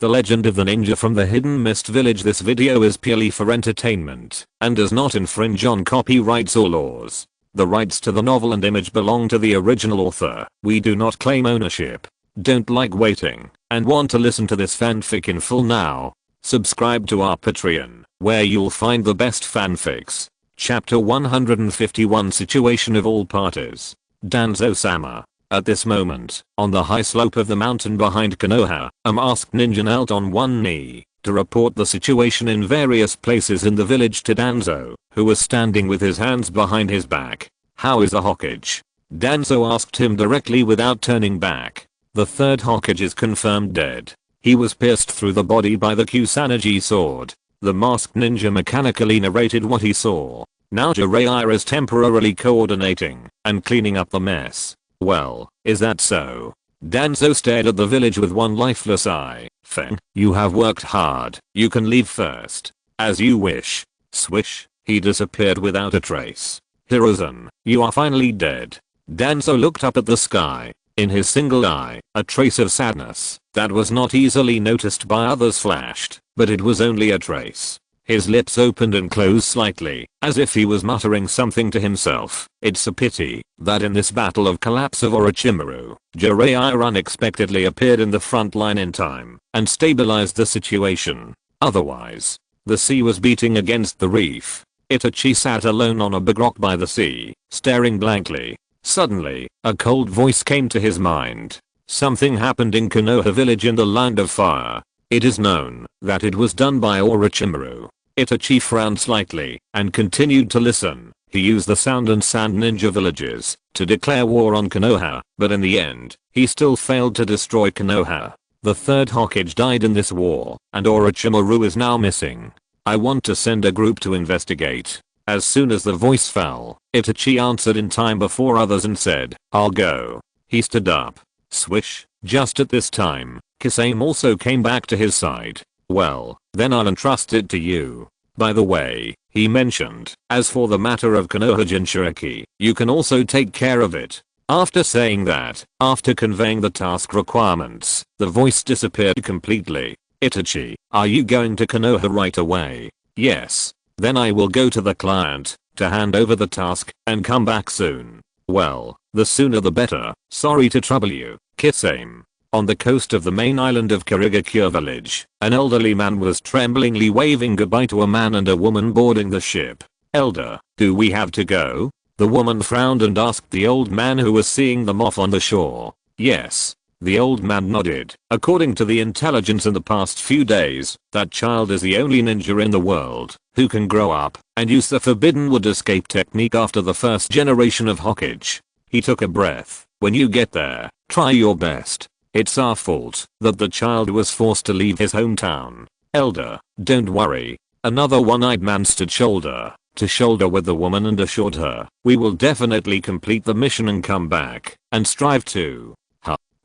The Legend of the Ninja from the Hidden Mist Village. This video is purely for entertainment and does not infringe on copyrights or laws. The rights to the novel and image belong to the original author. We do not claim ownership. Don't like waiting and want to listen to this fanfic in full now? Subscribe to our Patreon, where you'll find the best fanfics. Chapter 151. Situation of all parties. Danzo-sama. At this moment, on the high slope of the mountain behind Konoha, a masked ninja knelt on one knee to report the situation in various places in the village to Danzo, who was standing with his hands behind his back. "How is the Hokage?" Danzo asked him directly without turning back. "The third Hokage is confirmed dead. He was pierced through the body by the Kusanagi sword." The masked ninja mechanically narrated what he saw. Now Jiraiya is temporarily coordinating and cleaning up the mess. "Well, is that so?" Danzo stared at the village with one lifeless eye. "Feng, you have worked hard. You can leave first." "As you wish." Swish, he disappeared without a trace. "Hiruzen, you are finally dead." Danzo looked up at the sky. In his single eye, a trace of sadness that was not easily noticed by others flashed, but it was only a trace. His lips opened and closed slightly, as if he was muttering something to himself. It's a pity that in this battle of collapse of Orochimaru, Jiraiya unexpectedly appeared in the front line in time and stabilized the situation. Otherwise, the sea was beating against the reef. Itachi sat alone on a big rock by the sea, staring blankly. Suddenly, a cold voice came to his mind. Something happened in Konoha village in the Land of Fire. It is known that it was done by Orochimaru. Itachi frowned slightly and continued to listen. He used the sound and sand ninja villages to declare war on Konoha, but in the end, he still failed to destroy Konoha. The third Hokage died in this war, and Orochimaru is now missing. I want to send a group to investigate. As soon as the voice fell, Itachi answered in time before others and said, "I'll go." He stood up. Swish, just at this time, Kisame also came back to his side. "Well, then I'll entrust it to you. By the way," he mentioned, "as for the matter of Konoha Jinchuriki, you can also take care of it." After saying that, after conveying the task requirements, the voice disappeared completely. "Itachi, are you going to Konoha right away?" "Yes. Then I will go to the client to hand over the task and come back soon." "Well, the sooner the better. Sorry to trouble you, Kisame." On the coast of the main island of Kirigakure village, an elderly man was tremblingly waving goodbye to a man and a woman boarding the ship. "Elder, do we have to go?" The woman frowned and asked the old man who was seeing them off on the shore. "Yes." The old man nodded. "According to the intelligence in the past few days, that child is the only ninja in the world who can grow up and use the forbidden wood escape technique after the first generation of Hokage." He took a breath. "When you get there, try your best. It's our fault that the child was forced to leave his hometown." "Elder, don't worry." Another one-eyed man stood shoulder to shoulder with the woman and assured her, "We will definitely complete the mission and come back and strive to."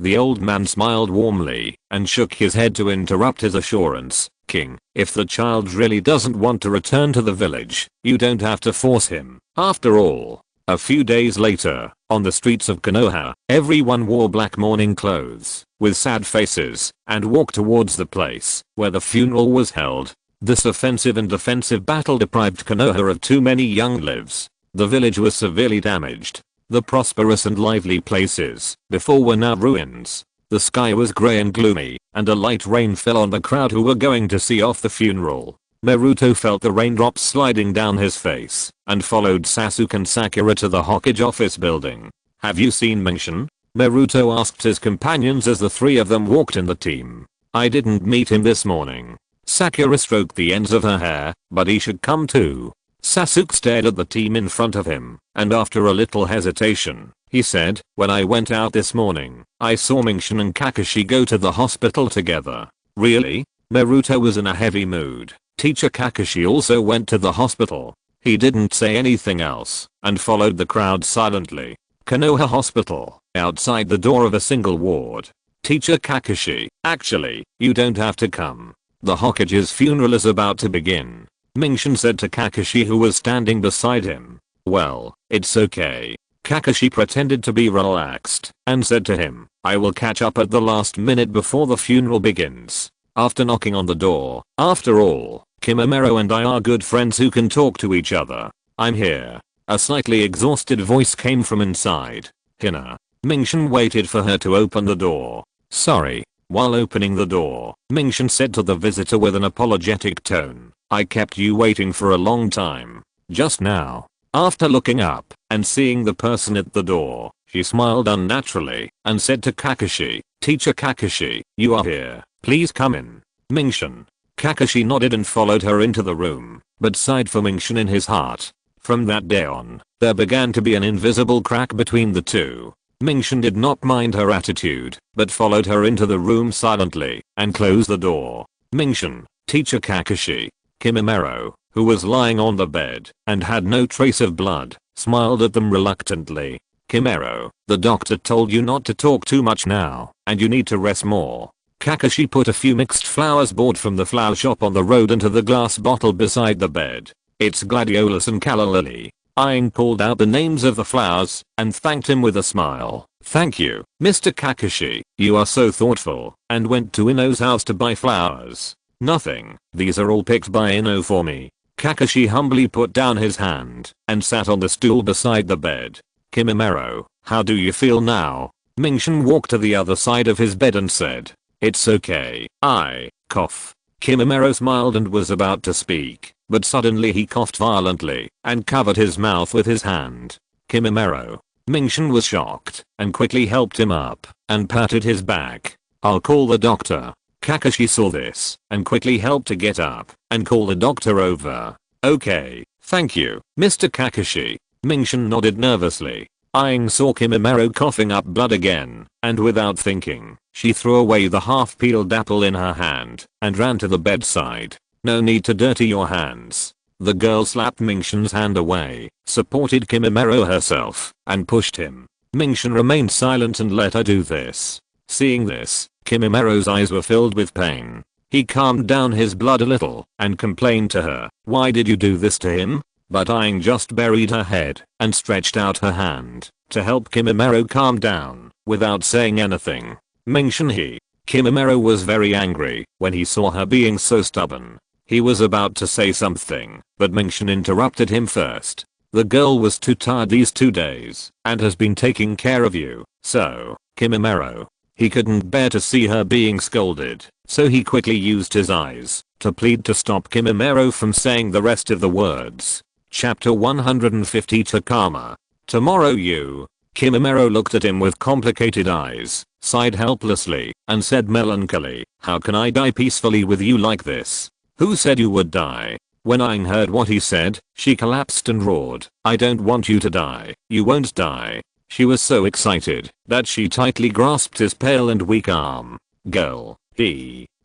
The old man smiled warmly and shook his head to interrupt his assurance. "King, if the child really doesn't want to return to the village, you don't have to force him. After all." A few days later, on the streets of Konoha, everyone wore black mourning clothes with sad faces and walked towards the place where the funeral was held. This offensive and defensive battle deprived Konoha of too many young lives. The village was severely damaged. The prosperous and lively places before were now ruins. The sky was grey and gloomy, and a light rain fell on the crowd who were going to see off the funeral. Naruto felt the raindrops sliding down his face and followed Sasuke and Sakura to the Hokage office building. "Have you seen Menshin?" Naruto asked his companions as the three of them walked in the team. "I didn't meet him this morning." Sakura stroked the ends of her hair, "but he should come too." Sasuke stared at the team in front of him, and after a little hesitation, he said, "When I went out this morning, I saw Menshin and Kakashi go to the hospital together." "Really?" Naruto was in a heavy mood. Teacher Kakashi also went to the hospital. He didn't say anything else, and followed the crowd silently. Konoha Hospital, outside the door of a single ward. Teacher Kakashi, "Actually, you don't have to come. The Hokage's funeral is about to begin." Menshin said to Kakashi who was standing beside him. "Well, it's okay." Kakashi pretended to be relaxed and said to him, "I will catch up at the last minute before the funeral begins." after knocking on the door. After all, Kimimaro and I are good friends who can talk to each other. I'm here. A slightly exhausted voice came from inside. Hina. Mingshin waited for her to open the door. Sorry. While opening the door, Mingshin said to the visitor with an apologetic tone, I kept you waiting for a long time. Just now. After looking up and seeing the person at the door, she smiled unnaturally and said to Kakashi, Teacher Kakashi, you are here. Please come in. Mingshin. Kakashi nodded and followed her into the room, but sighed for Mingshin in his heart. From that day on, there began to be an invisible crack between the two. Mingshin did not mind her attitude, but followed her into the room silently and closed the door. Mingshin, Teacher Kakashi. Kimimaro, who was lying on the bed and had no trace of blood, smiled at them reluctantly. Kimimaro, the doctor told you not to talk too much now, and you need to rest more. Kakashi put a few mixed flowers bought from the flower shop on the road into the glass bottle beside the bed. It's gladiolus and calla lily. Aang called out the names of the flowers and thanked him with a smile. Thank you, Mr. Kakashi, you are so thoughtful, and went to Ino's house to buy flowers. Nothing, these are all picked by Ino for me. Kakashi humbly put down his hand and sat on the stool beside the bed. Kimimaro, how do you feel now? Mingshin walked to the other side of his bed and said, it's okay, I cough. Kimimaro smiled and was about to speak, but suddenly he coughed violently and covered his mouth with his hand. Kimimaro. Mingshin was shocked and quickly helped him up and patted his back. I'll call the doctor. Kakashi saw this and quickly helped to get up and call the doctor over. Okay, thank you, Mr. Kakashi. Mingshin nodded nervously. Aang saw Kimimaro coughing up blood again, and without thinking, she threw away the half-peeled apple in her hand and ran to the bedside. No need to dirty your hands. The girl slapped Mingshin's hand away, supported Kimimaro herself, and pushed him. Mingshin remained silent and let her do this. Seeing this, Kimimaro's eyes were filled with pain. He calmed down his blood a little and complained to her, why did you do this to him? But Aang just buried her head and stretched out her hand to help Kimimaro calm down without saying anything. Kimimaro was very angry when he saw her being so stubborn. He was about to say something, but Mingshin interrupted him first. The girl was too tired these 2 days and has been taking care of you, so, Kimimaro. He couldn't bear to see her being scolded, so he quickly used his eyes to plead to stop Kimimaro from saying the rest of the words. Chapter 150 Takama. Tomorrow you. Kimimaro looked at him with complicated eyes, sighed helplessly, and said melancholy, how can I die peacefully with you like this? Who said you would die? When Aang heard what he said, she collapsed and roared, I don't want you to die, you won't die. She was so excited that she tightly grasped his pale and weak arm. Girl,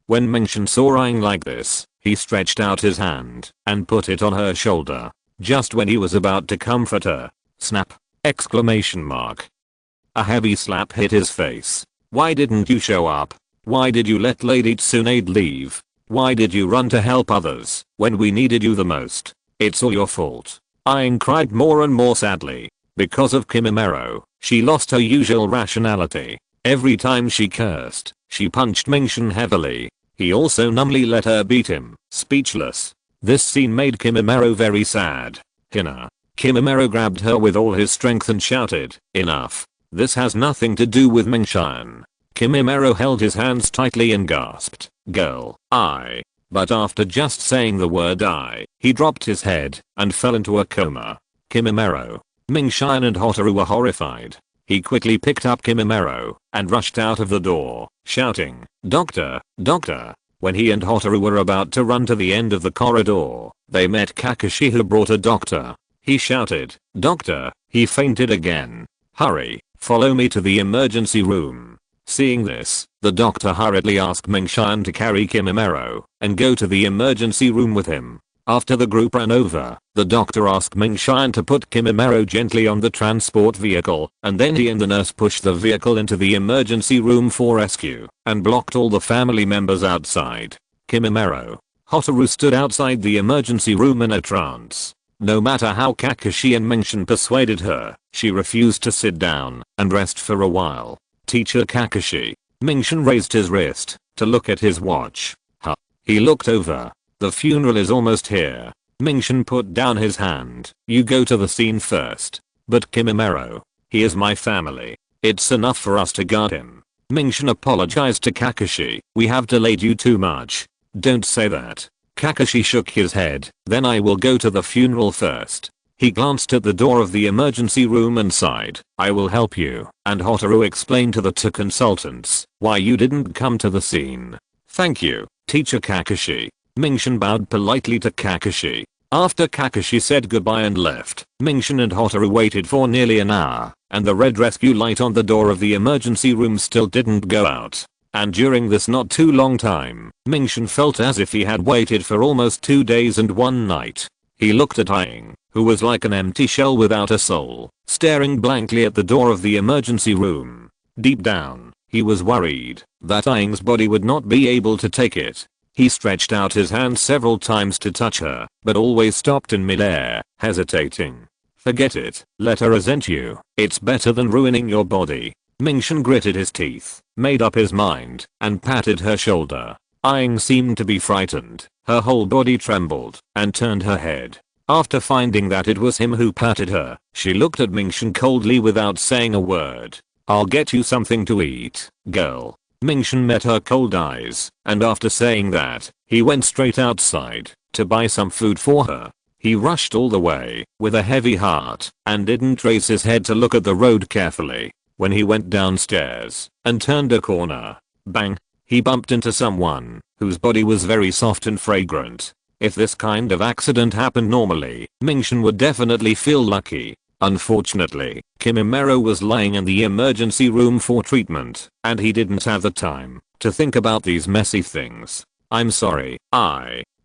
When Mingshin saw Aang like this, he stretched out his hand and put it on her shoulder. Just when he was about to comfort her. Snap! Exclamation mark. A heavy slap hit his face. Why didn't you show up? Why did you let Lady Tsunade leave? Why did you run to help others when we needed you the most? It's all your fault. Aang cried more and more sadly. Because of Kimimaro, she lost her usual rationality. Every time she cursed, she punched Mingshin heavily. He also numbly let her beat him, speechless. This scene made Kimimaro very sad. Hina. Kimimaro grabbed her with all his strength and shouted, enough. This has nothing to do with Mingshin. Kimimaro held his hands tightly and gasped, girl, I. But after just saying the word I, he dropped his head and fell into a coma. Kimimaro. Mingshin and Hotaru were horrified. He quickly picked up Kimimaro and rushed out of the door, shouting, doctor, doctor. When he and Hotaru were about to run to the end of the corridor, they met Kakashi who brought a doctor. He shouted, doctor, he fainted again. Hurry, follow me to the emergency room. Seeing this, the doctor hurriedly asked Mingshin to carry Kimimaro and go to the emergency room with him. After the group ran over, the doctor asked Mingshin to put Kimimaro gently on the transport vehicle, and then he and the nurse pushed the vehicle into the emergency room for rescue and blocked all the family members outside. Kimimaro. Hotaru stood outside the emergency room in a trance. No matter how Kakashi and Mingshin persuaded her, she refused to sit down and rest for a while. Teacher Kakashi. Mingshin raised his wrist to look at his watch. He looked over. The funeral is almost here. Mingshin put down his hand. You go to the scene first. But Kimimaro, he is my family. It's enough for us to guard him. Mingshin apologized to Kakashi. We have delayed you too much. Don't say that. Kakashi shook his head. Then I will go to the funeral first. He glanced at the door of the emergency room and sighed. I will help you. And Hotaru explained to the two consultants why you didn't come to the scene. Thank you, Teacher Kakashi. Mingshin bowed politely to Kakashi. After Kakashi said goodbye and left, Mingshin and Hotaru waited for nearly an hour, and the red rescue light on the door of the emergency room still didn't go out. And during this not too long time, Mingshin felt as if he had waited for almost 2 days and 1 night. He looked at Aang, who was like an empty shell without a soul, staring blankly at the door of the emergency room. Deep down, he was worried that Aang's body would not be able to take it. He stretched out his hand several times to touch her, but always stopped in midair, hesitating. Forget it, let her resent you. It's better than ruining your body. Mingshin gritted his teeth, made up his mind, and patted her shoulder. Aang seemed to be frightened. Her whole body trembled, and turned her head. After finding that it was him who patted her, she looked at Mingshin coldly without saying a word. I'll get you something to eat, girl. Mingshin met her cold eyes, and after saying that, he went straight outside to buy some food for her. He rushed all the way with a heavy heart and didn't raise his head to look at the road carefully. When he went downstairs and turned a corner, bang, he bumped into someone whose body was very soft and fragrant. If this kind of accident happened normally, Mingshin would definitely feel lucky. Unfortunately, Kimimaro was lying in the emergency room for treatment, and he didn't have the time to think about these messy things. I'm sorry,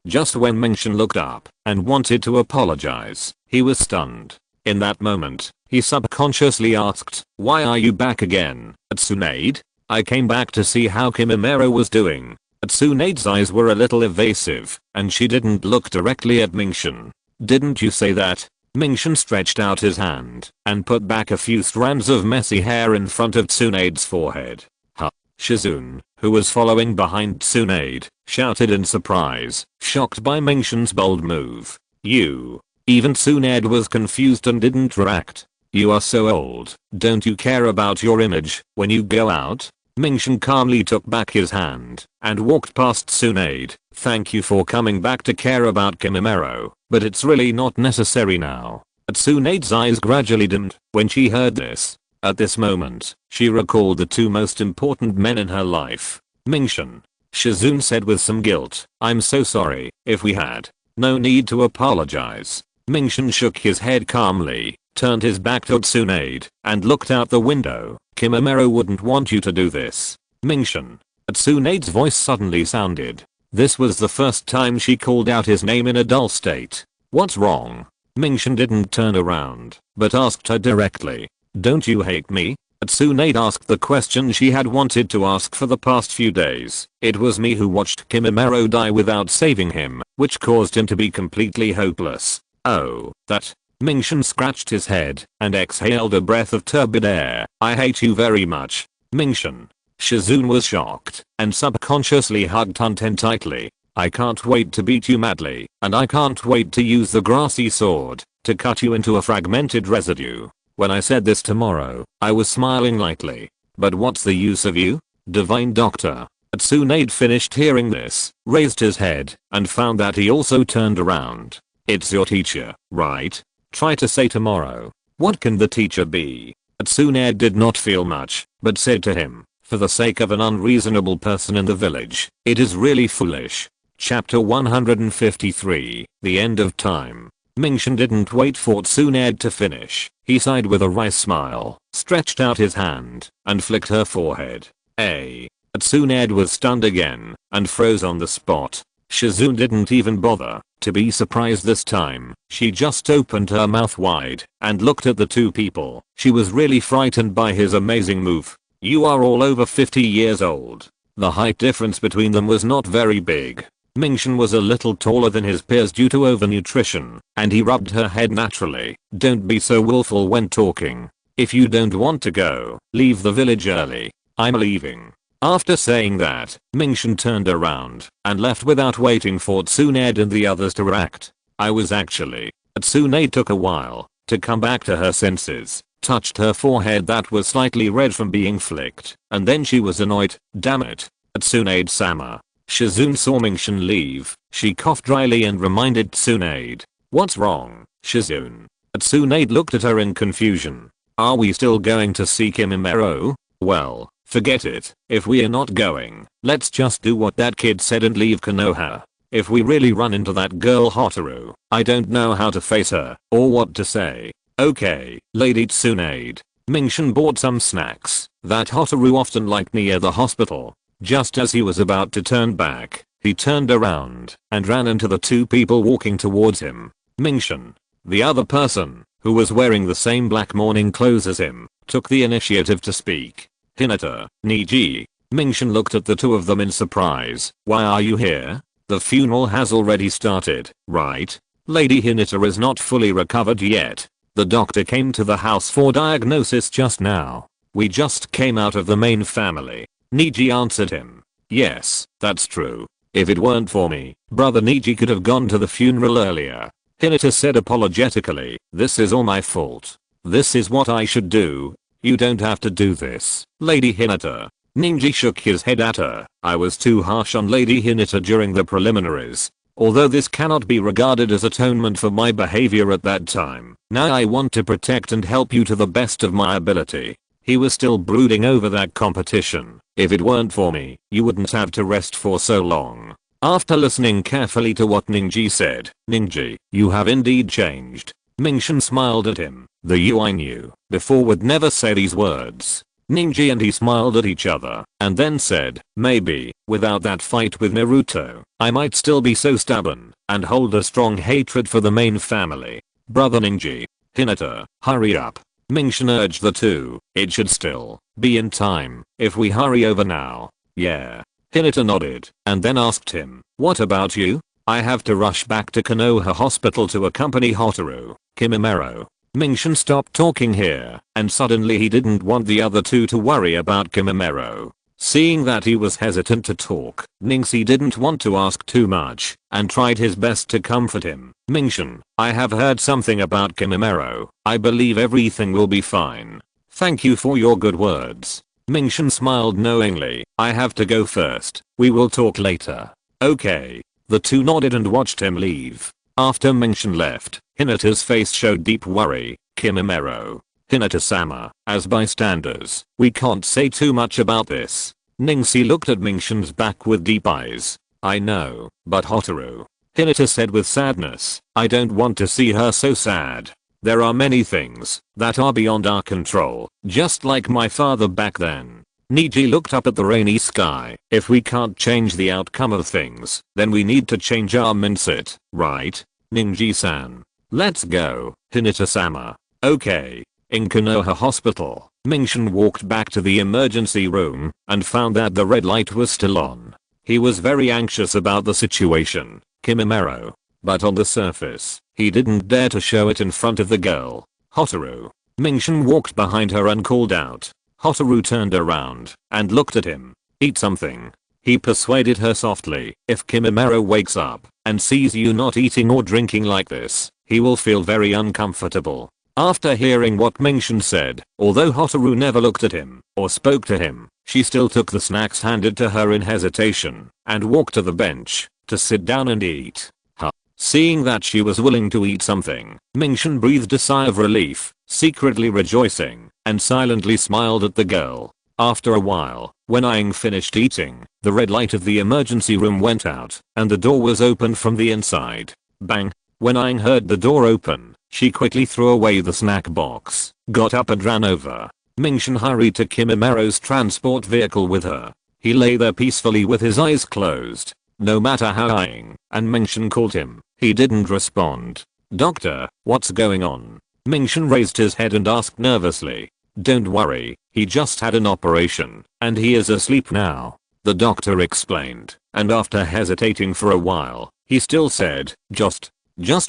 Just when Mingshin looked up and wanted to apologize, he was stunned. In that moment, he subconsciously asked, why are you back again, Tsunade? I came back to see how Kimimaro was doing. Tsunade's eyes were a little evasive, and she didn't look directly at Mingshin. Didn't you say that? Mingshin stretched out his hand and put back a few strands of messy hair in front of Tsunade's forehead. Huh. Shizune, who was following behind Tsunade, shouted in surprise, shocked by Mingshin's bold move. You. Even Tsunade was confused and didn't react. You are so old, don't you care about your image when you go out? Mingshin calmly took back his hand and walked past Tsunade. Thank you for coming back to care about Kimimaro, but it's really not necessary now. Tsunade's eyes gradually dimmed when she heard this. At this moment, she recalled the two most important men in her life. Mingshin. Shizune said with some guilt, I'm so sorry, if we had. No need to apologize. Mingshin shook his head calmly, turned his back to Tsunade, and looked out the window. Kimimaro wouldn't want you to do this. Mingshin. Tsunade's voice suddenly sounded. This was the first time she called out his name in a dull state. What's wrong? Mingshin didn't turn around, but asked her directly. Don't you hate me? Tsunade asked the question she had wanted to ask for the past few days. It was me who watched Kimimaro die without saving him, which caused him to be completely hopeless. Oh, that. Mingshin scratched his head and exhaled a breath of turbid air. I hate you very much. Mingshin. Shizune was shocked and subconsciously hugged Hunten tightly. I can't wait to beat you madly, and I can't wait to use the grassy sword to cut you into a fragmented residue. When I said this tomorrow, I was smiling lightly. But what's the use of you? Divine Doctor. Tsunade finished hearing this, raised his head, and found that he also turned around. It's your teacher, right? Try to say tomorrow. What can the teacher be? Tsunade did not feel much, but said to him, for the sake of an unreasonable person in the village, it is really foolish. Chapter 153, The End of Time. Mingshin didn't wait for Tsunade to finish. He sighed with a wry smile, stretched out his hand, and flicked her forehead. Tsunade was stunned again, and froze on the spot. Shizune didn't even bother to be surprised this time. She just opened her mouth wide and looked at the two people. She was really frightened by his amazing move. You are all over 50 years old. The height difference between them was not very big. Mingshin was a little taller than his peers due to overnutrition, and he rubbed her head naturally. Don't be so willful when talking. If you don't want to go, leave the village early. I'm leaving. After saying that, Mingshin turned around and left without waiting for Tsunade and the others to react. I was actually. Tsunade took a while to come back to her senses, touched her forehead that was slightly red from being flicked, and then she was annoyed. Damn it. Tsunade-sama. Shizune saw Mingshin leave. She coughed dryly and reminded Tsunade. What's wrong, Shizune? Tsunade looked at her in confusion. Are we still going to see Kimimaro? Well, forget it. If we are not going, let's just do what that kid said and leave Konoha. If we really run into that girl Hotaru, I don't know how to face her or what to say. Okay, Lady Tsunade. Mingshin bought some snacks that Hotaru often liked near the hospital. Just as he was about to turn back, he turned around and ran into the two people walking towards him. Mingshin, the other person, who was wearing the same black morning clothes as him, took the initiative to speak. Hinata, Niji. Mingshin looked at the two of them in surprise. Why are you here? The funeral has already started, right? Lady Hinata is not fully recovered yet. The doctor came to the house for diagnosis just now. We just came out of the main family. Niji answered him. Yes, that's true. If it weren't for me, brother Niji could have gone to the funeral earlier. Hinata said apologetically. This is all my fault. This is what I should do. You don't have to do this, Lady Hinata. Niji shook his head at her. I was too harsh on Lady Hinata during the preliminaries. Although this cannot be regarded as atonement for my behavior at that time, now I want to protect and help you to the best of my ability. He was still brooding over that competition. If it weren't for me, you wouldn't have to rest for so long. After listening carefully to what Niji said, Niji, you have indeed changed. Mingshin smiled at him. The you I knew before would never say these words. Niji and he smiled at each other and then said, maybe, without that fight with Naruto, I might still be so stubborn and hold a strong hatred for the main family. Brother Niji. Hinata, hurry up. Mingshin urged the two. It should still be in time if we hurry over now. Yeah. Hinata nodded and then asked him, what about you? I have to rush back to Konoha Hospital to accompany Hotaru. Kimimaro. Mingshin stopped talking here and suddenly he didn't want the other two to worry about Kimimaro. Seeing that he was hesitant to talk, Ningxi didn't want to ask too much and tried his best to comfort him. Mingshin, I have heard something about Kimimaro. I believe everything will be fine. Thank you for your good words. Mingshin smiled knowingly. I have to go first. We will talk later. Okay. The two nodded and watched him leave. After Mingshin left, Hinata's face showed deep worry. Kimimaro. Hinata-sama, as bystanders, we can't say too much about this. Ningxi looked at Mingshin's back with deep eyes. I know, but Hotaru. Hinata said with sadness, I don't want to see her so sad. There are many things that are beyond our control, just like my father back then. Niji looked up at the rainy sky. If we can't change the outcome of things, then we need to change our mindset, right? Ningji-san. Let's go, Hinata-sama. Okay. In Konoha Hospital, Mingshin walked back to the emergency room and found that the red light was still on. He was very anxious about the situation, Kimimaro. But on the surface, he didn't dare to show it in front of the girl. Hotaru. Mingshin walked behind her and called out. Hotaru turned around and looked at him. Eat something. He persuaded her softly. If Kimimaro wakes up and sees you not eating or drinking like this, he will feel very uncomfortable. After hearing what Mingshin said, although Hotaru never looked at him or spoke to him, she still took the snacks handed to her in hesitation and walked to the bench to sit down and eat. Seeing that she was willing to eat something, Mingshin breathed a sigh of relief, secretly rejoicing, and silently smiled at the girl. After a while, when Aang finished eating, the red light of the emergency room went out, and the door was opened from the inside. Bang! When Aang heard the door open, she quickly threw away the snack box, got up and ran over. Mingshin hurried to Kimimaro's transport vehicle with her. He lay there peacefully with his eyes closed. No matter how Aang and Mingshin called him, he didn't respond. Doctor, what's going on? Mingshin raised his head and asked nervously. Don't worry, he just had an operation, and he is asleep now. The doctor explained, and after hesitating for a while, he still said, Just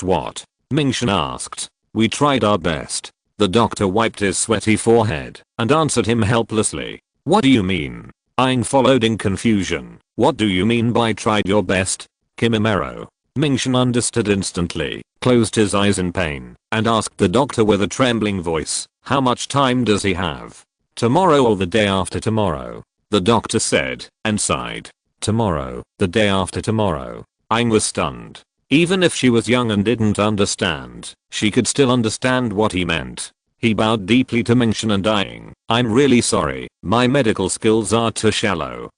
what? Mingshin asked. We tried our best. The doctor wiped his sweaty forehead and answered him helplessly. What do you mean? Aang followed in confusion. What do you mean by tried your best? Kimimaro. Mingshan understood instantly, closed his eyes in pain, and asked the doctor with a trembling voice, how much time does he have? Tomorrow or the day after tomorrow? The doctor said, and sighed. Tomorrow, the day after tomorrow. Aang was stunned. Even if she was young and didn't understand, she could still understand what he meant. He bowed deeply to Mingshan and Aang. I'm really sorry, my medical skills are too shallow.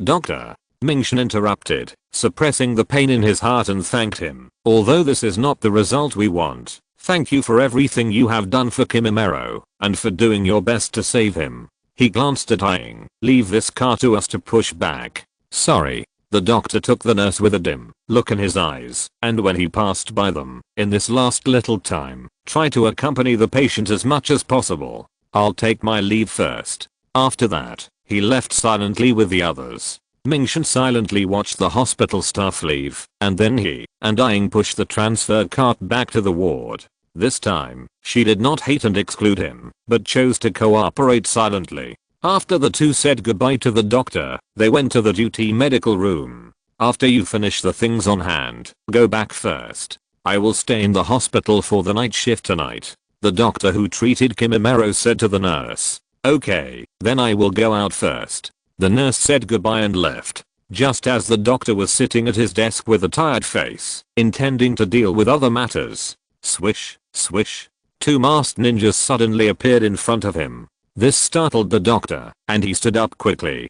Doctor. Mingshan interrupted, suppressing the pain in his heart and thanked him. Although this is not the result we want, thank you for everything you have done for Kimimaro, and for doing your best to save him. He glanced at Aang. Leave this car to us to push back. Sorry. The doctor took the nurse with a dim look in his eyes, and when he passed by them, in this last little time, try to accompany the patient as much as possible. I'll take my leave first. After that, he left silently with the others. Mingshan silently watched the hospital staff leave, and then he and Aang pushed the transfer cart back to the ward. This time, she did not hate and exclude him, but chose to cooperate silently. After the two said goodbye to the doctor, they went to the duty medical room. After you finish the things on hand, go back first. I will stay in the hospital for the night shift tonight. The doctor who treated Kimimaro said to the nurse. Okay, then I will go out first. The nurse said goodbye and left. Just as the doctor was sitting at his desk with a tired face, intending to deal with other matters. Swish, swish. Two masked ninjas suddenly appeared in front of him. This startled the doctor, and he stood up quickly.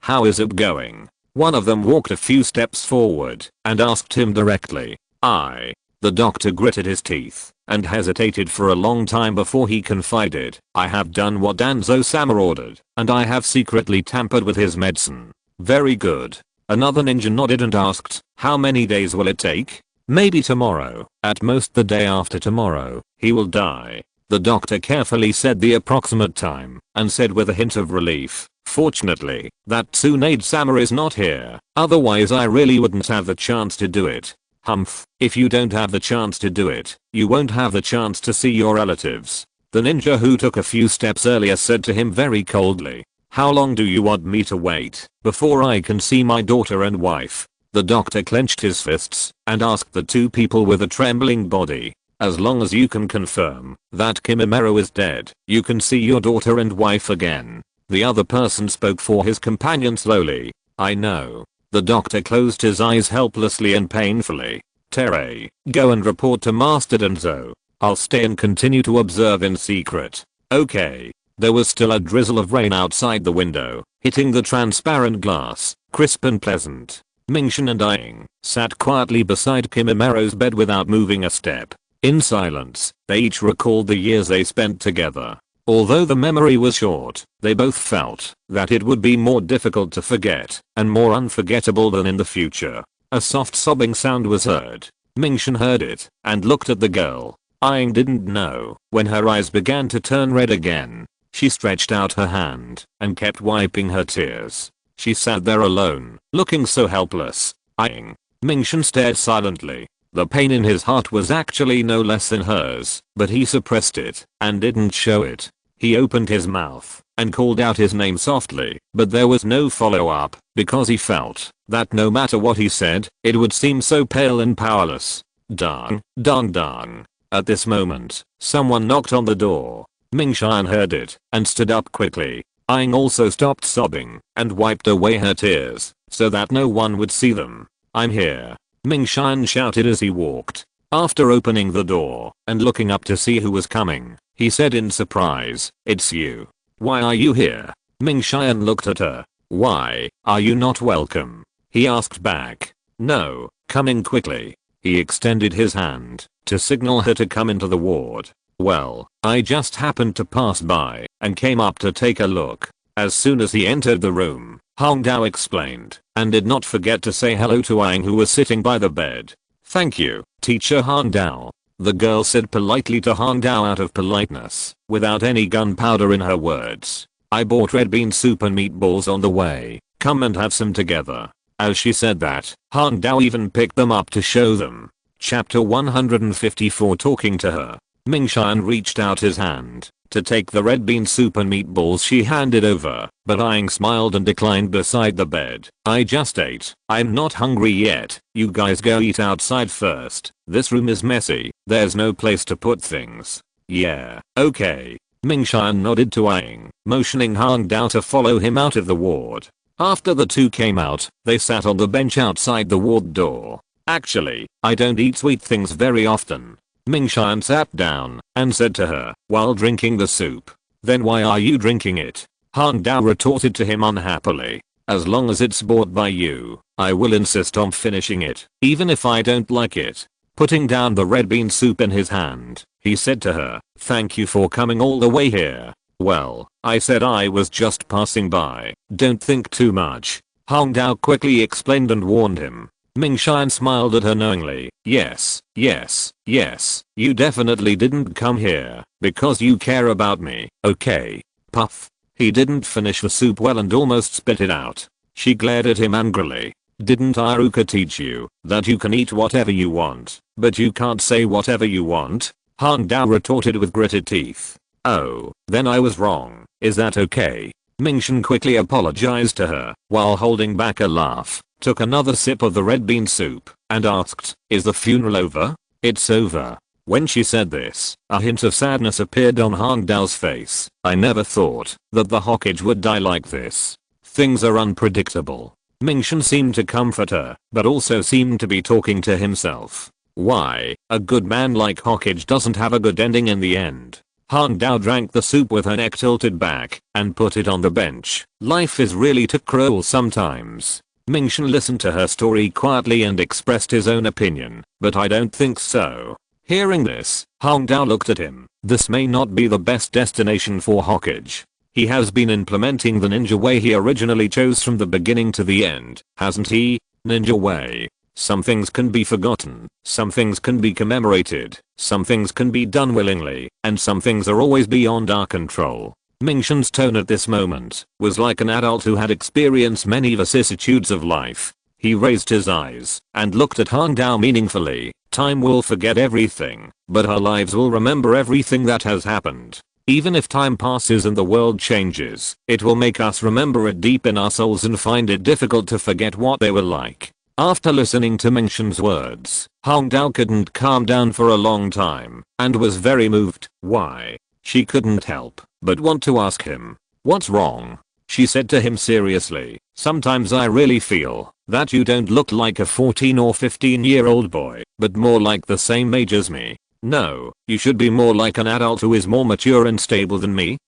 How is it going? One of them walked a few steps forward and asked him directly. The doctor gritted his teeth and hesitated for a long time before he confided. I have done what Danzo-sama ordered, and I have secretly tampered with his medicine. Very good. Another ninja nodded and asked, how many days will it take? Maybe tomorrow, at most the day after tomorrow, he will die. The doctor carefully said the approximate time, and said with a hint of relief, fortunately, that Tsunade-sama is not here, otherwise I really wouldn't have the chance to do it. Humph, if you don't have the chance to do it, you won't have the chance to see your relatives. The ninja who took a few steps earlier said to him very coldly. How long do you want me to wait before I can see my daughter and wife? The doctor clenched his fists and asked the two people with a trembling body. As long as you can confirm that Kimimaro is dead, you can see your daughter and wife again. The other person spoke for his companion slowly. I know. The doctor closed his eyes helplessly and painfully. Tere, go and report to Master Danzo. I'll stay and continue to observe in secret. Okay. There was still a drizzle of rain outside the window, hitting the transparent glass, crisp and pleasant. Mingshan and Aang sat quietly beside Kimimaro's bed without moving a step. In silence, they each recalled the years they spent together. Although the memory was short, they both felt that it would be more difficult to forget and more unforgettable than in the future. A soft sobbing sound was heard. Mingshan heard it and looked at the girl. Aang didn't know when her eyes began to turn red again. She stretched out her hand and kept wiping her tears. She sat there alone, looking so helpless. Aang. Mingshan stared silently. The pain in his heart was actually no less than hers, but he suppressed it and didn't show it. He opened his mouth and called out his name softly, but there was no follow-up because he felt that no matter what he said, it would seem so pale and powerless. Dang, dang, dang. At this moment, someone knocked on the door. Mingshan heard it and stood up quickly. Aang also stopped sobbing and wiped away her tears so that no one would see them. I'm here. Mingshan shouted as he walked. After opening the door and looking up to see who was coming, he said in surprise, it's you. Why are you here? Mingshan looked at her. Why are you not welcome? He asked back. No, come in quickly. He extended his hand to signal her to come into the ward. Well, I just happened to pass by and came up to take a look. As soon as he entered the room, Hong Dao explained and did not forget to say hello to Aang who was sitting by the bed. Thank you, teacher Hong Dao. The girl said politely to Hong Dao out of politeness, without any gunpowder in her words. I bought red bean soup and meatballs on the way. Come and have some together. As she said that, Hong Dao even picked them up to show them. Chapter 154 Talking to her. Mingshan reached out his hand to take the red bean soup and meatballs she handed over, but Aang smiled and declined beside the bed. I just ate. I'm not hungry yet. You guys go eat outside first. This room is messy. There's no place to put things. Yeah, okay. Mingshan nodded to Aang, motioning Hang Dao to follow him out of the ward. After the two came out, they sat on the bench outside the ward door. Actually, I don't eat sweet things very often. Mingshan sat down and said to her while drinking the soup. Then why are you drinking it? Han Dao retorted to him unhappily. As long as it's bought by you, I will insist on finishing it, even if I don't like it. Putting down the red bean soup in his hand, he said to her, thank you for coming all the way here. Well, I said I was just passing by. Don't think too much. Han Dao quickly explained and warned him. Mingshan smiled at her knowingly. Yes, you definitely didn't come here because you care about me, okay? Puff. He didn't finish the soup well and almost spit it out. She glared at him angrily. Didn't Iruka teach you that you can eat whatever you want, but you can't say whatever you want? Han Dao retorted with gritted teeth. Oh, then I was wrong. Is that okay? Mingshan quickly apologized to her while holding back a laugh, took another sip of the red bean soup, and asked, is the funeral over? It's over. When she said this, a hint of sadness appeared on Han Dao's face. I never thought that the Hokage would die like this. Things are unpredictable. Mingshan seemed to comfort her, but also seemed to be talking to himself. Why, a good man like Hokage doesn't have a good ending in the end. Han Dao drank the soup with her neck tilted back and put it on the bench. Life is really too cruel sometimes. Mingshan listened to her story quietly and expressed his own opinion, but I don't think so. Hearing this, Han Dao looked at him. This may not be the best destination for Hokage. He has been implementing the ninja way he originally chose from the beginning to the end, hasn't he? Ninja way. Some things can be forgotten, some things can be commemorated, some things can be done willingly, and some things are always beyond our control. Mingshan's tone at this moment was like an adult who had experienced many vicissitudes of life. He raised his eyes and looked at Han Dao meaningfully. Time will forget everything, but our lives will remember everything that has happened. Even if time passes and the world changes, it will make us remember it deep in our souls and find it difficult to forget what they were like. After listening to Mingshan's words, Han Dao couldn't calm down for a long time and was very moved. Why? She couldn't help but want to ask him. What's wrong? She said to him seriously. Sometimes I really feel that you don't look like a 14 or 15-year-old boy, but more like the same age as me. No, you should be more like an adult who is more mature and stable than me.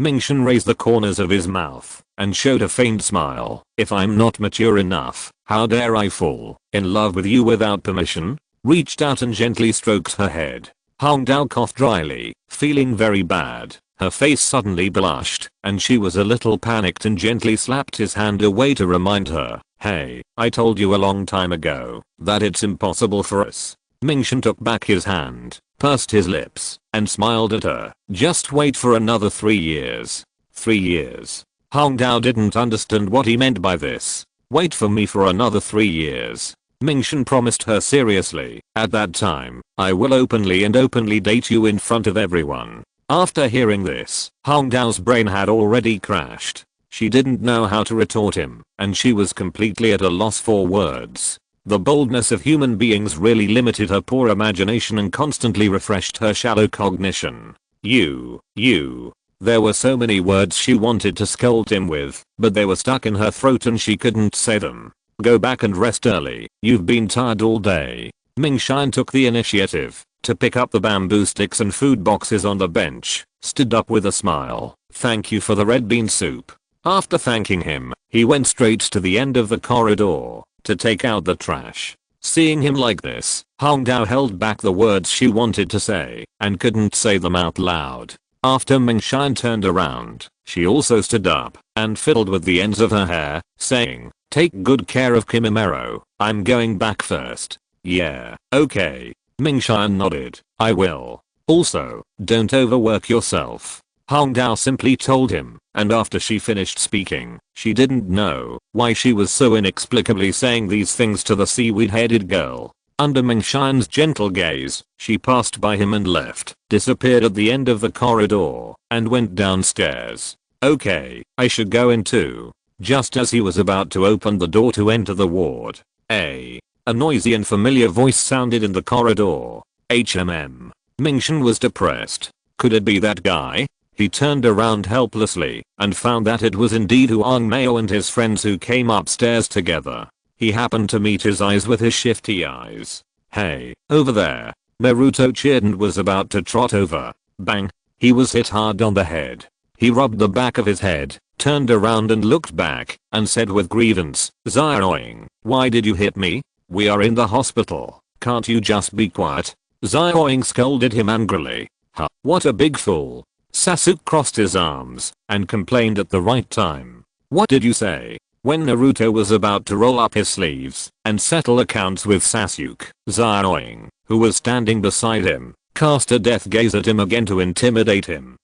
Mingshan raised the corners of his mouth and showed a faint smile. If I'm not mature enough, how dare I fall in love with you without permission? Reached out and gently stroked her head. Han Dao coughed dryly, feeling very bad. Her face suddenly blushed, and she was a little panicked and gently slapped his hand away to remind her, hey, I told you a long time ago that it's impossible for us. Mingshan took back his hand, pursed his lips, and smiled at her. Just wait for another 3 years. 3 years. Han Dao didn't understand what he meant by this. Wait for me for another 3 years. Mingshan promised her seriously. At that time, I will openly date you in front of everyone. After hearing this, Han Dao's brain had already crashed. She didn't know how to retort him, and she was completely at a loss for words. The boldness of human beings really limited her poor imagination and constantly refreshed her shallow cognition. You. There were so many words she wanted to scold him with, but they were stuck in her throat and she couldn't say them. Go back and rest early. You've been tired all day. Mingshan took the initiative to pick up the bamboo sticks and food boxes on the bench, stood up with a smile. Thank you for the red bean soup. After thanking him, he went straight to the end of the corridor to take out the trash. Seeing him like this, Han Dao held back the words she wanted to say and couldn't say them out loud. After Mingshan turned around, she also stood up and fiddled with the ends of her hair, saying, take good care of Kimimaro. I'm going back first. Yeah, okay. Mingshan nodded. I will. Also, don't overwork yourself. Han Dao simply told him, and after she finished speaking, she didn't know why she was so inexplicably saying these things to the seaweed-headed girl. Under Mingshan's gentle gaze, she passed by him and left, disappeared at the end of the corridor, and went downstairs. Okay, I should go in too. Just as he was about to open the door to enter the ward, a noisy and familiar voice sounded in the corridor. Mingshan was depressed. Could it be that guy? He turned around helplessly and found that it was indeed Huang Mao and his friends who came upstairs together. He happened to meet his eyes with his shifty eyes. Hey, over there. Naruto cheered and was about to trot over. Bang. He was hit hard on the head. He rubbed the back of his head, turned around and looked back, and said with grievance, Zioing, why did you hit me? We are in the hospital. Can't you just be quiet? Zioing scolded him angrily. Huh, what a big fool. Sasuke crossed his arms and complained at the right time. What did you say? When Naruto was about to roll up his sleeves and settle accounts with Sasuke, Zioing, who was standing beside him, cast a death gaze at him again to intimidate him.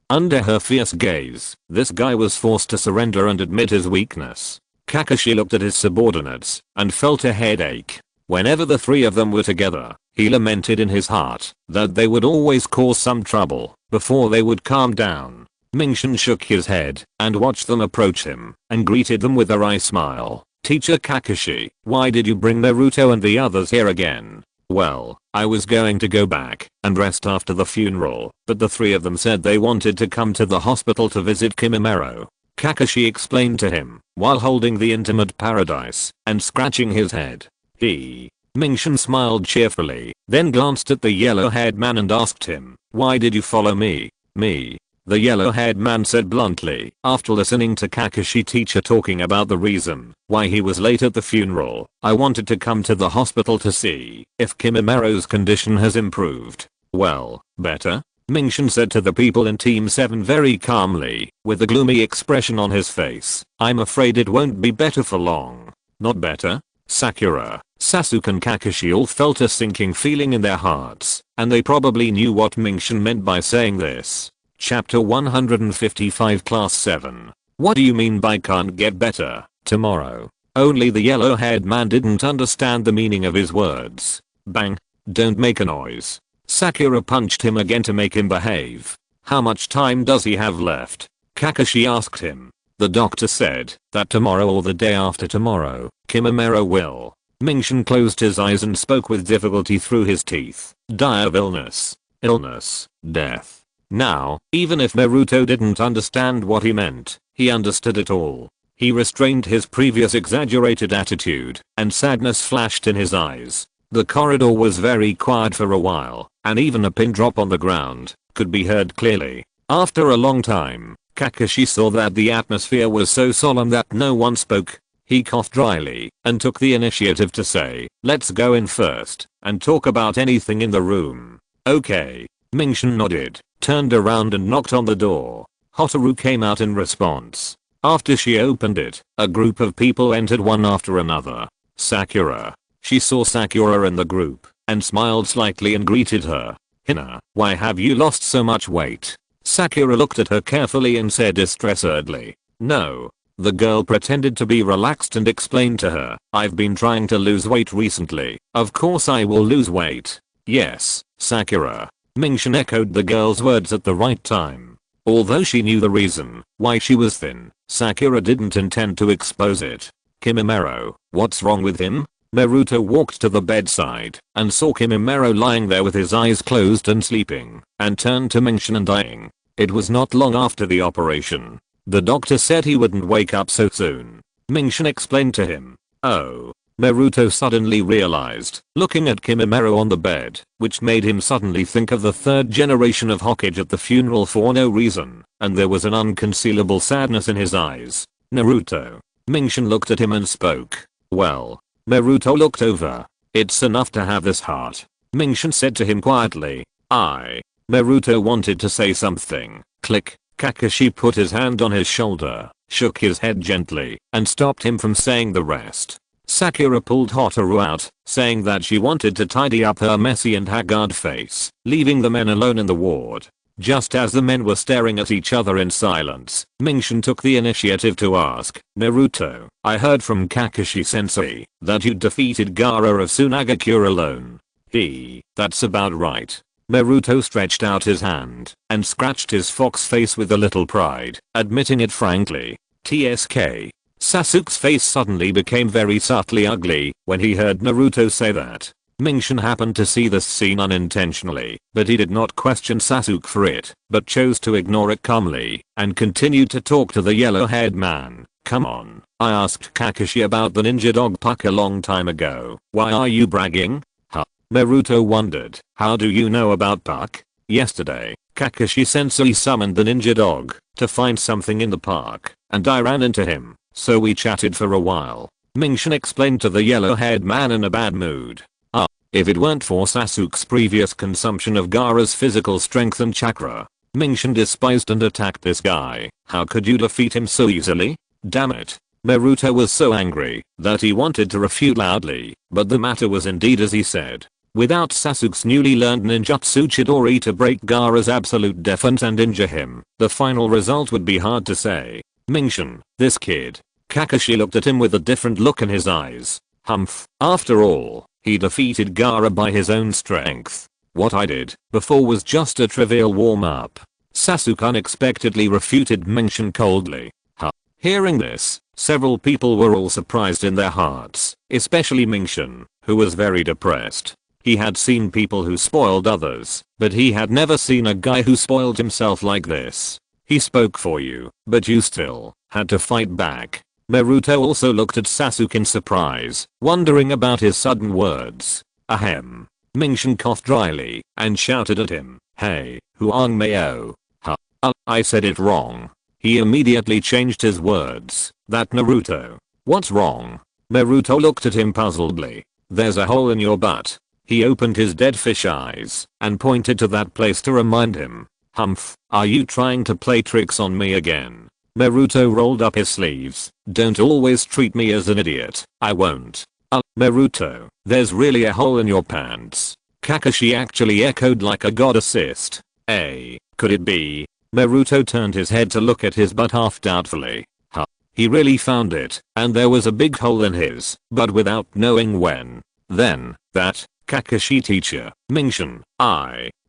Under her fierce gaze, this guy was forced to surrender and admit his weakness. Kakashi looked at his subordinates and felt a headache. Whenever the three of them were together, he lamented in his heart that they would always cause some trouble before they would calm down. Mingshan shook his head and watched them approach him and greeted them with a wry smile. Teacher Kakashi, why did you bring Naruto and the others here again? Well, I was going to go back and rest after the funeral, but the three of them said they wanted to come to the hospital to visit Kimimaro. Kakashi explained to him while holding the intimate paradise and scratching his head. Mingshan smiled cheerfully, then glanced at the yellow-haired man and asked him, why did you follow me? Me? The yellow-haired man said bluntly, after listening to Kakashi teacher talking about the reason why he was late at the funeral. I wanted to come to the hospital to see if Kimimaro's condition has improved. Well, better? Mingshan said to the people in Team 7 very calmly, with a gloomy expression on his face. I'm afraid it won't be better for long. Not better? Sakura, Sasuke and Kakashi all felt a sinking feeling in their hearts, and they probably knew what Mingshan meant by saying this. Chapter 155 Class 7. What do you mean by can't get better? Tomorrow. Only the yellow-haired man didn't understand the meaning of his words. Bang. Don't make a noise. Sakura punched him again to make him behave. How much time does he have left? Kakashi asked him. The doctor said that tomorrow or the day after tomorrow, Kimimaro will. Mingshan closed his eyes and spoke with difficulty through his teeth. Die of illness, death. Now, even if Naruto didn't understand what he meant, he understood it all. He restrained his previous exaggerated attitude, and sadness flashed in his eyes. The corridor was very quiet for a while, and even a pin drop on the ground could be heard clearly. After a long time, Kakashi saw that the atmosphere was so solemn that no one spoke. He coughed dryly and took the initiative to say, let's go in first and talk about anything in the room. Okay. Mingshan nodded, turned around and knocked on the door. Hotaru came out in response. After she opened it, a group of people entered one after another. Sakura. She saw Sakura in the group and smiled slightly and greeted her. Hina, why have you lost so much weight? Sakura looked at her carefully and said distressedly. No. The girl pretended to be relaxed and explained to her, I've been trying to lose weight recently. Of course I will lose weight. Yes, Sakura. Mingshan echoed the girl's words at the right time. Although she knew the reason why she was thin, Sakura didn't intend to expose it. Kimimaro, what's wrong with him? Naruto walked to the bedside and saw Kimimaro lying there with his eyes closed and sleeping, and turned to Mingshan and dying. It was not long after the operation. The doctor said he wouldn't wake up so soon. Mingshan explained to him. Oh. Naruto suddenly realized, looking at Kimimaro on the bed, which made him suddenly think of the third generation of Hokage at the funeral for no reason, and there was an unconcealable sadness in his eyes. Naruto. Mingshan looked at him and spoke. Well. Naruto looked over. It's enough to have this heart. Mingshan said to him quietly. Naruto wanted to say something. Click. Kakashi put his hand on his shoulder, shook his head gently, and stopped him from saying the rest. Sakura pulled Hotaru out, saying that she wanted to tidy up her messy and haggard face, leaving the men alone in the ward. Just as the men were staring at each other in silence, Ming-Shin took the initiative to ask, Naruto, I heard from Kakashi-sensei that you defeated Gaara of Sunagakure alone. That's about right. Naruto stretched out his hand and scratched his fox face with a little pride, admitting it frankly. TSK. Sasuke's face suddenly became very subtly ugly when he heard Naruto say that. Ming-Shin happened to see this scene unintentionally, but he did not question Sasuke for it, but chose to ignore it calmly and continued to talk to the yellow-haired man. Come on, I asked Kakashi about the ninja dog Puck a long time ago. Why are you bragging? Huh? Naruto wondered. How do you know about Puck? Yesterday, Kakashi-sensei summoned the ninja dog to find something in the park, and I ran into him, so we chatted for a while. Ming-Shin explained to the yellow-haired man in a bad mood. If it weren't for Sasuke's previous consumption of Gaara's physical strength and chakra, Ming-Shin despised and attacked this guy. How could you defeat him so easily? Damn it. Naruto was so angry that he wanted to refute loudly, but the matter was indeed as he said. Without Sasuke's newly learned ninjutsu Chidori to break Gaara's absolute defense and injure him, the final result would be hard to say. Ming-Shin, this kid. Kakashi looked at him with a different look in his eyes. Humph. After all, he defeated Gaara by his own strength. What I did before was just a trivial warm-up. Sasuke unexpectedly refuted Ming-Shin coldly. Hearing this, several people were all surprised in their hearts, especially Ming-Shin, who was very depressed. He had seen people who spoiled others, but he had never seen a guy who spoiled himself like this. He spoke for you, but you still had to fight back. Naruto also looked at Sasuke in surprise, wondering about his sudden words. Ahem. Ming-Shin coughed dryly and shouted at him, hey, Huang Meo. I said it wrong. He immediately changed his words. That Naruto. What's wrong? Naruto looked at him puzzledly. There's a hole in your butt. He opened his dead fish eyes and pointed to that place to remind him. Humph, are you trying to play tricks on me again? Naruto rolled up his sleeves. Don't always treat me as an idiot. I won't. Naruto, there's really a hole in your pants. Kakashi actually echoed like a god assist. Could it be? Naruto turned his head to look at his butt half doubtfully. He really found it, and there was a big hole in his, but without knowing when. Then, that, Kakashi teacher, Ming-Shin,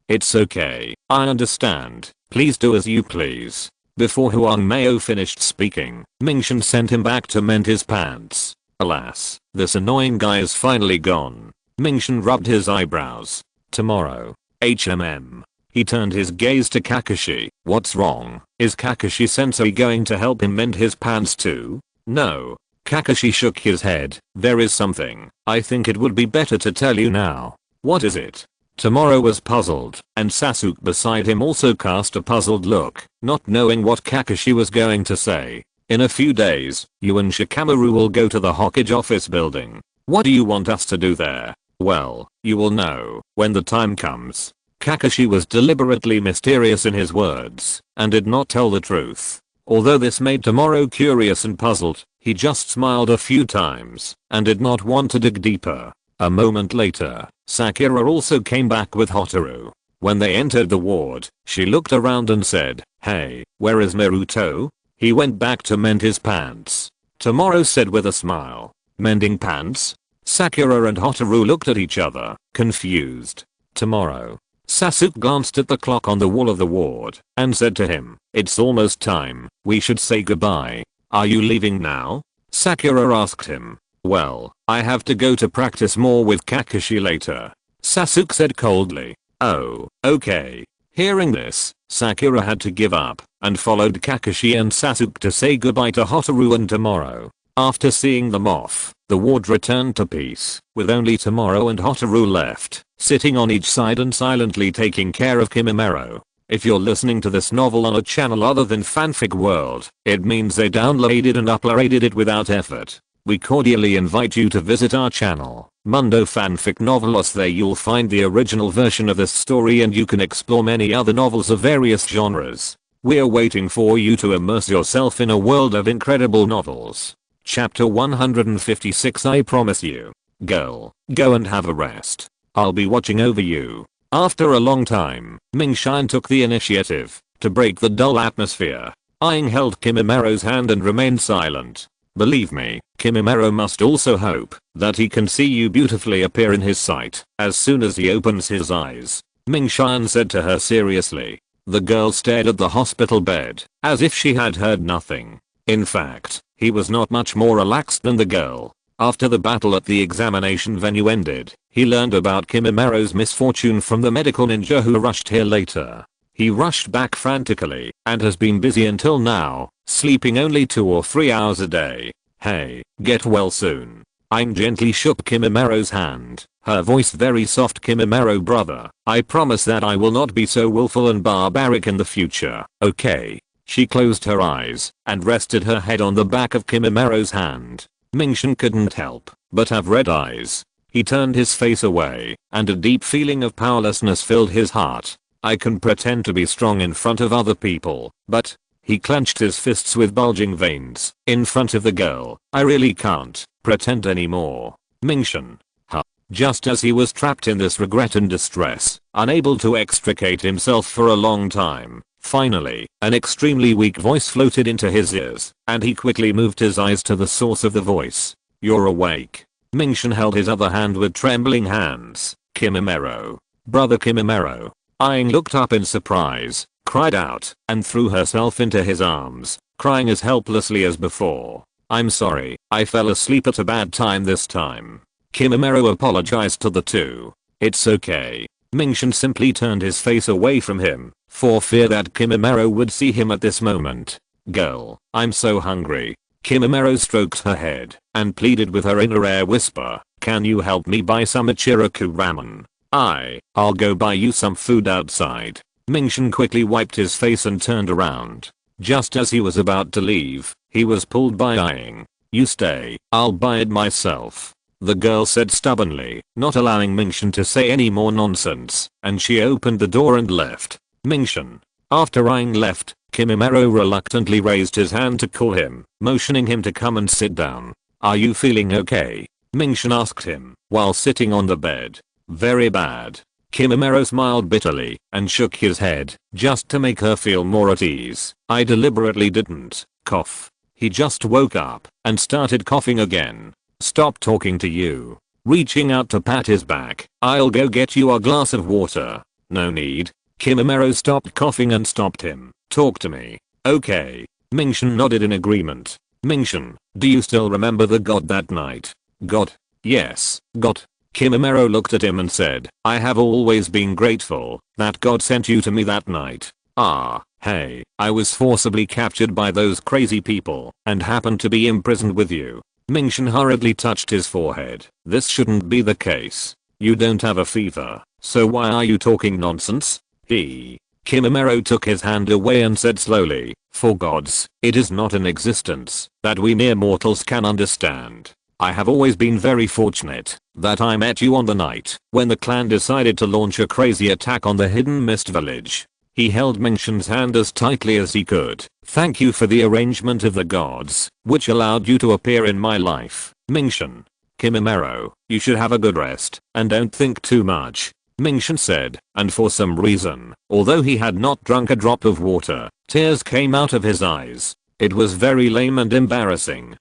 it's okay, I understand, please do as you please. Before Huang Meo finished speaking, Ming-Shin sent him back to mend his pants. Alas, this annoying guy is finally gone. Ming-Shin rubbed his eyebrows. Tomorrow. He turned his gaze to Kakashi. What's wrong? Is Kakashi-sensei going to help him mend his pants too? No. Kakashi shook his head. There is something. I think it would be better to tell you now. What is it? Tomorrow was puzzled, and Sasuke beside him also cast a puzzled look, not knowing what Kakashi was going to say. In a few days, you and Shikamaru will go to the Hokage office building. What do you want us to do there? Well, you will know when the time comes. Kakashi was deliberately mysterious in his words, and did not tell the truth. Although this made Tomorrow curious and puzzled, he just smiled a few times, and did not want to dig deeper. A moment later, Sakura also came back with Hotaru. When they entered the ward, she looked around and said, hey, where is Naruto? He went back to mend his pants. Tomorrow said with a smile. Mending pants? Sakura and Hotaru looked at each other, confused. Tomorrow. Sasuke glanced at the clock on the wall of the ward and said to him, it's almost time, we should say goodbye. Are you leaving now? Sakura asked him. Well, I have to go to practice more with Kakashi later. Sasuke said coldly. Oh, okay. Hearing this, Sakura had to give up and followed Kakashi and Sasuke to say goodbye to Hotaru and Tomorrow. After seeing them off, the ward returned to peace, with only Tomorrow and Hotaru left, sitting on each side and silently taking care of Kimimaro. If you're listening to this novel on a channel other than Fanfic World, it means they downloaded and uploaded it without effort. We cordially invite you to visit our channel, Mundo Fanfic Novelos. There you'll find the original version of this story and you can explore many other novels of various genres. We're waiting for you to immerse yourself in a world of incredible novels. Chapter 156. I promise you. Girl, go and have a rest. I'll be watching over you. After a long time, Mingshan took the initiative to break the dull atmosphere. Aang held Kimimaro's hand and remained silent. Believe me, Kimimaro must also hope that he can see you beautifully appear in his sight as soon as he opens his eyes. Mingshan said to her seriously. The girl stared at the hospital bed as if she had heard nothing. In fact, he was not much more relaxed than the girl. After the battle at the examination venue ended, he learned about Kimimaro's misfortune from the medical ninja who rushed here later. He rushed back frantically and has been busy until now, sleeping only 2 or 3 hours a day. Hey, get well soon. Aang gently shook Kimimaro's hand, her voice very soft. Kimimaro brother, I promise that I will not be so willful and barbaric in the future, okay? She closed her eyes and rested her head on the back of Kimimaro's hand. Mingshan couldn't help but have red eyes. He turned his face away and a deep feeling of powerlessness filled his heart. I can pretend to be strong in front of other people, but he clenched his fists with bulging veins. In front of the girl, I really can't pretend anymore. Mingshan. Huh. Just as he was trapped in this regret and distress, unable to extricate himself for a long time, finally, an extremely weak voice floated into his ears, and he quickly moved his eyes to the source of the voice. You're awake. Mingshan held his other hand with trembling hands. Kimimaro. Brother Kimimaro. Aang looked up in surprise, cried out, and threw herself into his arms, crying as helplessly as before. I'm sorry, I fell asleep at a bad time this time. Kimimaro apologized to the two. It's okay. Mingshan simply turned his face away from him, for fear that Kimimaro would see him at this moment. Girl, I'm so hungry. Kimimaro stroked her head and pleaded with her in a rare whisper. Can you help me buy some Ichiraku ramen? I'll go buy you some food outside. Mingshan quickly wiped his face and turned around. Just as he was about to leave, he was pulled by Aang. You stay, I'll buy it myself. The girl said stubbornly, not allowing Mingshan to say any more nonsense, and she opened the door and left. Mingshan. After Aang left, Kimimaro reluctantly raised his hand to call him, motioning him to come and sit down. Are you feeling okay? Mingshan asked him, while sitting on the bed. Very bad. Kimimaro smiled bitterly and shook his head, just to make her feel more at ease. I deliberately didn't cough. He just woke up and started coughing again. Stop talking to you. Reaching out to pat his back, I'll go get you a glass of water. No need. Kimimaro stopped coughing and stopped him. Talk to me. Okay. Mingshan nodded in agreement. Mingshan, do you still remember the god that night? God? Yes, God. Kimimaro looked at him and said, I have always been grateful that God sent you to me that night. Hey, I was forcibly captured by those crazy people and happened to be imprisoned with you. Mingshan hurriedly touched his forehead. This shouldn't be the case. You don't have a fever, so why are you talking nonsense? Kimimaro took his hand away and said slowly, for gods, it is not an existence that we mere mortals can understand. I have always been very fortunate that I met you on the night when the clan decided to launch a crazy attack on the hidden mist village. He held Mingshan's hand as tightly as he could. Thank you for the arrangement of the gods, which allowed you to appear in my life, Mingshan. Kimimaro, you should have a good rest and don't think too much. Mingshan said, and for some reason, although he had not drunk a drop of water, tears came out of his eyes. It was very lame and embarrassing.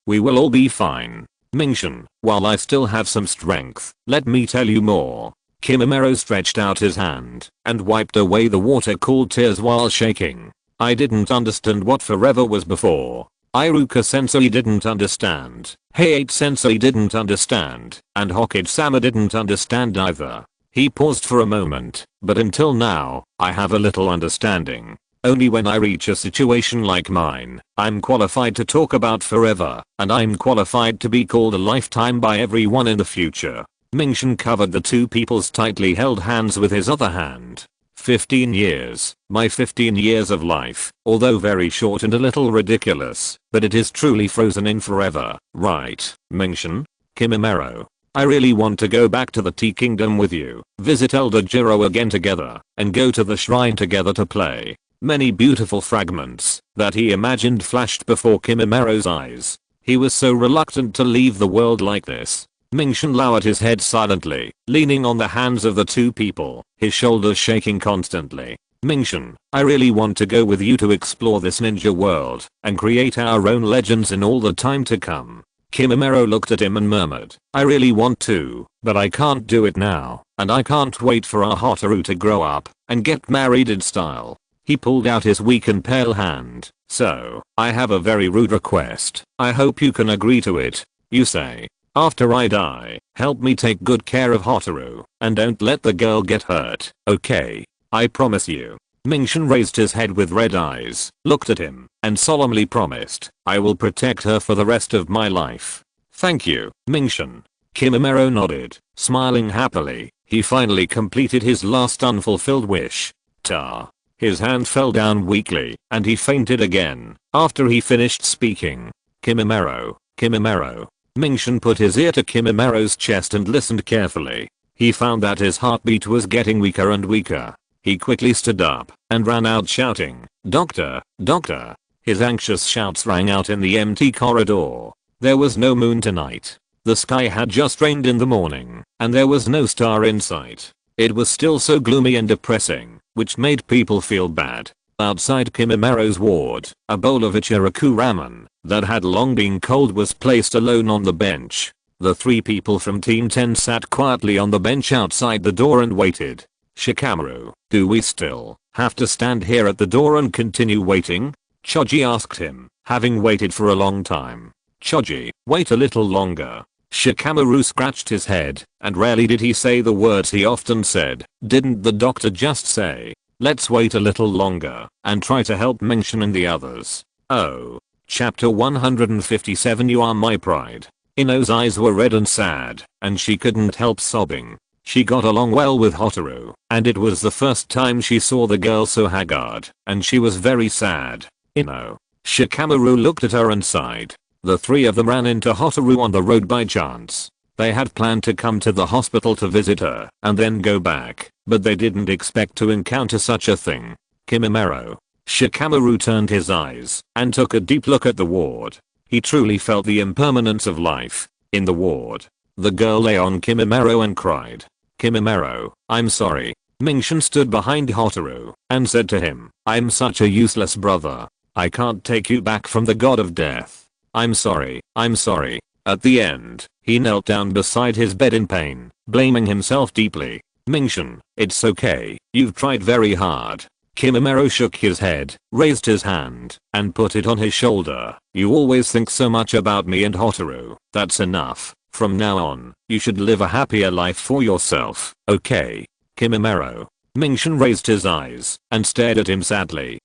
We will all be fine. Mingshan, while I still have some strength, let me tell you more. Kimimaro stretched out his hand and wiped away the water-cooled tears while shaking. I didn't understand what forever was before. Iruka sensei didn't understand. Height sensei didn't understand. And Hokage-sama didn't understand either. He paused for a moment, but until now, I have a little understanding. Only when I reach a situation like mine, I'm qualified to talk about forever, and I'm qualified to be called a lifetime by everyone in the future. Mingshan covered the two people's tightly held hands with his other hand. 15 years, my 15 years of life, although very short and a little ridiculous, but it is truly frozen in forever, right, Mingshan? Kimimaro. I really want to go back to the Tea Kingdom with you, visit Elder Jiro again together, and go to the shrine together to play. Many beautiful fragments that he imagined flashed before Kimimaro's eyes. He was so reluctant to leave the world like this. Ming-Shan lowered his head silently, leaning on the hands of the two people, his shoulders shaking constantly. Ming-Shan, I really want to go with you to explore this ninja world and create our own legends in all the time to come. Kimimaro looked at him and murmured, I really want to, but I can't do it now, and I can't wait for our Hotaru to grow up and get married in style. He pulled out his weak and pale hand. So, I have a very rude request. I hope you can agree to it. You say, after I die, help me take good care of Hotaru, and don't let the girl get hurt, okay? I promise you. Ming-Shan raised his head with red eyes, looked at him, and solemnly promised, I will protect her for the rest of my life. Thank you, Ming-Shan. Kimimaro nodded, smiling happily. He finally completed his last unfulfilled wish. Ta. His hand fell down weakly, and he fainted again, after he finished speaking. Kimimaro, Kimimaro. Ming-Shan put his ear to Kimimaro's chest and listened carefully. He found that his heartbeat was getting weaker and weaker. He quickly stood up and ran out shouting, Doctor, Doctor. His anxious shouts rang out in the empty corridor. There was no moon tonight. The sky had just rained in the morning, and there was no star in sight. It was still so gloomy and depressing, which made people feel bad. Outside Kimimaro's ward, a bowl of Ichiraku ramen that had long been cold was placed alone on the bench. The three people from Team 10 sat quietly on the bench outside the door and waited. Shikamaru, do we still have to stand here at the door and continue waiting? Choji asked him, having waited for a long time. Choji, wait a little longer. Shikamaru scratched his head, and rarely did he say the words he often said. Didn't the doctor just say, let's wait a little longer and try to help Ming-Shan and the others? Oh. Chapter 157 You Are My Pride. Ino's eyes were red and sad, and she couldn't help sobbing. She got along well with Hotaru, and it was the first time she saw the girl so haggard, and she was very sad. Ino. Shikamaru looked at her and sighed. The three of them ran into Hotaru on the road by chance. They had planned to come to the hospital to visit her and then go back, but they didn't expect to encounter such a thing. Kimimaro. Shikamaru turned his eyes and took a deep look at the ward. He truly felt the impermanence of life in the ward. The girl lay on Kimimaro and cried. Kimimaro, I'm sorry. Ming-Shan stood behind Hotaru and said to him, I'm such a useless brother. I can't take you back from the god of death. I'm sorry, I'm sorry. At the end, he knelt down beside his bed in pain, blaming himself deeply. Ming-Shan, it's okay, you've tried very hard. Kimimaro shook his head, raised his hand, and put it on his shoulder. You always think so much about me and Hotaru. That's enough. From now on, you should live a happier life for yourself, okay? Kimimaro. Ming-Shan raised his eyes and stared at him sadly.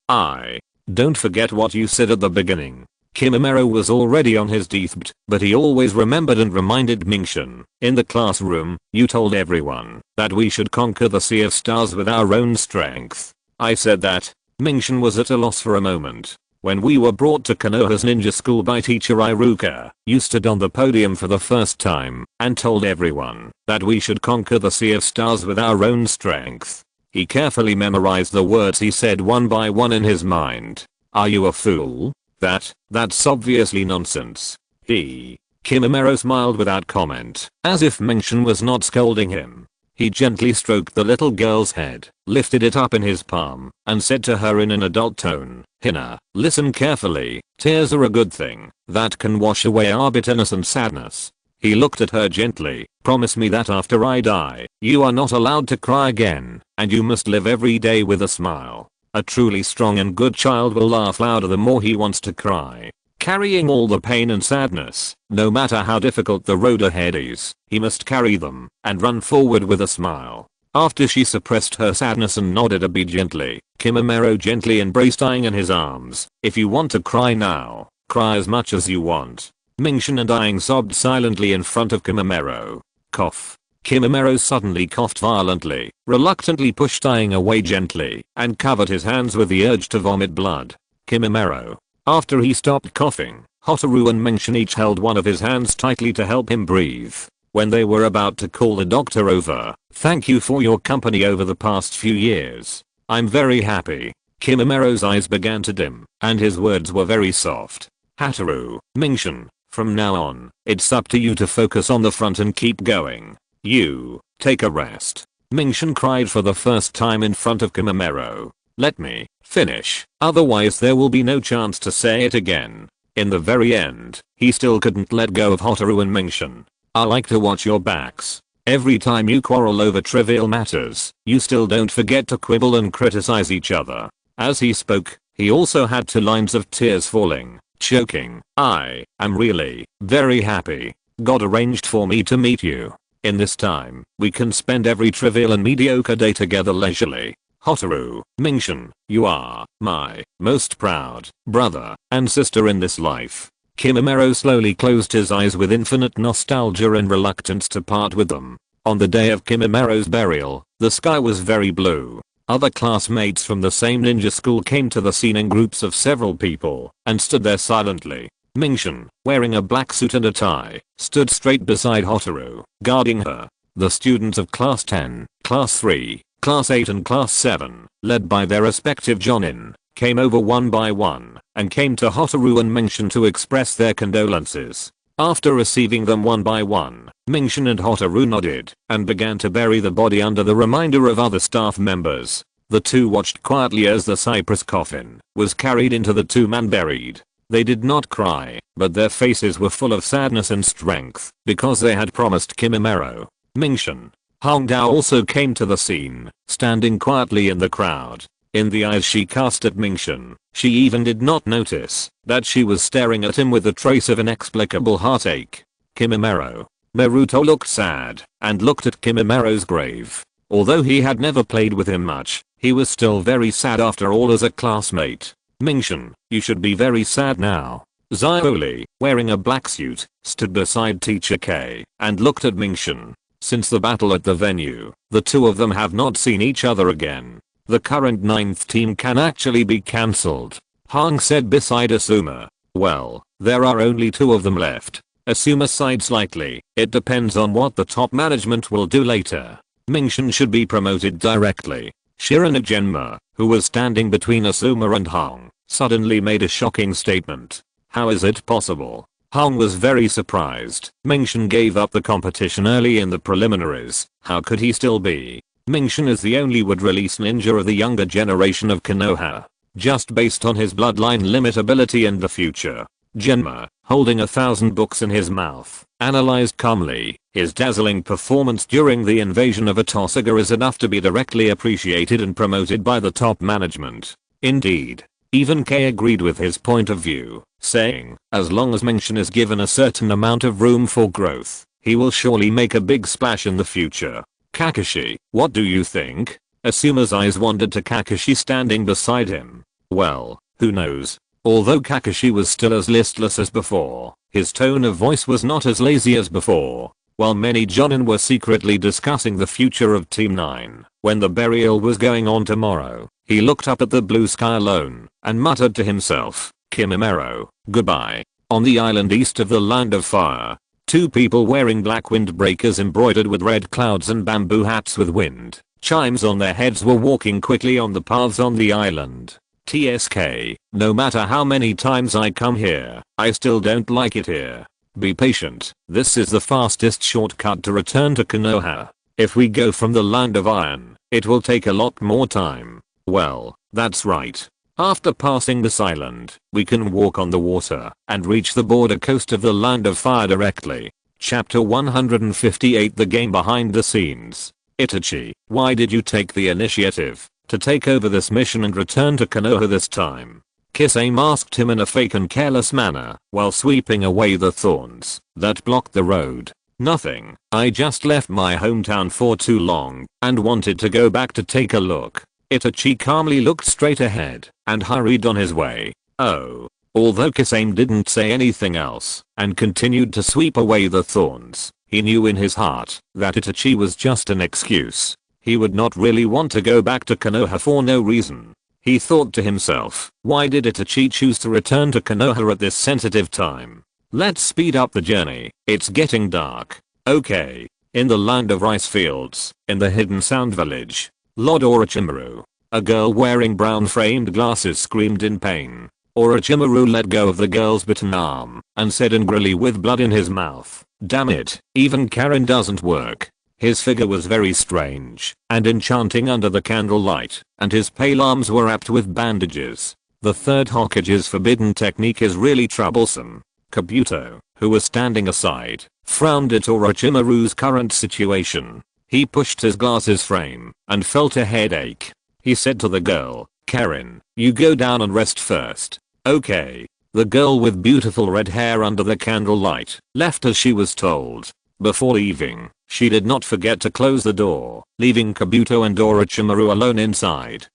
Don't forget what you said at the beginning. Kimimaro was already on his deathbed, but he always remembered and reminded Ming-Shan. In the classroom, you told everyone that we should conquer the Sea of Stars with our own strength. I said that. Ming-Shan was at a loss for a moment. When we were brought to Konoha's ninja school by teacher Iruka, you stood on the podium for the first time and told everyone that we should conquer the Sea of Stars with our own strength. He carefully memorized the words he said one by one in his mind. Are you a fool? That's obviously nonsense. Kimimaro smiled without comment, as if Ming-Shan was not scolding him. He gently stroked the little girl's head, lifted it up in his palm, and said to her in an adult tone, Hina, listen carefully, tears are a good thing that can wash away our bitterness and sadness. He looked at her gently. Promise me that after I die, you are not allowed to cry again, and you must live every day with a smile. A truly strong and good child will laugh louder the more he wants to cry. Carrying all the pain and sadness, no matter how difficult the road ahead is, he must carry them and run forward with a smile. After she suppressed her sadness and nodded obediently, Kimimaro gently embraced Aang in his arms. If you want to cry now, cry as much as you want. Ming-Shan and Aang sobbed silently in front of Kimimaro. Cough. Kimimaro suddenly coughed violently, reluctantly pushed Aang away gently, and covered his hands with the urge to vomit blood. Kimimaro. After he stopped coughing, Hotaru and Ming-Shan each held one of his hands tightly to help him breathe. When they were about to call the doctor over, thank you for your company over the past few years. I'm very happy. Kimimaro's eyes began to dim, and his words were very soft. Hotaru, Ming-Shan, From now on, it's up to you to focus on the front and keep going. You, take a rest. Mingshin cried for the first time in front of Kimimaro. Let me finish, otherwise there will be no chance to say it again. In the very end, he still couldn't let go of Hotaru and Mingshin. I like to watch your backs. Every time you quarrel over trivial matters, you still don't forget to quibble and criticize each other. As he spoke, he also had 2 lines of tears falling, choking. I am really very happy. God arranged for me to meet you. In this time, we can spend every trivial and mediocre day together leisurely. Hotaru, Mingshin, you are my most proud brother and sister in this life. Kimimaro slowly closed his eyes with infinite nostalgia and reluctance to part with them. On the day of Kimimaro's burial, the sky was very blue. Other classmates from the same ninja school came to the scene in groups of several people and stood there silently. Mingshin, wearing a black suit and a tie, stood straight beside Hotaru, guarding her. The students of Class 10, Class 3, Class 8 and Class 7, led by their respective jonin, came over one by one and came to Hotaru and Mingshin to express their condolences. After receiving them one by one, Mingshin and Hotaru nodded and began to bury the body under the reminder of other staff members. The two watched quietly as the cypress coffin was carried into the tomb and buried. They did not cry, but their faces were full of sadness and strength because they had promised Kimimaro. Mingshin. Hongdao also came to the scene, standing quietly in the crowd. In the eyes she cast at Mingshin, she even did not notice that she was staring at him with a trace of inexplicable heartache. Kimimaro. Naruto looked sad and looked at Kimimaro's grave. Although he had never played with him much, he was still very sad after all as a classmate. Mingshin, you should be very sad now. Xiaoli, wearing a black suit, stood beside Teacher K and looked at Mingshin. Since the battle at the venue, the two of them have not seen each other again. The current 9th team can actually be cancelled. Hong said beside Asuma. Well, there are only 2 of them left. Asuma sighed slightly. It depends on what the top management will do later. Mingshin should be promoted directly. Shiranojinma, who was standing between Asuma and Hong, suddenly made a shocking statement. How is it possible? Hong was very surprised. Mingshin gave up the competition early in the preliminaries. How could he still be? Mingshin is the only wood-release ninja of the younger generation of Konoha. Just based on his bloodline limit ability and the future. Genma, holding 1,000 books in his mouth, analyzed calmly. His dazzling performance during the invasion of Atosaga is enough to be directly appreciated and promoted by the top management. Indeed. Even Kei agreed with his point of view, saying, as long as Mingshin is given a certain amount of room for growth, he will surely make a big splash in the future. Kakashi, what do you think? Asuma's eyes wandered to Kakashi standing beside him. Well, who knows? Although Kakashi was still as listless as before, his tone of voice was not as lazy as before. While many jonin were secretly discussing the future of Team 9, when the burial was going on tomorrow, he looked up at the blue sky alone and muttered to himself, Kimimaro, goodbye. On the island east of the Land of Fire, 2 people wearing black windbreakers embroidered with red clouds and bamboo hats with wind chimes on their heads were walking quickly on the paths on the island. TSK, no matter how many times I come here, I still don't like it here. Be patient, this is the fastest shortcut to return to Konoha. If we go from the Land of Iron, it will take a lot more time. Well, that's right. After passing this island, we can walk on the water and reach the border coast of the Land of Fire directly. Chapter 158 The Game Behind the Scenes. Itachi, why did you take the initiative to take over this mission and return to Konoha this time? Kisame asked him in a fake and careless manner while sweeping away the thorns that blocked the road. Nothing, I just left my hometown for too long and wanted to go back to take a look. Itachi calmly looked straight ahead and hurried on his way. Oh. Although Kisame didn't say anything else and continued to sweep away the thorns, he knew in his heart that Itachi was just an excuse. He would not really want to go back to Konoha for no reason. He thought to himself, why did Itachi choose to return to Konoha at this sensitive time? Let's speed up the journey, it's getting dark. Okay. In the Land of Rice Fields, in the Hidden Sound Village, Lord Orochimaru, a girl wearing brown framed glasses screamed in pain. Orochimaru let go of the girl's bitten arm and said angrily with blood in his mouth, "Damn it, even Karen doesn't work." His figure was very strange and enchanting under the candlelight, and his pale arms were wrapped with bandages. The third Hokage's forbidden technique is really troublesome. Kabuto, who was standing aside, frowned at Orochimaru's current situation. He pushed his glasses frame and felt a headache. He said to the girl, "Karen, you go down and rest first." "Okay." The girl with beautiful red hair under the candlelight left as she was told. Before leaving, she did not forget to close the door, leaving Kabuto and Orochimaru alone inside.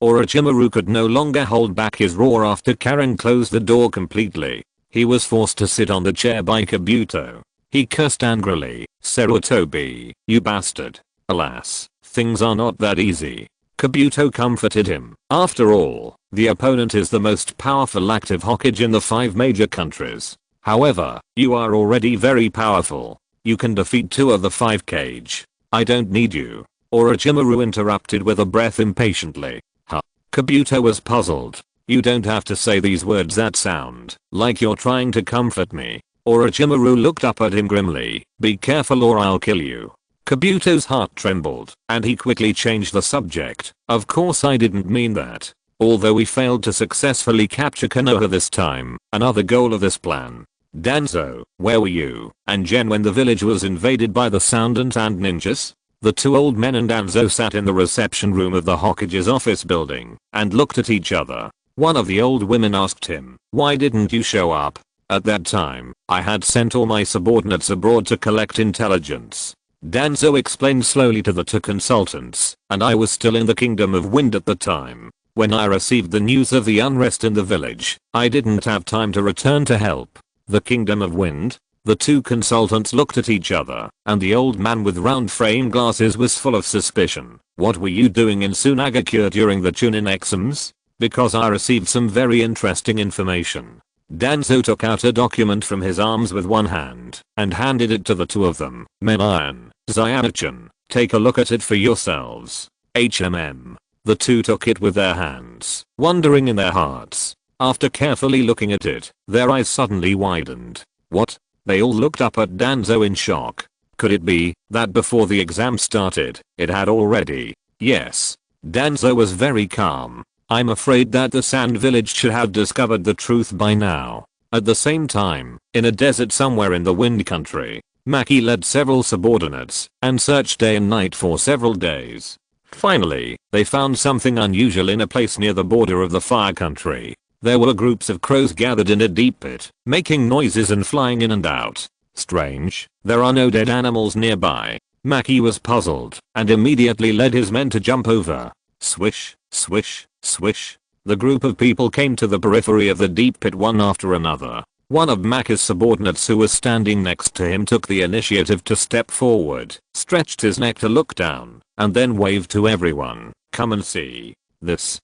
Orochimaru could no longer hold back his roar after Karen closed the door completely. He was forced to sit on the chair by Kabuto. He cursed angrily, "Sarutobi, you bastard." Alas, things are not that easy. Kabuto comforted him. After all, the opponent is the most powerful active Hokage in the 5 major countries. However, you are already very powerful. You can defeat 2 of the 5 Kage. I don't need you. Orochimaru interrupted with a breath impatiently. Huh? Kabuto was puzzled. You don't have to say these words that sound like you're trying to comfort me. Orochimaru looked up at him grimly. Be careful or I'll kill you. Kabuto's heart trembled, and he quickly changed the subject. Of course I didn't mean that. Although we failed to successfully capture Konoha this time, another goal of this plan. Danzo, where were you and Jen when the village was invaded by the Soundant and ninjas? The 2 old men and Danzo sat in the reception room of the Hokage's office building and looked at each other. One of the old women asked him, "Why didn't you show up?" "At that time, I had sent all my subordinates abroad to collect intelligence." Danzo explained slowly to the 2 consultants, "And I was still in the Kingdom of Wind at the time. When I received the news of the unrest in the village, I didn't have time to return to help." The Kingdom of Wind? The 2 consultants looked at each other, and the old man with round frame glasses was full of suspicion. "What were you doing in Sunagakure during the Chunin exams?" "Because I received some very interesting information." Danzo took out a document from his arms with one hand and handed it to the 2 of them. "Menan, Zyana-chan, take a look at it for yourselves." HMM. The 2 took it with their hands, wondering in their hearts. After carefully looking at it, their eyes suddenly widened. What? They all looked up at Danzo in shock. Could it be that before the exam started, it had already? Yes. Danzo was very calm. "I'm afraid that the Sand Village should have discovered the truth by now." At the same time, in a desert somewhere in the Wind Country, Maki led several subordinates and searched day and night for several days. Finally, they found something unusual in a place near the border of the Fire Country. There were groups of crows gathered in a deep pit, making noises and flying in and out. Strange, there are no dead animals nearby. Maki was puzzled and immediately led his men to jump over. Swish, swish, swish. The group of people came to the periphery of the deep pit one after another. One of Maki's subordinates who was standing next to him took the initiative to step forward, stretched his neck to look down, and then waved to everyone. "Come and see. This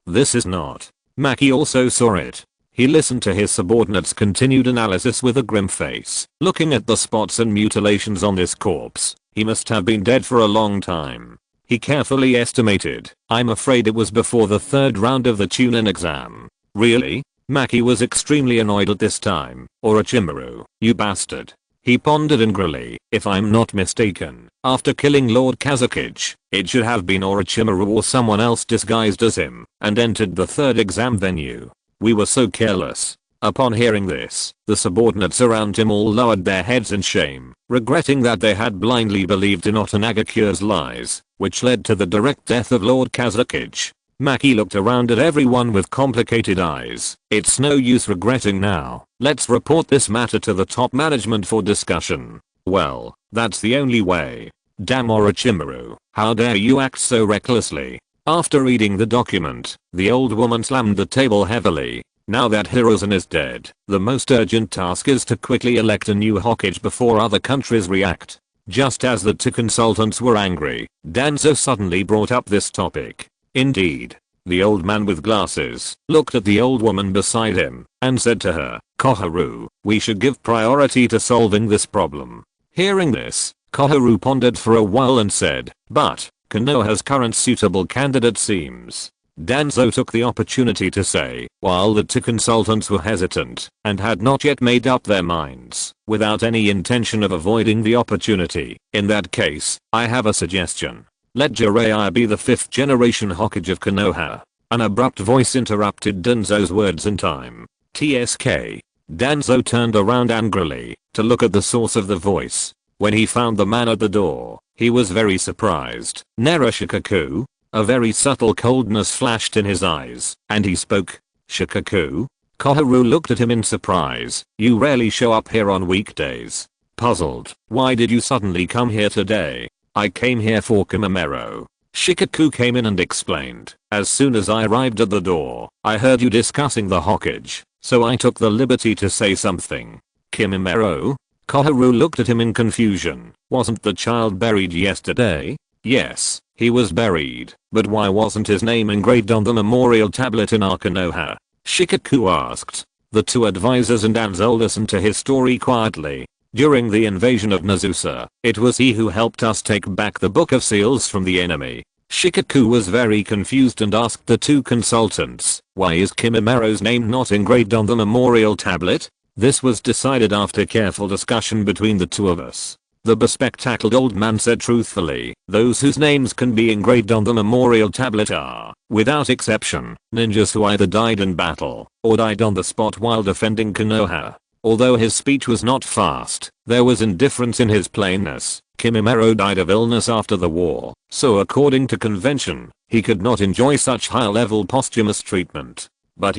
is not." Maki also saw it. He listened to his subordinate's continued analysis with a grim face, looking at the spots and mutilations on this corpse. He must have been dead for a long time. He carefully estimated. "I'm afraid it was before the 3rd round of the Chunin exam." "Really?" Maki was extremely annoyed at this time. "Orochimaru, you bastard." He pondered angrily. "If I'm not mistaken, after killing Lord Kazakage, it should have been Orochimaru or someone else disguised as him and entered the 3rd exam venue. We were so careless." Upon hearing this, the subordinates around him all lowered their heads in shame, regretting that they had blindly believed in Otanagakure's lies, which led to the direct death of Lord Kazakage. Maki looked around at everyone with complicated eyes. "It's no use regretting now. Let's report this matter to the top management for discussion." "Well, that's the only way." "Damn Orochimaru, how dare you act so recklessly." After reading the document, the old woman slammed the table heavily. "Now that Hiruzen is dead, the most urgent task is to quickly elect a new Hokage before other countries react." Just as the 2 consultants were angry, Danzo suddenly brought up this topic. "Indeed." The old man with glasses looked at the old woman beside him and said to her, "Koharu, we should give priority to solving this problem." Hearing this, Koharu pondered for a while and said, "But Konoha's current suitable candidate seems Danzo took the opportunity to say, while the two consultants were hesitant and had not yet made up their minds, without any intention of avoiding the opportunity. In that case, I have a suggestion. Let Jiraiya be the 5th generation Hokage of Konoha. An abrupt voice interrupted Danzo's words in time. TSK. Danzo turned around angrily to look at the source of the voice. When he found the man at the door, he was very surprised. Nara Shikaku? A very subtle coldness flashed in his eyes, and he spoke. Shikaku? Koharu looked at him in surprise. You rarely show up here on weekdays. Puzzled, why did you suddenly come here today? I came here for Kimimaro. Shikaku came in and explained. As soon as I arrived at the door, I heard you discussing the Hokage, so I took the liberty to say something. Kimimaro? Koharu looked at him in confusion. Wasn't the child buried yesterday? Yes, he was buried, but why wasn't his name engraved on the memorial tablet in our Konoha? Shikaku asked. The two advisors and Danzo listened to his story quietly. During the invasion of Nazusa, it was he who helped us take back the Book of Seals from the enemy. Shikaku was very confused and asked the two consultants, why is Kimimaro's name not engraved on the memorial tablet? This was decided after careful discussion between the two of us. The bespectacled old man said truthfully, those whose names can be engraved on the memorial tablet are, without exception, ninjas who either died in battle or died on the spot while defending Konoha. Although his speech was not fast, there was indifference in his plainness. Kimimaro died of illness after the war, so according to convention, he could not enjoy such high-level posthumous treatment. But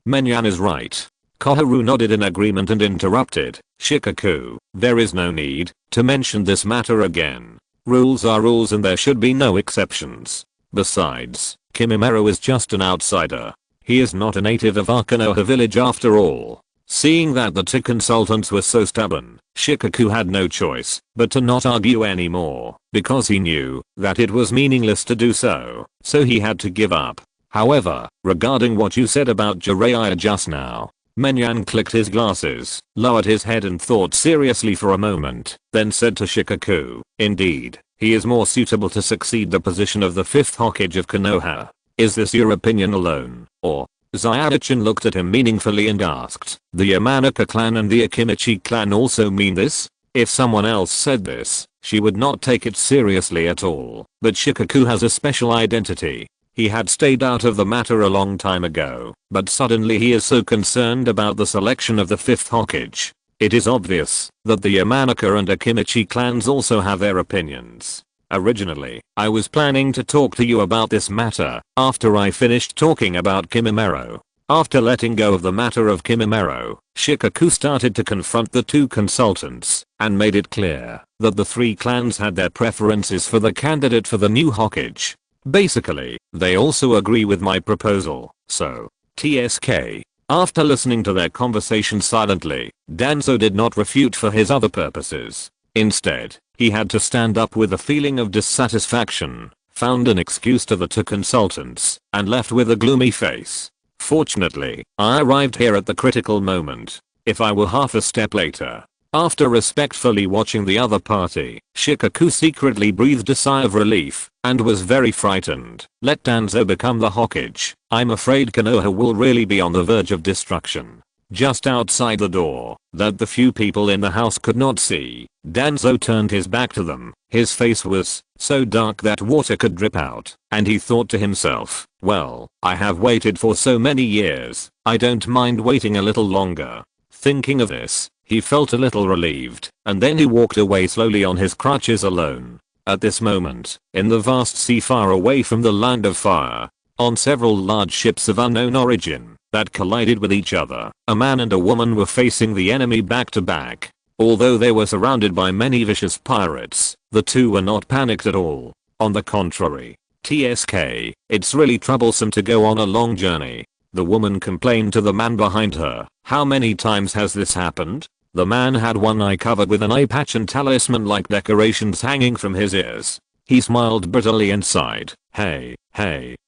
Menyan is right. Koharu nodded in agreement and interrupted. Shikaku, there is no need to mention this matter again. Rules are rules and there should be no exceptions. Besides, Kimimaro is just an outsider. He is not a native of our Konoha village after all. Seeing that the two consultants were so stubborn, Shikaku had no choice but to not argue anymore, because he knew that it was meaningless to do so, so he had to give up. However, regarding what you said about Jiraiya just now, Menyan clicked his glasses, lowered his head and thought seriously for a moment, then said to Shikaku, indeed, he is more suitable to succeed the position of the 5th Hokage of Konoha. Is this your opinion alone, or? Zyadachin looked at him meaningfully and asked, the Yamanaka clan and the Akimichi clan also mean this? If someone else said this, she would not take it seriously at all, but Shikaku has a special identity. He had stayed out of the matter a long time ago, but suddenly he is so concerned about the selection of the 5th Hokage. It is obvious that the Yamanaka and Akimichi clans also have their opinions. Originally, I was planning to talk to you about this matter after I finished talking about Kimimaro. After letting go of the matter of Kimimaro, Shikaku started to confront the two consultants and made it clear that the three clans had their preferences for the candidate for the new Hokage. Basically, they also agree with my proposal, so, TSK. After listening to their conversation silently, Danzo did not refute for his other purposes. Instead, he had to stand up with a feeling of dissatisfaction, found an excuse to the two consultants, and left with a gloomy face. Fortunately, I arrived here at the critical moment. If I were half a step later. After respectfully watching the other party, Shikaku secretly breathed a sigh of relief and was very frightened. Let Danzo become the Hokage. I'm afraid Konoha will really be on the verge of destruction. Just outside the door, that the few people in the house could not see, Danzo turned his back to them. His face was so dark that water could drip out, and he thought to himself, well, I have waited for so many years, I don't mind waiting a little longer. Thinking of this, he felt a little relieved, and then he walked away slowly on his crutches alone. At this moment, in the vast sea far away from the land of fire, on several large ships of unknown origin that collided with each other, a man and a woman were facing the enemy back to back. Although they were surrounded by many vicious pirates, the two were not panicked at all. On the contrary. TSK, it's really troublesome to go on a long journey. The woman complained to the man behind her. How many times has this happened? The man had one eye covered with an eye patch and talisman-like decorations hanging from his ears. He smiled bitterly and sighed. Hey,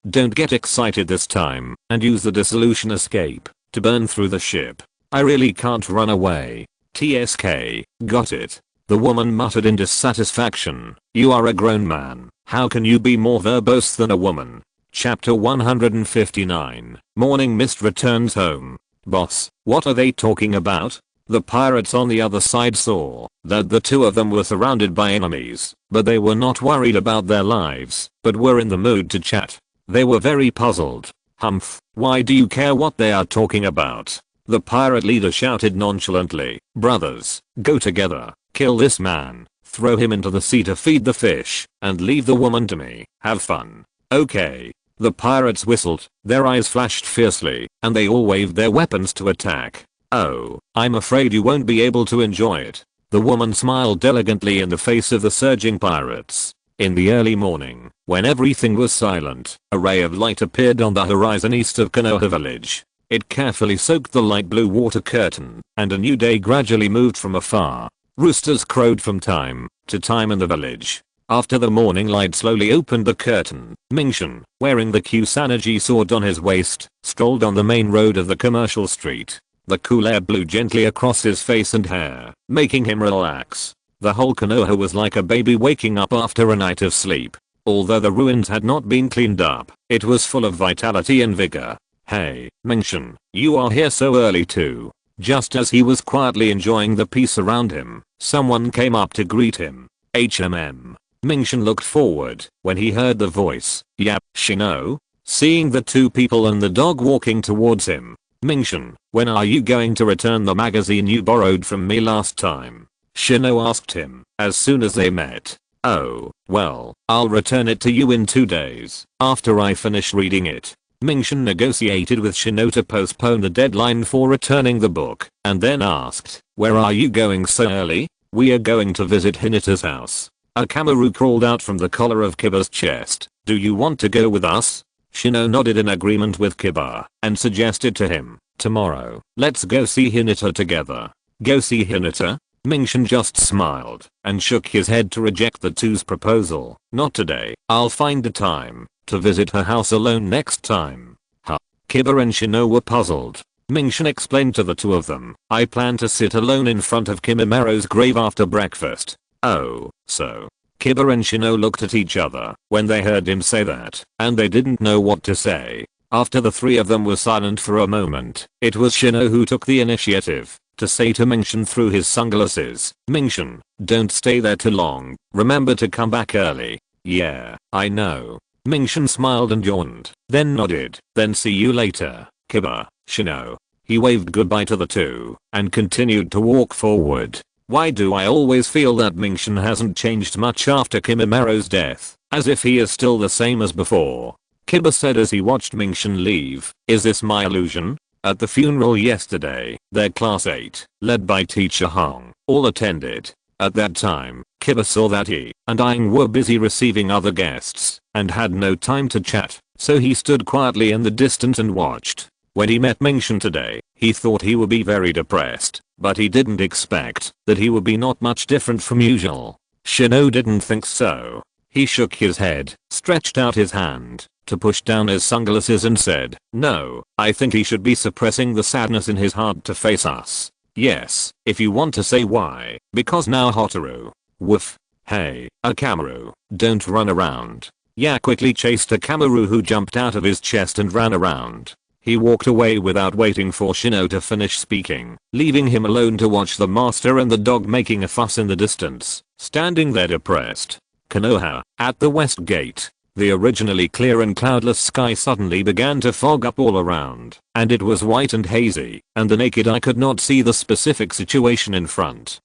don't get excited this time and use the dissolution escape to burn through the ship. I really can't run away. TSK, got it. The woman muttered in dissatisfaction. You are a grown man. How can you be more verbose than a woman? Chapter 159. Morning Mist returns home. Boss, what are they talking about? The pirates on the other side saw that the two of them were surrounded by enemies, but they were not worried about their lives, but were in the mood to chat. They were very puzzled. Humph, why do you care what they are talking about? The pirate leader shouted nonchalantly. Brothers, go together, kill this man, throw him into the sea to feed the fish, and leave the woman to me. Have fun. Okay. The pirates whistled, their eyes flashed fiercely, and they all waved their weapons to attack. Oh, I'm afraid you won't be able to enjoy it. The woman smiled elegantly in the face of the surging pirates. In the early morning, when everything was silent, a ray of light appeared on the horizon east of Konoha village. It carefully soaked the light blue water curtain, and a new day gradually moved from afar. Roosters crowed from time to time in the village. After the morning light slowly opened the curtain, Mingshin, wearing the Kusanagi sword on his waist, strolled on the main road of the commercial street. The cool air blew gently across his face and hair, making him relax. The whole Konoha was like a baby waking up after a night of sleep. Although the ruins had not been cleaned up, it was full of vitality and vigor. Hey, Mingshin, you are here so early too. Just as he was quietly enjoying the peace around him, someone came up to greet him. HMM. Mingshin looked forward when he heard the voice. Yap, Shino? Seeing the two people and the dog walking towards him. Mingshin, when are you going to return the magazine you borrowed from me last time? Shino asked him, as soon as they met. Oh, well, I'll return it to you in 2 days, after I finish reading it. Mingshin negotiated with Shino to postpone the deadline for returning the book, and then asked, where are you going so early? We are going to visit Hinata's house. Akamaru crawled out from the collar of Kiba's chest. Do you want to go with us? Shino nodded in agreement with Kiba, and suggested to him, tomorrow, let's go see Hinata together. Go see Hinata? Mingshin just smiled, and shook his head to reject the two's proposal. Not today, I'll find a time to visit her house alone next time. Huh. Kiba and Shino were puzzled. Mingshin explained to the two of them, I plan to sit alone in front of Kimimaro's grave after breakfast. Oh, so. Kiba and Shino looked at each other when they heard him say that, and they didn't know what to say. After the three of them were silent for a moment, it was Shino who took the initiative to say to Mingshin through his sunglasses, Mingshin, don't stay there too long, remember to come back early. Yeah, I know. Mingshin smiled and yawned, then nodded, then see you later, Kiba, Shino. He waved goodbye to the two, and continued to walk forward. Why do I always feel that Mingshin hasn't changed much after Kimimaro's death, as if he is still the same as before? Kiba said as he watched Mingshin leave, is this my illusion? At the funeral yesterday, their class 8, led by teacher Hong, all attended. At that time, Kiba saw that he and Aang were busy receiving other guests, and had no time to chat, so he stood quietly in the distance and watched. When he met Mingshin today, he thought he would be very depressed, but he didn't expect that he would be not much different from usual. Shino didn't think so. He shook his head, stretched out his hand to push down his sunglasses and said, no, I think he should be suppressing the sadness in his heart to face us. Yes, if you want to say why, because now Hotaru. Woof. Hey, Akamaru, don't run around. Ya quickly chased Akamaru who jumped out of his chest and ran around. He walked away without waiting for Shino to finish speaking, leaving him alone to watch the master and the dog making a fuss in the distance, standing there depressed. Konoha, at the west gate. The originally clear and cloudless sky suddenly began to fog up all around, and it was white and hazy, and the naked eye could not see the specific situation in front.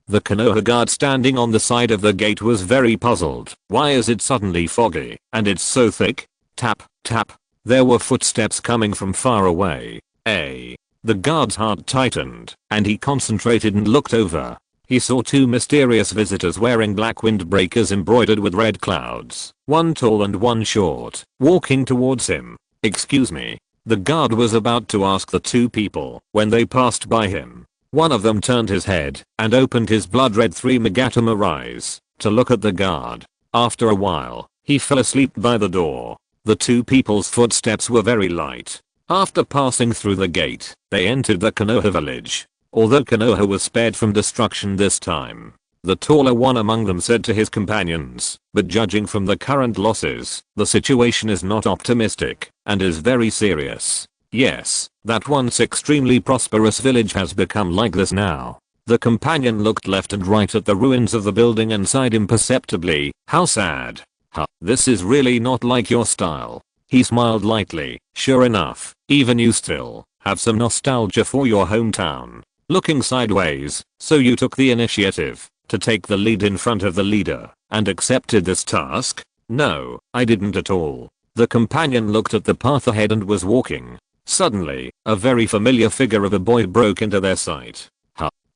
The Konoha guard standing on the side of the gate was very puzzled. Why is it suddenly foggy, and it's so thick? Tap, tap. There were footsteps coming from far away. The guard's heart tightened, and he concentrated and looked over. He saw two mysterious visitors wearing black windbreakers embroidered with red clouds, one tall and one short, walking towards him. Excuse me. The guard was about to ask the two people when they passed by him. One of them turned his head and opened his blood-red 3 Megatama eyes to look at the guard. After a while, he fell asleep by the door. The two people's footsteps were very light. After passing through the gate, they entered the Konoha village. Although Konoha was spared from destruction this time, the taller one among them said to his companions, but judging from the current losses, the situation is not optimistic, and is very serious. Yes, that once extremely prosperous village has become like this now. The companion looked left and right at the ruins of the building and sighed imperceptibly. How sad. Huh, this is really not like your style. He smiled lightly. Sure enough, even you still have some nostalgia for your hometown. Looking sideways, so you took the initiative to take the lead in front of the leader and accepted this task? No, I didn't at all. The companion looked at the path ahead and was walking. Suddenly, a very familiar figure of a boy broke into their sight.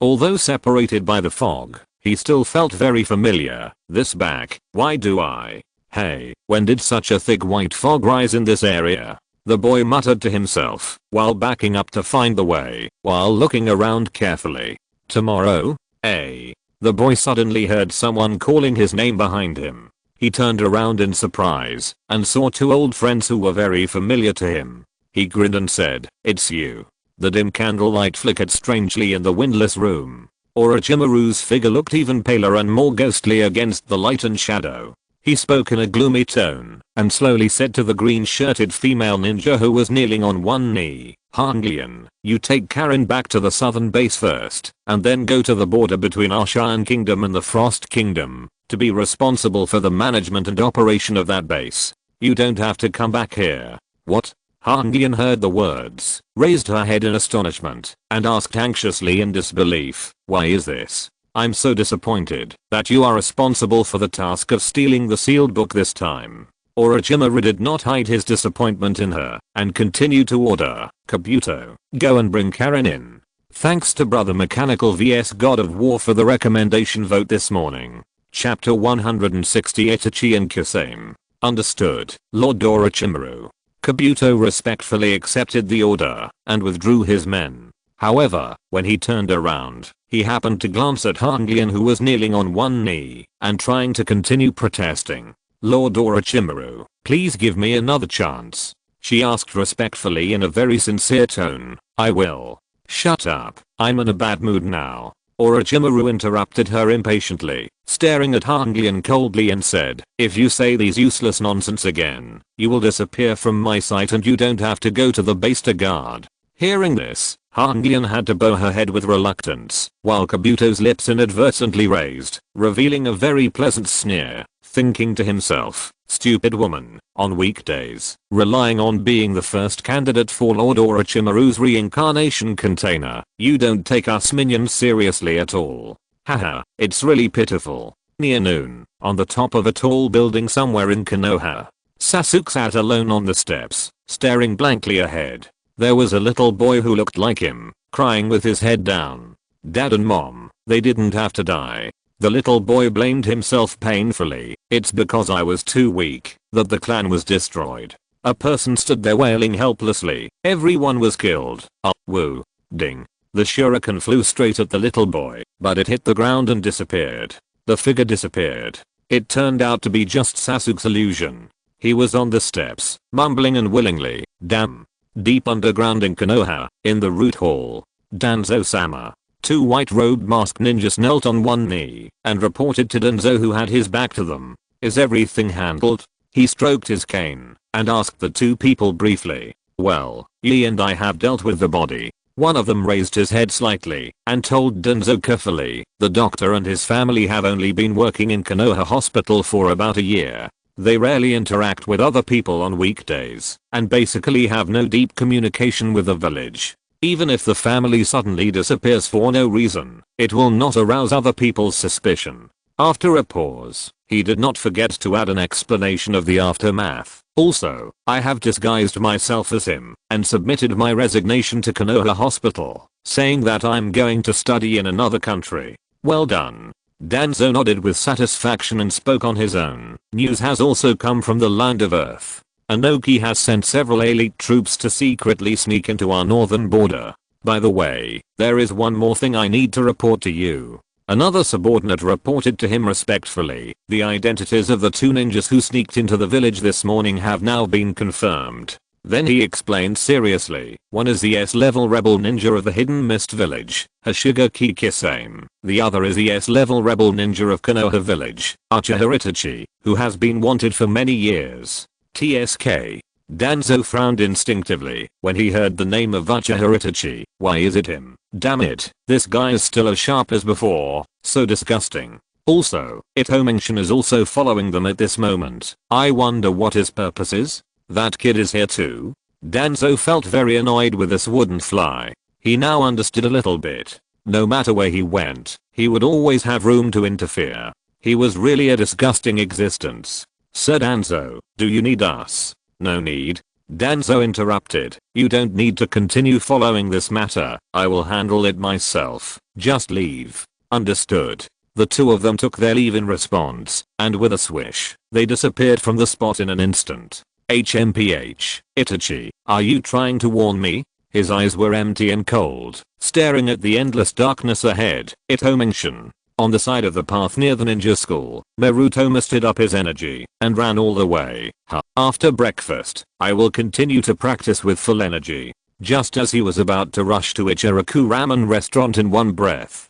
Although separated by the fog, he still felt very familiar. This back, why do I? Hey, when did such a thick white fog rise in this area? The boy muttered to himself while backing up to find the way, while looking around carefully. Tomorrow? The boy suddenly heard someone calling his name behind him. He turned around in surprise and saw two old friends who were very familiar to him. He grinned and said, "It's you." The dim candlelight flickered strangely in the windless room. Orochimaru's figure looked even paler and more ghostly against the light and shadow. He spoke in a gloomy tone and slowly said to the green-shirted female ninja who was kneeling on one knee, "Hanglian, you take Karen back to the southern base first, and then go to the border between our Cheyenne Kingdom and the Frost Kingdom, to be responsible for the management and operation of that base. You don't have to come back here." What? Hanglian heard the words, raised her head in astonishment, and asked anxiously in disbelief, "Why is this? I'm so disappointed that you are responsible for the task of stealing the sealed book this time." Orochimaru did not hide his disappointment in her, and continued to order, "Kabuto, go and bring Karen in." Thanks to Brother Mechanical vs God of War for the recommendation vote this morning. Chapter 168 Ichi and Kisame. Understood, Lord Orochimaru. Kabuto respectfully accepted the order and withdrew his men. However, when he turned around, he happened to glance at Hanglian who was kneeling on one knee and trying to continue protesting. "Lord Orochimaru, please give me another chance," she asked respectfully in a very sincere tone. "I will." "Shut up, I'm in a bad mood now." Orochimaru interrupted her impatiently, staring at Hanglian coldly and said, "If you say these useless nonsense again, you will disappear from my sight and you don't have to go to the base to guard." Hearing this, Hanglian had to bow her head with reluctance, while Kabuto's lips inadvertently raised, revealing a very pleasant sneer, thinking to himself, "Stupid woman, on weekdays, relying on being the first candidate for Lord Orochimaru's reincarnation container, you don't take us minions seriously at all. Haha, it's really pitiful." Near noon, on the top of a tall building somewhere in Konoha, Sasuke sat alone on the steps, staring blankly ahead. There was a little boy who looked like him, crying with his head down. "Dad and Mom, they didn't have to die." The little boy blamed himself painfully. "It's because I was too weak that the clan was destroyed." A person stood there wailing helplessly. "Everyone was killed." Woo. Ding. The shuriken flew straight at the little boy, but it hit the ground and disappeared. The figure disappeared. It turned out to be just Sasuke's illusion. He was on the steps, mumbling unwillingly, "Damn." Deep underground in Konoha, in the root hall, Danzo-sama. Two white-robed masked ninjas knelt on one knee and reported to Danzo who had his back to them. "Is everything handled?" He stroked his cane and asked the two people briefly. "Well, Yi and I have dealt with the body." One of them raised his head slightly and told Danzo carefully, "The doctor and his family have only been working in Konoha Hospital for about a year. They rarely interact with other people on weekdays and basically have no deep communication with the village. Even if the family suddenly disappears for no reason, it will not arouse other people's suspicion." After a pause, he did not forget to add an explanation of the aftermath. "Also, I have disguised myself as him and submitted my resignation to Konoha Hospital, saying that I'm going to study in another country." "Well done." Danzo nodded with satisfaction and spoke on his own. "News has also come from the land of Earth. Inoki has sent several elite troops to secretly sneak into our northern border. By the way, there is one more thing I need to report to you." Another subordinate reported to him respectfully. "The identities of the two ninjas who sneaked into the village this morning have now been confirmed. Then he explained seriously, one is the S-level rebel ninja of the Hidden Mist Village, Hashigaki Kisame. The other is the S-level rebel ninja of Konoha Village, Archer Itachi, who has been wanted for many years. TSK. Danzo frowned instinctively when he heard the name of Archer Itachi. Why is it him? Damn it, this guy is still as sharp as before, so disgusting. Also, Ito-Menshin is also following them at this moment. I wonder what his purpose is? That kid is here too? Danzo felt very annoyed with this wouldn't fly. He now understood a little bit. No matter where he went, he would always have room to interfere. He was really a disgusting existence. Said Danzo, do you need us? No need. Danzo interrupted, you don't need to continue following this matter, I will handle it myself. Just leave. Understood. The two of them took their leave in response, and with a swish, they disappeared from the spot in an instant. HMPH, Itachi, are you trying to warn me? His eyes were empty and cold, staring at the endless darkness ahead. Ito-Menshin. On the side of the path near the ninja school, Naruto mustered up his energy and ran all the way. After breakfast, I will continue to practice with full energy. Just as he was about to rush to Ichiraku ramen restaurant in one breath.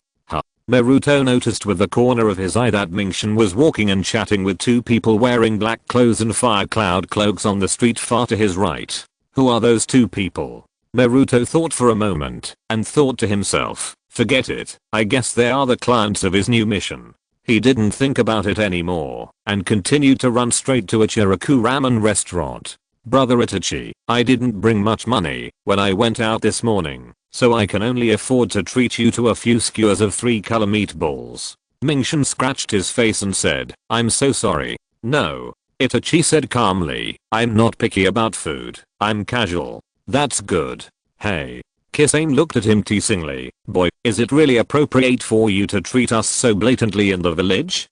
Naruto noticed with the corner of his eye that Menshin was walking and chatting with two people wearing black clothes and fire cloud cloaks on the street far to his right. Who are those two people? Naruto thought for a moment, and thought to himself, forget it, I guess they are the clients of his new mission. He didn't think about it anymore, and continued to run straight to Ichiraku ramen restaurant. Brother Itachi, I didn't bring much money when I went out this morning, so I can only afford to treat you to a few skewers of 3-color meatballs. Menshin scratched his face and said, I'm so sorry. No. Itachi said calmly, I'm not picky about food, I'm casual. That's good. Hey. Kisame looked at him teasingly, boy, is it really appropriate for you to treat us so blatantly in the village?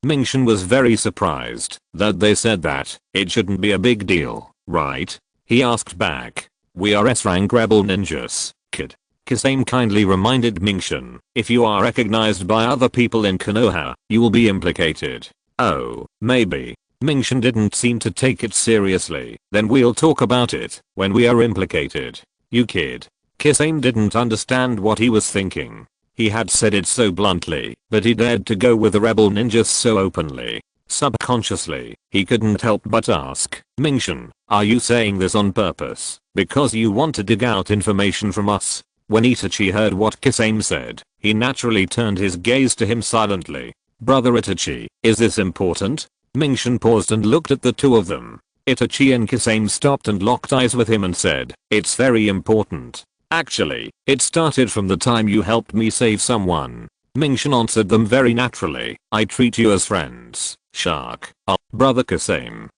Menshin was very surprised that they said that. It shouldn't be a big deal, right? He asked back. We are S-rank rebel ninjas, kid. Kisame kindly reminded Menshin, if you are recognized by other people in Konoha, you will be implicated. Oh, maybe. Menshin didn't seem to take it seriously. Then we'll talk about it when we are implicated. You kid. Kisame didn't understand what he was thinking. He had said it so bluntly, but he dared to go with the rebel ninjas so openly. Subconsciously, he couldn't help but ask, Menshin, are you saying this on purpose, because you want to dig out information from us? When Itachi heard what Kisame said, he naturally turned his gaze to him silently. Brother Itachi, is this important? Menshin paused and looked at the two of them. Itachi and Kisame stopped and locked eyes with him and said, it's very important. Actually, it started from the time you helped me save someone. Menshin answered them very naturally. I treat you as friends, Shark. Brother Kisame.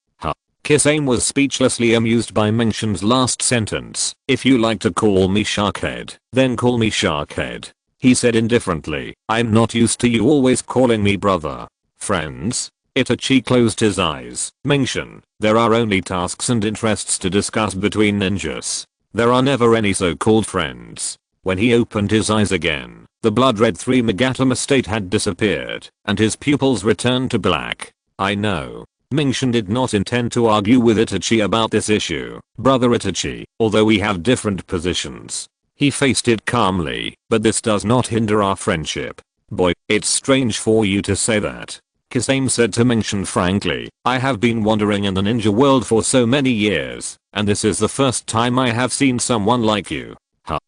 Kisame was speechlessly amused by Menshin's last sentence. If you like to call me Sharkhead, then call me Sharkhead. He said indifferently, I'm not used to you always calling me brother. Friends? Itachi closed his eyes. Menshin, there are only tasks and interests to discuss between ninjas. There are never any so-called friends. When he opened his eyes again, the blood-red 3 Megatama state had disappeared, and his pupils returned to black. I know. Menshin did not intend to argue with Itachi about this issue. Brother Itachi, although we have different positions. He faced it calmly, but this does not hinder our friendship. Boy, it's strange for you to say that. Kisame said to Menshin frankly, I have been wandering in the ninja world for so many years, and this is the first time I have seen someone like you.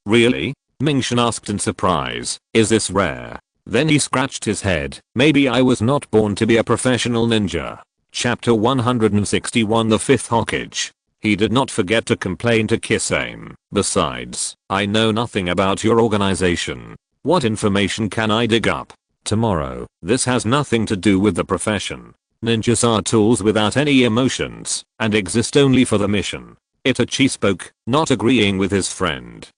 Really? Menshin asked in surprise, is this rare? Then he scratched his head, maybe I was not born to be a professional ninja. Chapter 161 The Fifth Hokage. He did not forget to complain to Kisame. Besides, I know nothing about your organization. What information can I dig up? Tomorrow, this has nothing to do with the profession. Ninjas are tools without any emotions, and exist only for the mission. Itachi spoke, not agreeing with his friend.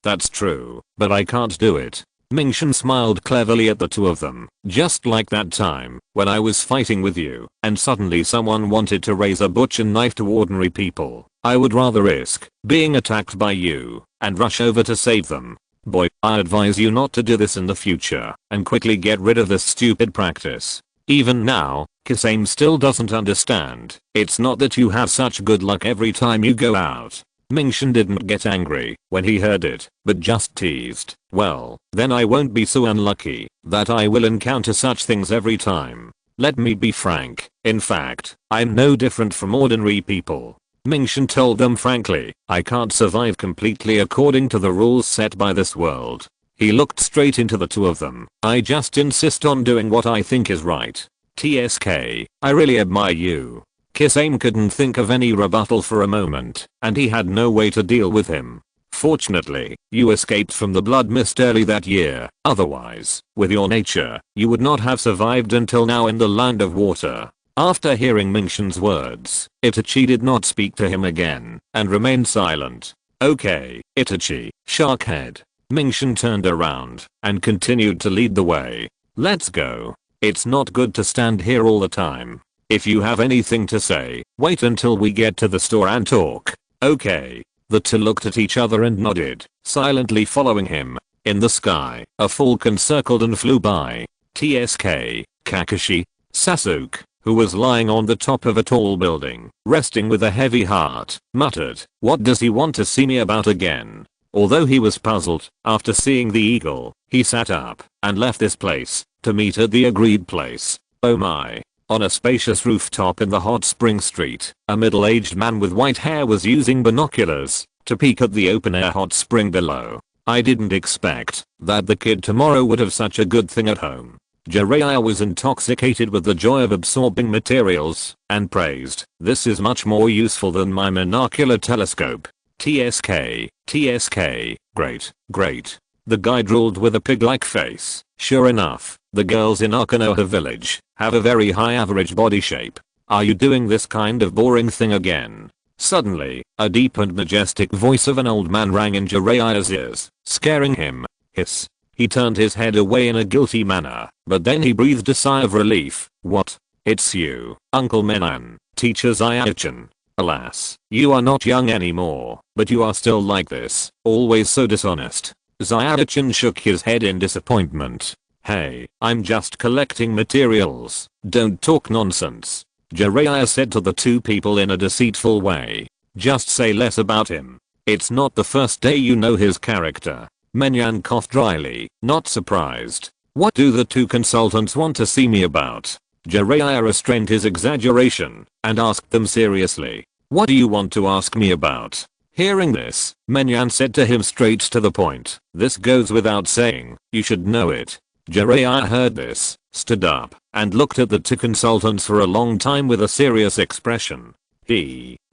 That's true, but I can't do it. Menshin smiled cleverly at the two of them. Just like that time, when I was fighting with you, and suddenly someone wanted to raise a butcher knife to ordinary people. I would rather risk being attacked by you, and rush over to save them. Boy, I advise you not to do this in the future, and quickly get rid of this stupid practice. Even now, Kisame still doesn't understand. It's not that you have such good luck every time you go out. Mingshan didn't get angry when he heard it, but just teased. Well, then I won't be so unlucky that I will encounter such things every time. Let me be frank. In fact, I'm no different from ordinary people. Mingshan told them frankly, I can't survive completely according to the rules set by this world. He looked straight into the two of them. I just insist on doing what I think is right. TSK, I really admire you. Kisame couldn't think of any rebuttal for a moment, and he had no way to deal with him. Fortunately, you escaped from the blood mist early that year, otherwise, with your nature, you would not have survived until now in the land of water. After hearing Mingshan's words, Itachi did not speak to him again, and remained silent. Okay, Itachi, Sharkhead. Mingshan turned around, and continued to lead the way. Let's go. It's not good to stand here all the time. If you have anything to say, wait until we get to the store and talk. Okay. The two looked at each other and nodded, silently following him. In the sky, a falcon circled and flew by. TSK, Kakashi, Sasuke, who was lying on the top of a tall building, resting with a heavy heart, muttered, what does he want to see me about again? Although he was puzzled, after seeing the eagle, he sat up and left this place to meet at the agreed place. Oh my. On a spacious rooftop in the hot spring street, a middle-aged man with white hair was using binoculars to peek at the open-air hot spring below. I didn't expect that the kid tomorrow would have such a good thing at home. Jiraiya was intoxicated with the joy of absorbing materials and praised, this is much more useful than my monocular telescope. TSK, great, great. The guy drooled with a pig-like face. Sure enough, the girls in our Konoha village have a very high average body shape. Are you doing this kind of boring thing again? Suddenly, a deep and majestic voice of an old man rang in Jiraiya's ears, scaring him. Hiss. He turned his head away in a guilty manner, but then he breathed a sigh of relief. What? It's you, Uncle Menan, Teacher Zayachan. Alas, you are not young anymore, but you are still like this, always so dishonest. Zayachan shook his head in disappointment. Hey, I'm just collecting materials, don't talk nonsense. Jiraiya said to the two people in a deceitful way. Just say less about him. It's not the first day you know his character. Menyan coughed dryly, not surprised. What do the two consultants want to see me about? Jiraiya restrained his exaggeration and asked them seriously. What do you want to ask me about? Hearing this, Menyan said to him straight to the point. This goes without saying, you should know it. Jiraiya heard this, stood up, and looked at the two consultants for a long time with a serious expression.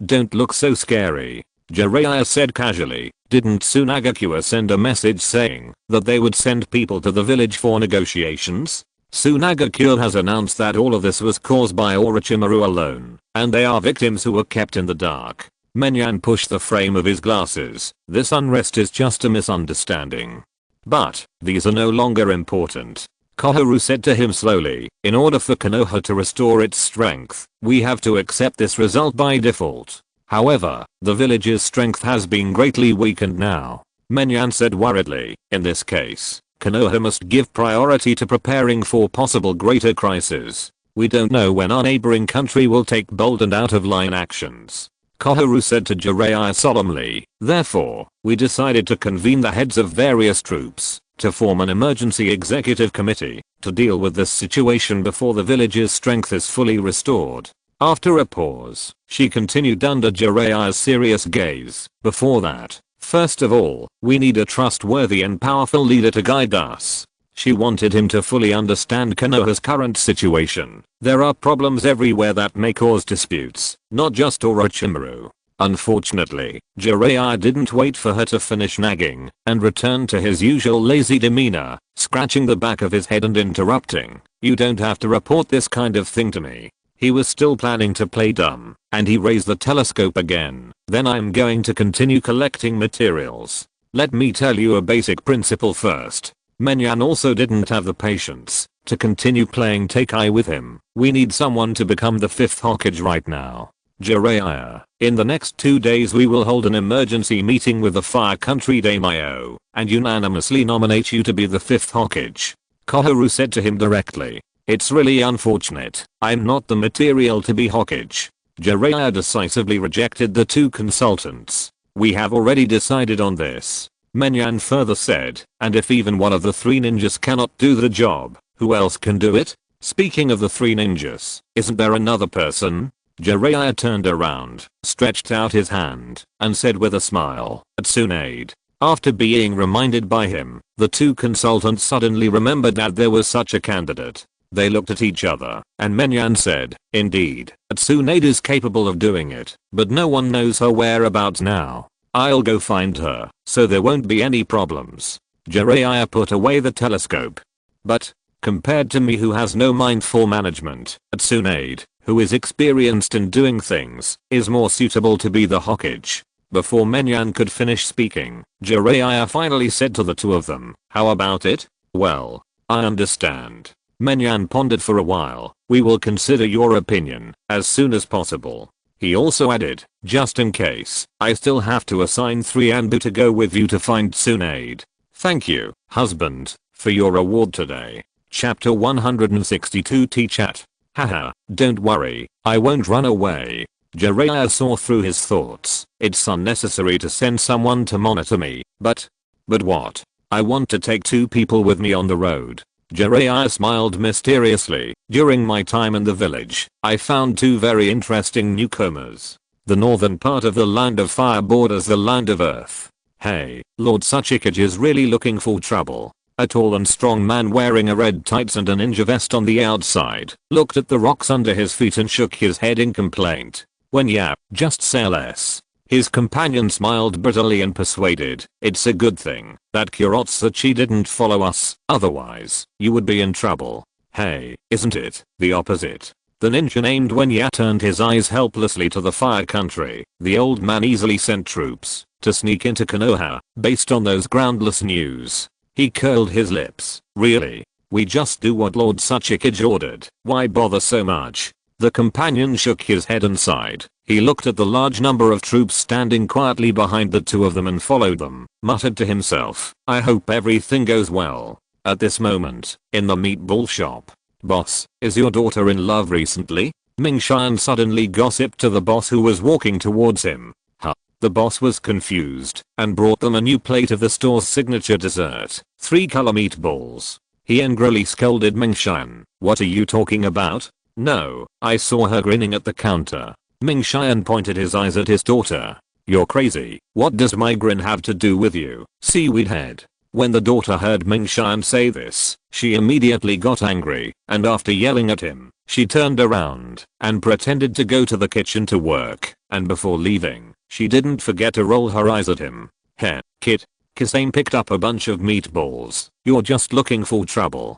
Don't look so scary. Jiraiya said casually, didn't Tsunagakure send a message saying that they would send people to the village for negotiations? Tsunagakure has announced that all of this was caused by Orochimaru alone, and they are victims who were kept in the dark. Menyan pushed the frame of his glasses. This unrest is just a misunderstanding. But, these are no longer important. Koharu said to him slowly, in order for Konoha to restore its strength, we have to accept this result by default. However, the village's strength has been greatly weakened now. Menyan said worriedly, in this case, Konoha must give priority to preparing for possible greater crises. We don't know when our neighboring country will take bold and out-of-line actions. Koharu said to Jiraiya solemnly, therefore, we decided to convene the heads of various troops to form an emergency executive committee to deal with this situation before the village's strength is fully restored. After a pause, she continued under Jiraiya's serious gaze. Before that, first of all, we need a trustworthy and powerful leader to guide us. She wanted him to fully understand Konoha's current situation. There are problems everywhere that may cause disputes, not just Orochimaru. Unfortunately, Jiraiya didn't wait for her to finish nagging and returned to his usual lazy demeanor, scratching the back of his head and interrupting. You don't have to report this kind of thing to me. He was still planning to play dumb, and he raised the telescope again. Then I'm going to continue collecting materials. Let me tell you a basic principle first. Menyan also didn't have the patience to continue playing take-eye with him. We need someone to become the fifth Hokage right now. Jiraiya, in the next 2 days we will hold an emergency meeting with the Fire Country Daimyo and unanimously nominate you to be the fifth Hokage. Koharu said to him directly. It's really unfortunate. I'm not the material to be Hokage. Jiraiya decisively rejected the two consultants. We have already decided on this. Menyan further said, and if even one of the three ninjas cannot do the job, who else can do it? Speaking of the three ninjas, isn't there another person? Jiraiya turned around, stretched out his hand, and said with a smile, at Tsunade. After being reminded by him, the two consultants suddenly remembered that there was such a candidate. They looked at each other, and Menyan said, indeed, Tsunade is capable of doing it, but no one knows her whereabouts now. I'll go find her, so there won't be any problems. Jiraiya put away the telescope. But, compared to me who has no mind for management, Tsunade, who is experienced in doing things, is more suitable to be the Hokage. Before Menyan could finish speaking, Jiraiya finally said to the two of them, how about it? Well, I understand. Menyan pondered for a while. We will consider your opinion as soon as possible. He also added, just in case, I still have to assign 3 ANBU to go with you to find Tsunade. Thank you, husband, for your reward today. Chapter 162 T-Chat. Haha, don't worry, I won't run away. Jiraiya saw through his thoughts. It's unnecessary to send someone to monitor me, but what? I want to take 2 people with me on the road. Jiraiya smiled mysteriously. During my time in the village, I found 2 very interesting newcomers. The northern part of the Land of Fire borders the Land of Earth. Hey, Lord Tsuchikage is really looking for trouble. A tall and strong man wearing a red tights and a ninja vest on the outside, looked at the rocks under his feet and shook his head in complaint. When yeah, just say less. His companion smiled bitterly and persuaded, it's a good thing that Kurotsuchi didn't follow us, otherwise, you would be in trouble. Hey, isn't it the opposite? The ninja named Wenya turned his eyes helplessly to the fire country. The old man easily sent troops to sneak into Konoha, based on those groundless news. He curled his lips. Really? We just do what Lord Tsuchikage ordered. Why bother so much? The companion shook his head and sighed. He looked at the large number of troops standing quietly behind the two of them and followed them, muttered to himself, I hope everything goes well. At this moment, in the meatball shop. Boss, is your daughter in love recently? Mingshan suddenly gossiped to the boss who was walking towards him. Huh. The boss was confused and brought them a new plate of the store's signature dessert, 3 color meatballs. He angrily scolded Mingshan. What are you talking about? No, I saw her grinning at the counter. Mingshan pointed his eyes at his daughter. You're crazy. What does my grin have to do with you, seaweed head? When the daughter heard Mingshan say this, she immediately got angry, and after yelling at him, she turned around and pretended to go to the kitchen to work, and before leaving, she didn't forget to roll her eyes at him. Heh, kid. Kisame picked up a bunch of meatballs. You're just looking for trouble.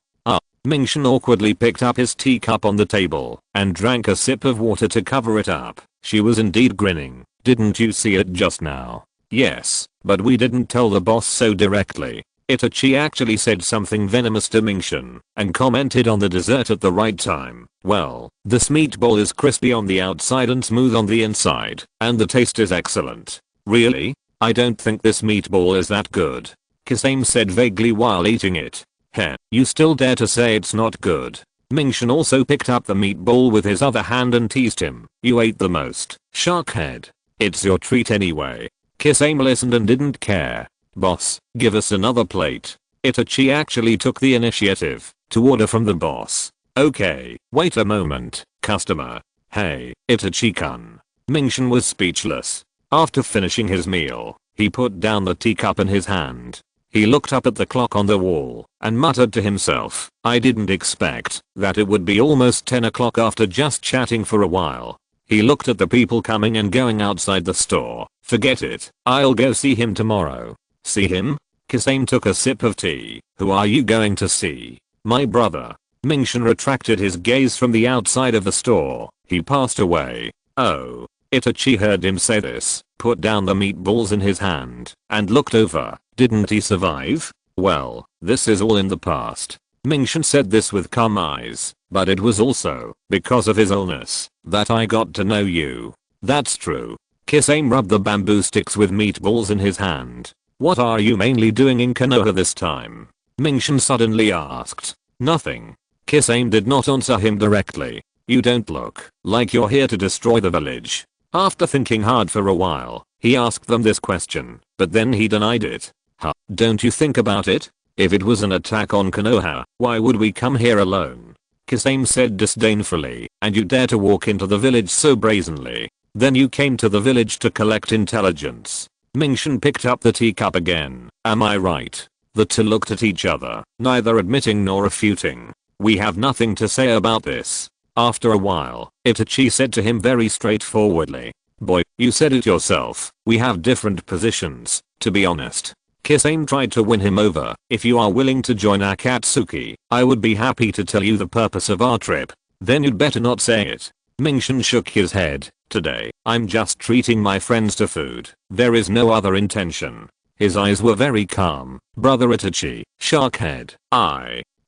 Mingshan awkwardly picked up his teacup on the table and drank a sip of water to cover it up. She was indeed grinning. Didn't you see it just now? Yes, but we didn't tell the boss so directly. Itachi actually said something venomous to Mingshan and commented on the dessert at the right time. Well, this meatball is crispy on the outside and smooth on the inside, and the taste is excellent. Really? I don't think this meatball is that good. Kisame said vaguely while eating it. Heh, you still dare to say it's not good? Mingshan also picked up the meatball with his other hand and teased him. You ate the most, sharkhead. It's your treat anyway. Kisame listened and didn't care. Boss, give us another plate. Itachi actually took the initiative to order from the boss. Okay, wait a moment, customer. Hey, Itachi-kun. Mingshan was speechless. After finishing his meal, he put down the teacup in his hand. He looked up at the clock on the wall and muttered to himself, I didn't expect that it would be almost 10 o'clock after just chatting for a while. He looked at the people coming and going outside the store. Forget it, I'll go see him tomorrow. See him? Kisame took a sip of tea. Who are you going to see? My brother. Mingshan retracted his gaze from the outside of the store. He passed away. Oh. Itachi heard him say this, put down the meatballs in his hand, and looked over. Didn't he survive? Well, this is all in the past. Mingshan said this with calm eyes, but it was also because of his illness that I got to know you. That's true. Kisame rubbed the bamboo sticks with meatballs in his hand. What are you mainly doing in Konoha this time? Mingshan suddenly asked. Nothing. Kisame did not answer him directly. You don't look like you're here to destroy the village. After thinking hard for a while, he asked them this question, but then he denied it. Huh, don't you think about it? If it was an attack on Konoha, why would we come here alone? Kisame said disdainfully, and you dare to walk into the village so brazenly. Then you came to the village to collect intelligence. Mingshin picked up the teacup again. Am I right? The two looked at each other, neither admitting nor refuting. We have nothing to say about this. After a while, Itachi said to him very straightforwardly. Boy, you said it yourself, we have different positions, to be honest. Kisame tried to win him over. If you are willing to join Akatsuki, I would be happy to tell you the purpose of our trip. Then you'd better not say it. Mingshin shook his head. Today, I'm just treating my friends to food. There is no other intention. His eyes were very calm. Brother Itachi, shark head.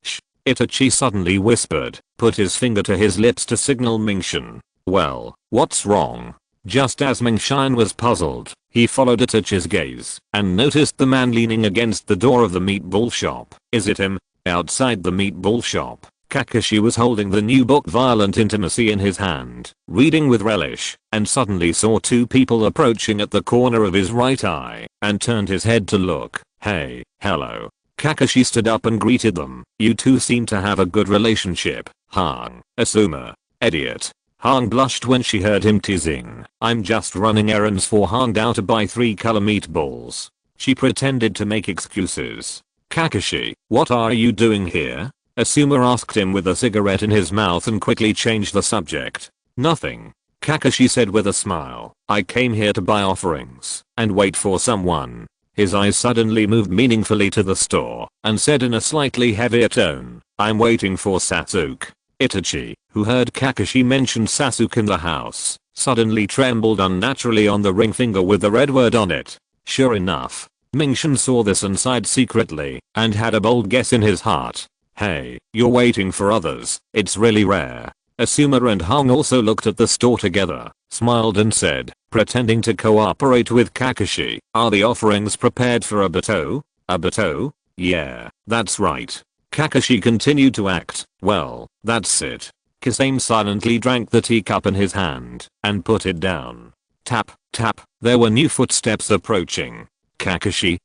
Shh. Itachi suddenly whispered, put his finger to his lips to signal Mingshin. Well, what's wrong? Just as Mingshin was puzzled, he followed Itachi's gaze and noticed the man leaning against the door of the meatball shop. Is it him? Outside the meatball shop, Kakashi was holding the new book Violent Intimacy in his hand, reading with relish, and suddenly saw two people approaching at the corner of his right eye, and turned his head to look. Hey, hello. Kakashi stood up and greeted them. You two seem to have a good relationship. Hang, Asuma. Idiot. Hang blushed when she heard him teasing. I'm just running errands for Hang Dao to buy 3 color meatballs. She pretended to make excuses. Kakashi, what are you doing here? Asuma asked him with a cigarette in his mouth and quickly changed the subject. Nothing. Kakashi said with a smile. I came here to buy offerings and wait for someone. His eyes suddenly moved meaningfully to the store and said in a slightly heavier tone, I'm waiting for Sasuke. Itachi, who heard Kakashi mention Sasuke in the house, suddenly trembled unnaturally on the ring finger with the red word on it. Sure enough, Mingshin saw this and sighed secretly and had a bold guess in his heart. Hey, you're waiting for others, it's really rare. Asuma and Hang also looked at the store together, smiled and said, pretending to cooperate with Kakashi, are the offerings prepared for Obito? Obito? Yeah, that's right. Kakashi continued to act. Well, that's it. Kisame silently drank the teacup in his hand and put it down. Tap, tap, there were new footsteps approaching. Kakashi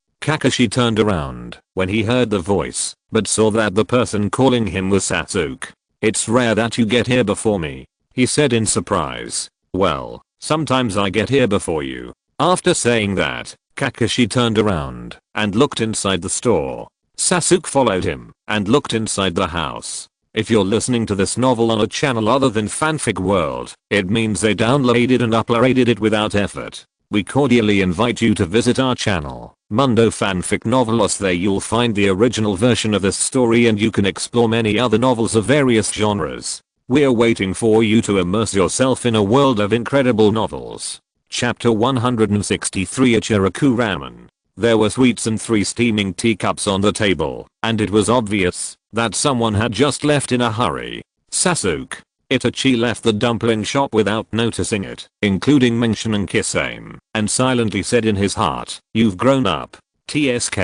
turned around when he heard the voice, but saw that the person calling him was Sasuke. It's rare that you get here before me, he said in surprise. Well, sometimes I get here before you. After saying that, Kakashi turned around and looked inside the store. Sasuke followed him and looked inside the house. If you're listening to this novel on a channel other than Fanfic World, it means they downloaded and uploaded it without effort. We cordially invite you to visit our channel, Mundo Fanfic Novelos. There you'll find the original version of this story and you can explore many other novels of various genres. We're waiting for you to immerse yourself in a world of incredible novels. Chapter 163 Ichiraku Ramen. There were sweets and 3 steaming teacups on the table, and it was obvious that someone had just left in a hurry. Sasuke. Itachi left the dumpling shop without noticing it, including Mingshin and Kisame, and silently said in his heart, you've grown up. TSK,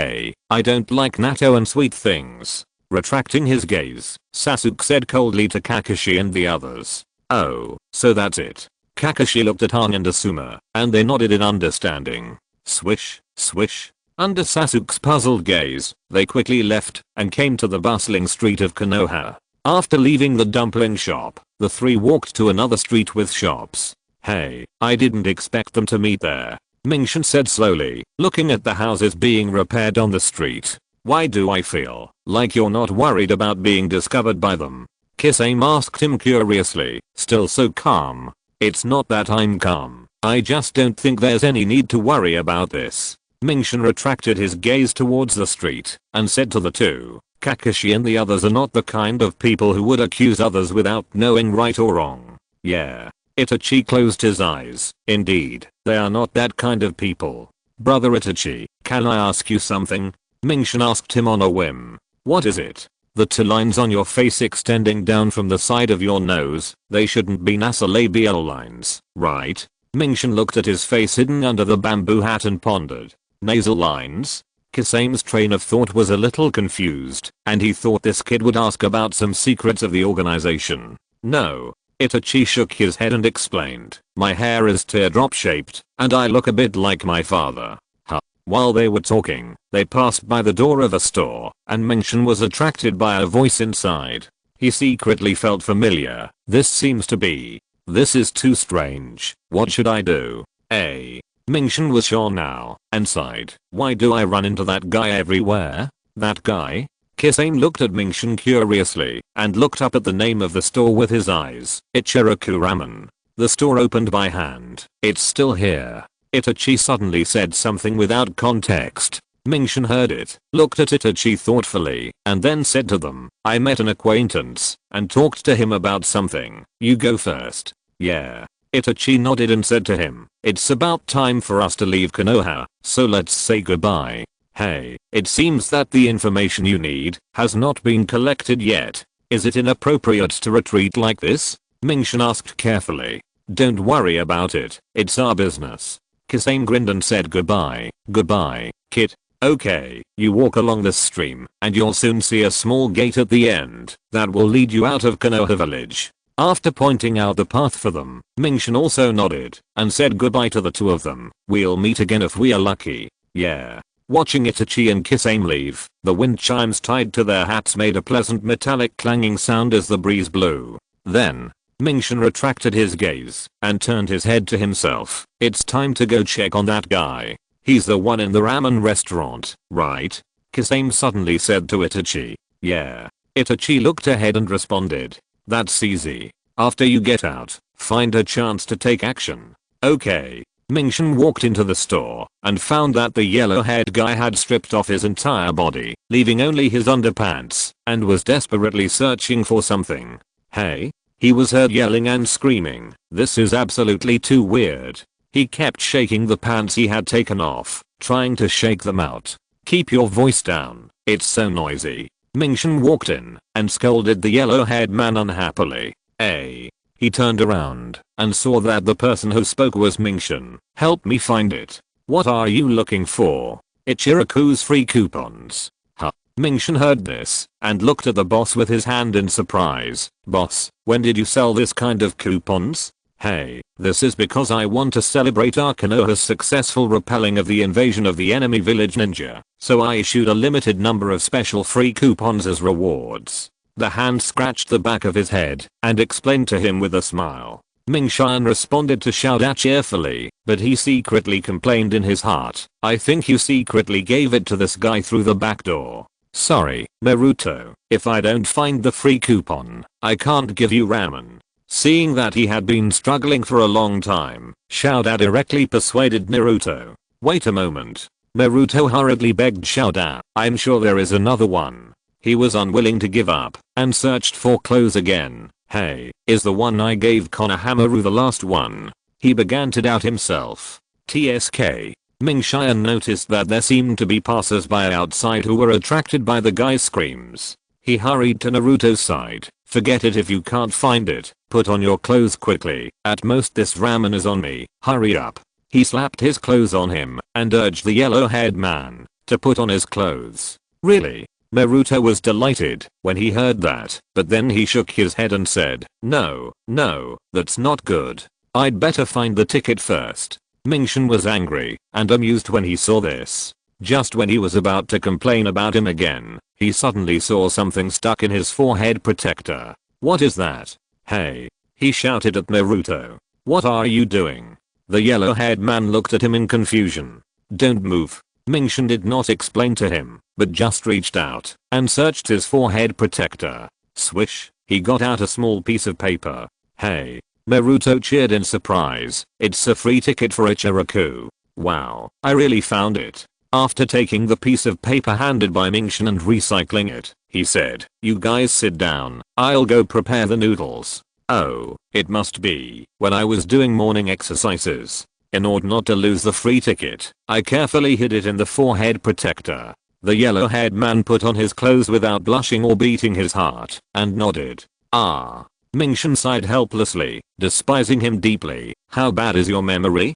I don't like natto and sweet things. Retracting his gaze, Sasuke said coldly to Kakashi and the others. Oh, so that's it. Kakashi looked at Hang and Asuma, and they nodded in understanding. Swish, swish. Under Sasuke's puzzled gaze, they quickly left and came to the bustling street of Konoha. After leaving the dumpling shop, the 3 walked to another street with shops. Hey, I didn't expect them to meet there, Mingshin said slowly, looking at the houses being repaired on the street. Why do I feel like you're not worried about being discovered by them? Kisame asked him curiously, still so calm. It's not that I'm calm, I just don't think there's any need to worry about this. Mingshin retracted his gaze towards the street and said to the two, Kakashi and the others are not the kind of people who would accuse others without knowing right or wrong. Yeah. Itachi closed his eyes. Indeed, they are not that kind of people. Brother Itachi, can I ask you something? Mingshin asked him on a whim. What is it? The 2 lines on your face extending down from the side of your nose, they shouldn't be nasolabial lines, right? Mingshin looked at his face hidden under the bamboo hat and pondered. Nasal lines? Kisame's train of thought was a little confused, and he thought this kid would ask about some secrets of the organization. No. Itachi shook his head and explained, my hair is teardrop shaped, and I look a bit like my father. Huh. While they were talking, they passed by the door of a store, and Mengchen was attracted by a voice inside. He secretly felt familiar. This is too strange. What should I do? Mingchen was sure now, and sighed. Why do I run into that guy everywhere? That guy? Kisame looked at Mingchen curiously, and looked up at the name of the store with his eyes. Ichiraku Ramen. The store opened by hand. It's still here. Itachi suddenly said something without context. Mingchen heard it, looked at Itachi thoughtfully, and then said to them, I met an acquaintance, and talked to him about something. You go first. Yeah. Itachi nodded and said to him, it's about time for us to leave Konoha, so let's say goodbye. Hey, it seems that the information you need has not been collected yet. Is it inappropriate to retreat like this? Mingchen asked carefully. Don't worry about it, it's our business. Kisame grinned and said goodbye. Goodbye, kid. Okay, you walk along this stream, and you'll soon see a small gate at the end that will lead you out of Konoha village. After pointing out the path for them, Mingchen also nodded and said goodbye to the two of them. We'll meet again if we are lucky. Yeah. Watching Itachi and Kisame leave, the wind chimes tied to their hats made a pleasant metallic clanging sound as the breeze blew. Then, Mingchen retracted his gaze and turned his head to himself. It's time to go check on that guy. He's the one in the ramen restaurant, right? Kisame suddenly said to Itachi. Yeah. Itachi looked ahead and responded. That's easy. After you get out, find a chance to take action. Okay. Mingchen walked into the store and found that the yellow-haired guy had stripped off his entire body, leaving only his underpants, and was desperately searching for something. Hey? He was heard yelling and screaming. This is absolutely too weird. He kept shaking the pants he had taken off, trying to shake them out. Keep your voice down, it's so noisy. Mingchen walked in and scolded the yellow-haired man unhappily. He turned around and saw that the person who spoke was Mingchen. Help me find it. What are you looking for? Ichiraku's free coupons. Huh. Mingchen heard this and looked at the boss with his hand in surprise. Boss, when did you sell this kind of coupons? Hey, this is because I want to celebrate our Konoha's successful repelling of the invasion of the enemy village ninja, so I issued a limited number of special free coupons as rewards. The hand scratched the back of his head and explained to him with a smile. Mingchen responded to shout out cheerfully, but he secretly complained in his heart. I think you secretly gave it to this guy through the back door. Sorry, Naruto, if I don't find the free coupon, I can't give you ramen. Seeing that he had been struggling for a long time, Shouda directly persuaded Naruto. Wait a moment. Naruto hurriedly begged Shouda. I'm sure there is another one. He was unwilling to give up and searched for clothes again. Hey, is the one I gave Konohamaru the last one? He began to doubt himself. TSK. Mingchen noticed that there seemed to be passers-by outside who were attracted by the guy's screams. He hurried to Naruto's side. Forget it if you can't find it. Put on your clothes quickly. At most this ramen is on me. Hurry up. He slapped his clothes on him and urged the yellow-haired man to put on his clothes. Really? Naruto was delighted when he heard that, but then he shook his head and said, no, that's not good. I'd better find the ticket first. Mingchen was angry and amused when he saw this. Just when he was about to complain about him again, he suddenly saw something stuck in his forehead protector. What is that? Hey! He shouted at Naruto. What are you doing? The yellow-haired man looked at him in confusion. Don't move. Mingchen did not explain to him, but just reached out and searched his forehead protector. Swish, he got out a small piece of paper. Hey! Naruto cheered in surprise. It's a free ticket for Ichiraku. Wow, I really found it. After taking the piece of paper handed by Mingchen and recycling it, he said, you guys sit down, I'll go prepare the noodles. Oh, it must be when I was doing morning exercises. In order not to lose the free ticket, I carefully hid it in the forehead protector. The yellow-haired man put on his clothes without blushing or beating his heart, and nodded. Ah. Mingchen sighed helplessly, despising him deeply. How bad is your memory?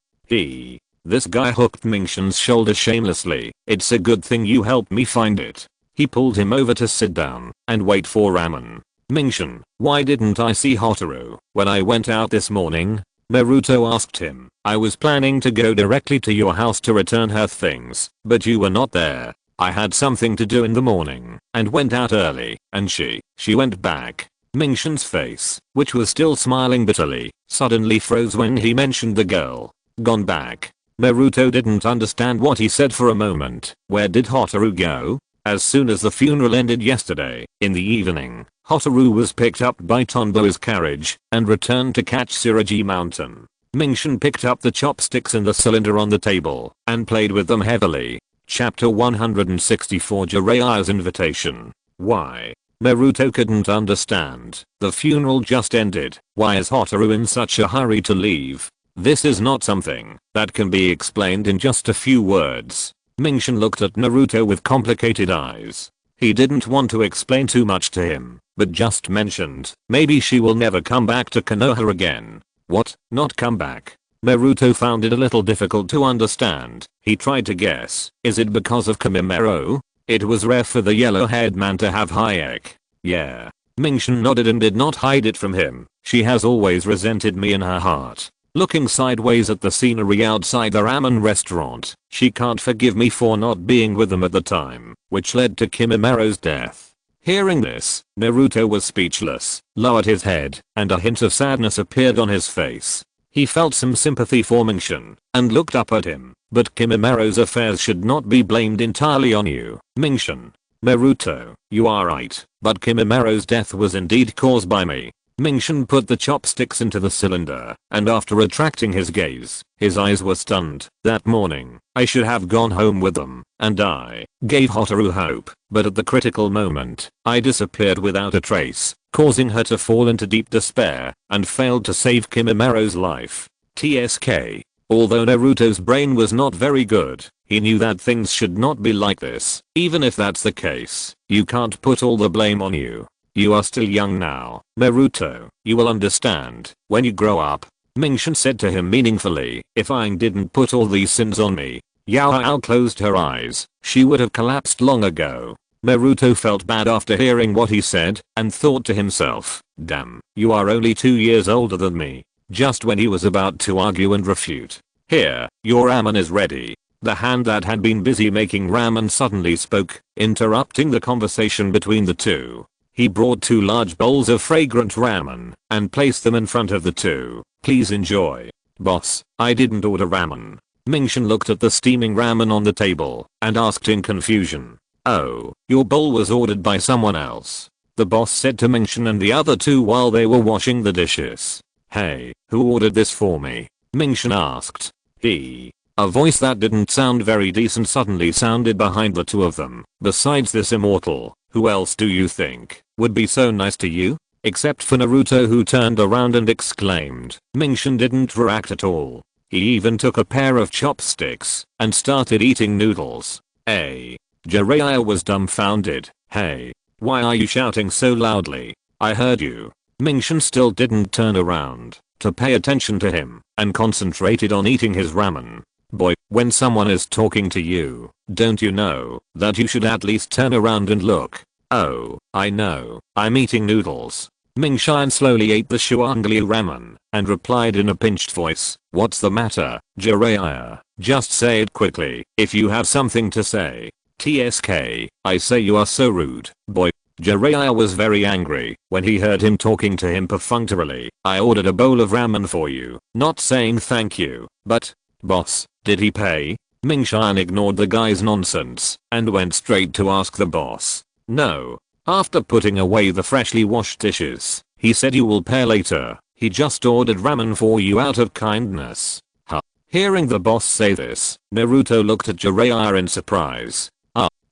This guy hooked Mingshin's shoulder shamelessly. It's a good thing you helped me find it. He pulled him over to sit down and wait for ramen. Mingshin, why didn't I see Hotaru when I went out this morning? Naruto asked him. I was planning to go directly to your house to return her things, but you were not there. I had something to do in the morning and went out early, and she went back. Mingshin's face, which was still smiling bitterly, suddenly froze when he mentioned the girl. Gone back. Naruto didn't understand what he said for a moment. Where did Hotaru go? As soon as the funeral ended yesterday, in the evening, Hotaru was picked up by Tonbo's carriage and returned to catch Tsurugi Mountain. Mingshin picked up the chopsticks in the cylinder on the table and played with them heavily. Chapter 164 Jiraiya's Invitation. Why? Naruto couldn't understand. The funeral just ended. Why is Hotaru in such a hurry to leave? This is not something that can be explained in just a few words. Mingshin looked at Naruto with complicated eyes. He didn't want to explain too much to him, but just mentioned, maybe she will never come back to Konoha again. What? Not come back? Naruto found it a little difficult to understand. He tried to guess. Is it because of Kimimaro? It was rare for the yellow-haired man to have Hayek. Yeah. Mingshin nodded and did not hide it from him. She has always resented me in her heart. Looking sideways at the scenery outside the ramen restaurant, she can't forgive me for not being with them at the time, which led to Kimimaro's death. Hearing this, Naruto was speechless, lowered his head, and a hint of sadness appeared on his face. He felt some sympathy for Mingshin, and looked up at him. But Kimimaro's affairs should not be blamed entirely on you, Mingshin. Naruto, you are right, but Kimimaro's death was indeed caused by me. Mingshin put the chopsticks into the cylinder, and after retracting his gaze, his eyes were stunned. That morning, I should have gone home with them, and I gave Hotaru hope, but at the critical moment, I disappeared without a trace, causing her to fall into deep despair, and failed to save Kimimaro's life. TSK. Although Naruto's brain was not very good, he knew that things should not be like this. Even if that's the case, you can't put all the blame on you. You are still young now, Naruto. You will understand when you grow up. Mingshin said to him meaningfully. If I didn't put all these sins on me. Yao closed her eyes. She would have collapsed long ago. Naruto felt bad after hearing what he said and thought to himself, damn, you are only 2 years older than me. Just when he was about to argue and refute. Here, your ramen is ready. The hand that had been busy making ramen suddenly spoke, interrupting the conversation between the two. He brought 2 large bowls of fragrant ramen and placed them in front of the two. Please enjoy. Boss, I didn't order ramen. Mingshin looked at the steaming ramen on the table and asked in confusion. Oh, your bowl was ordered by someone else. The boss said to Mingshin and the other two while they were washing the dishes. Hey, who ordered this for me? Mingshin asked. He. A voice that didn't sound very decent suddenly sounded behind the two of them. Besides this immortal, who else do you think would be so nice to you? Except for Naruto, who turned around and exclaimed. Mingshin didn't react at all. He even took a pair of chopsticks and started eating noodles. Jiraiya was dumbfounded. Hey, why are you shouting so loudly? I heard you. Mingshin still didn't turn around to pay attention to him and concentrated on eating his ramen. Boy, when someone is talking to you, don't you know that you should at least turn around and look? Oh, I know, I'm eating noodles. Mingshin slowly ate the Shuangli ramen and replied in a pinched voice, what's the matter, Jiraiya? Just say it quickly if you have something to say. TSK, I say you are so rude, boy. Jiraiya was very angry when he heard him talking to him perfunctorily. I ordered a bowl of ramen for you, not saying thank you, but, boss, did he pay? Mingshin ignored the guy's nonsense and went straight to ask the boss. No. After putting away the freshly washed dishes, he said you will pay later. He just ordered ramen for you out of kindness. Huh. Hearing the boss say this, Naruto looked at Jiraiya in surprise.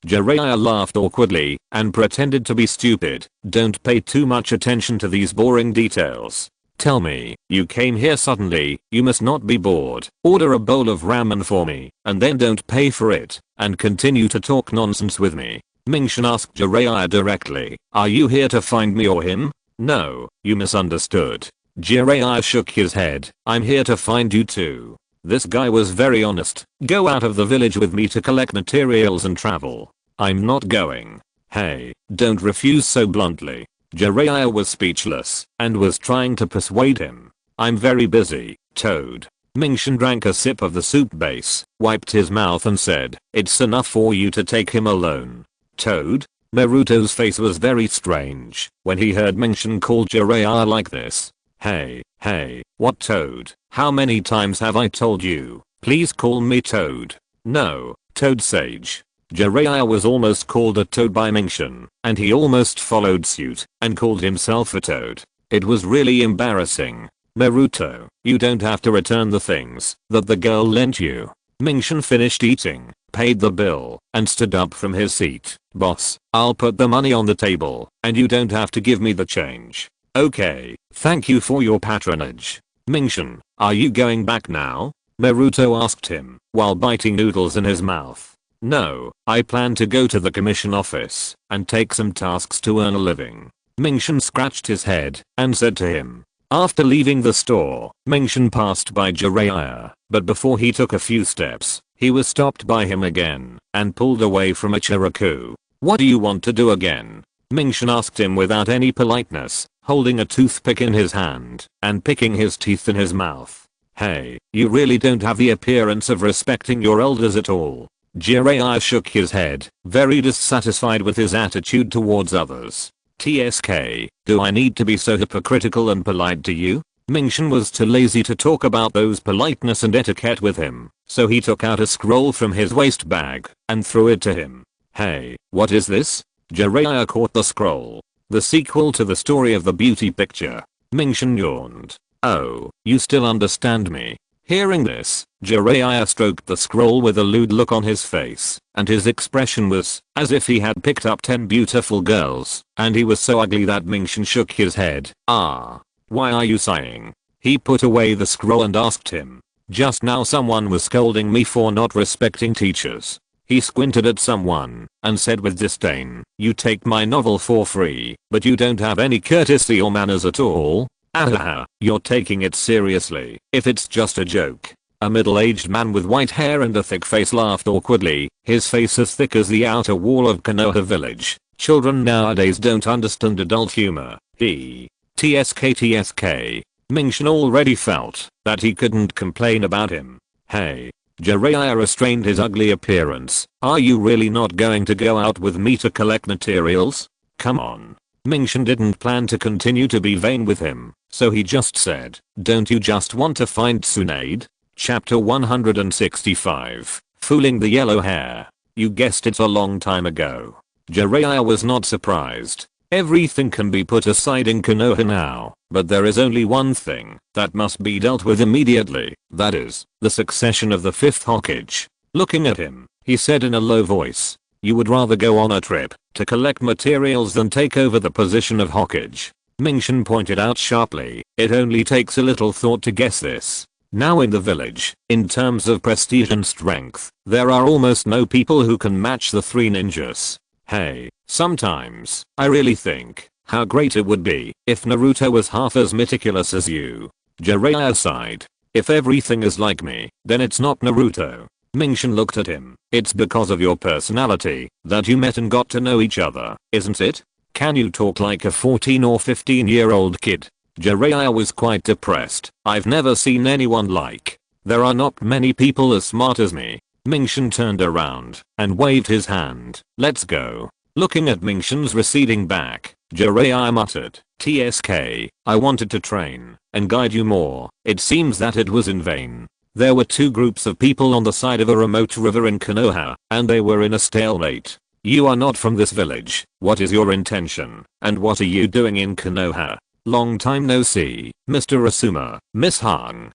Jiraiya laughed awkwardly and pretended to be stupid. Don't pay too much attention to these boring details. Tell me, you came here suddenly, you must not be bored. Order a bowl of ramen for me, and then don't pay for it, and continue to talk nonsense with me. Mingshin asked Jiraiya directly. Are you here to find me or him? No, you misunderstood. Jiraiya shook his head. I'm here to find you too. This guy was very honest. Go out of the village with me to collect materials and travel. I'm not going. Hey, don't refuse so bluntly. Jiraiya was speechless and was trying to persuade him. I'm very busy, Toad. Mingshin drank a sip of the soup base, wiped his mouth and said, it's enough for you to take him alone. Toad? Naruto's face was very strange when he heard Mingshin call Jiraiya like this. Hey, what Toad? How many times have I told you? Please call me Toad. No, Toad Sage. Jiraiya was almost called a Toad by Mingshin, and he almost followed suit and called himself a Toad. It was really embarrassing. Naruto, you don't have to return the things that the girl lent you. Mingshin finished eating, paid the bill, and stood up from his seat. Boss, I'll put the money on the table, and you don't have to give me the change. Okay, thank you for your patronage. Mingshin, are you going back now? Naruto asked him, while biting noodles in his mouth. No, I plan to go to the commission office and take some tasks to earn a living. Mingshin scratched his head and said to him. After leaving the store, Mingshin passed by Jiraiya, but before he took a few steps, he was stopped by him again and pulled away from Ichiraku. What do you want to do again? Mingshin asked him without any politeness, holding a toothpick in his hand and picking his teeth in his mouth. Hey, you really don't have the appearance of respecting your elders at all. Jiraiya shook his head, very dissatisfied with his attitude towards others. TSK, do I need to be so hypocritical and polite to you? Mingshin was too lazy to talk about those politeness and etiquette with him, so he took out a scroll from his waist bag and threw it to him. Hey, what is this? Jiraiya caught the scroll. The sequel to the story of the beauty picture. Mingshin yawned. Oh, you still understand me. Hearing this, Jiraiya stroked the scroll with a lewd look on his face, and his expression was as if he had picked up 10 beautiful girls, and he was so ugly that Mingshin shook his head. Ah. Why are you sighing? He put away the scroll and asked him. Just now someone was scolding me for not respecting teachers. He squinted at someone and said with disdain, you take my novel for free, but you don't have any courtesy or manners at all? Ahaha, you're taking it seriously, if it's just a joke. A middle-aged man with white hair and a thick face laughed awkwardly, his face as thick as the outer wall of Konoha village. Children nowadays don't understand adult humor. TSK. Mingshin already felt that he couldn't complain about him. Hey. Jiraiya restrained his ugly appearance. Are you really not going to go out with me to collect materials? Come on. Mingshin didn't plan to continue to be vain with him, so he just said, don't you just want to find Tsunade? Chapter 165. Fooling the yellow hair. You guessed it, a long time ago. Jiraiya was not surprised. Everything can be put aside in Konoha now, but there is only one thing that must be dealt with immediately, that is, the succession of the 5th Hokage. Looking at him, he said in a low voice, you would rather go on a trip to collect materials than take over the position of Hokage. Mingshin pointed out sharply, it only takes a little thought to guess this. Now in the village, in terms of prestige and strength, there are almost no people who can match the 3 ninjas. Hey, sometimes, I really think how great it would be if Naruto was half as meticulous as you. Jiraiya sighed. If everything is like me, then it's not Naruto. Mingshin looked at him. It's because of your personality that you met and got to know each other, isn't it? Can you talk like a 14 or 15-year-old kid? Jiraiya was quite depressed. I've never seen anyone like. There are not many people as smart as me. Mingshin turned around and waved his hand. Let's go. Looking at Mingshin's receding back, Jiraiya muttered, TSK, I wanted to train and guide you more. It seems that it was in vain. There were 2 groups of people on the side of a remote river in Konoha, and they were in a stalemate. You are not from this village. What is your intention? And what are you doing in Konoha? Long time no see, Mr. Asuma, Miss Han.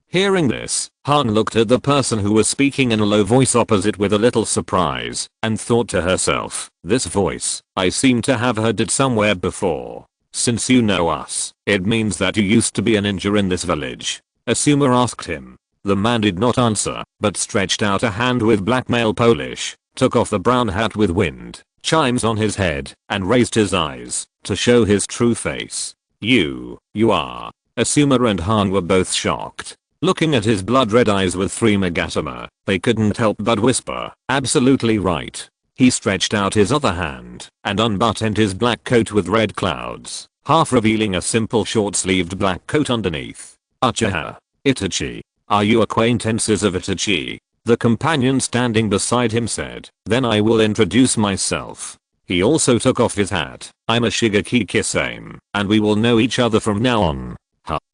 Hearing this, Han looked at the person who was speaking in a low voice opposite with a little surprise, and thought to herself, this voice, I seem to have heard it somewhere before. Since you know us, it means that you used to be a ninja in this village. Asuma asked him. The man did not answer, but stretched out a hand with blackmail polish, took off the brown hat with wind chimes on his head, and raised his eyes to show his true face. You are. Asuma and Han were both shocked. Looking at his blood-red eyes with 3 megatama, they couldn't help but whisper, absolutely right. He stretched out his other hand and unbuttoned his black coat with red clouds, half revealing a simple short-sleeved black coat underneath. Uchiha. Itachi. Are you acquaintances of Itachi? The companion standing beside him said. Then I will introduce myself. He also took off his hat. I'm a Shigeki Kisame, and we will know each other from now on.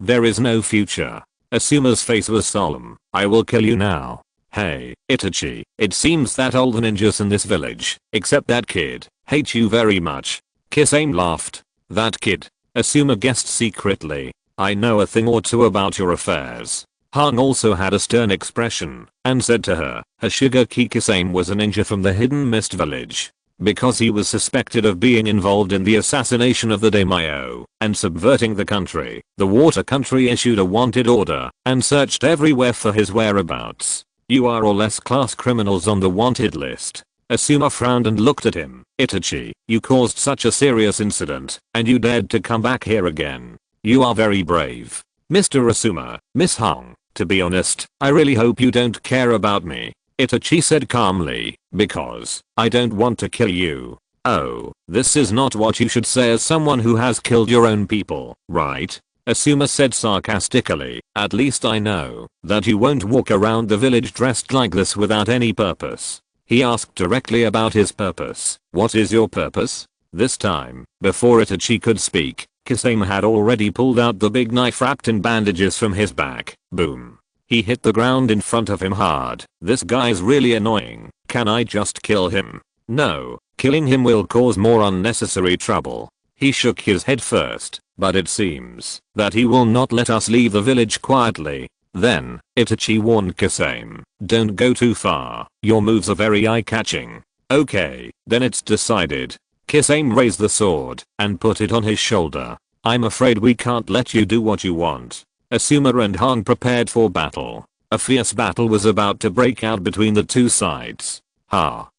There is no future. Asuma's face was solemn. I will kill you now. Hey, Itachi, it seems that all the ninjas in this village, except that kid, hate you very much. Kisame laughed. That kid? Asuma guessed secretly. I know a thing or two about your affairs. Hong also had a stern expression and said to her, Shigeki Kisame was a ninja from the Hidden Mist village. Because he was suspected of being involved in the assassination of the daimyo and subverting the country, the water country issued a wanted order and searched everywhere for his whereabouts. You are all S-class criminals on the wanted list. Asuma frowned and looked at him. Itachi, you caused such a serious incident and you dared to come back here again. You are very brave. Mr. Asuma, Miss Hong, to be honest, I really hope you don't care about me. Itachi said calmly, because I don't want to kill you. Oh, this is not what you should say as someone who has killed your own people, right? Asuma said sarcastically, at least I know that you won't walk around the village dressed like this without any purpose. He asked directly about his purpose. What is your purpose? This time, before Itachi could speak, Kisame had already pulled out the big knife wrapped in bandages from his back. Boom. He hit the ground in front of him hard. This guy's really annoying. Can I just kill him? No, killing him will cause more unnecessary trouble. He shook his head first, but it seems that he will not let us leave the village quietly. Then, Itachi warned Kisame, don't go too far. Your moves are very eye-catching. Okay, then it's decided. Kisame raised the sword and put it on his shoulder. I'm afraid we can't let you do what you want. Asuma and Han prepared for battle. A fierce battle was about to break out between the two sides.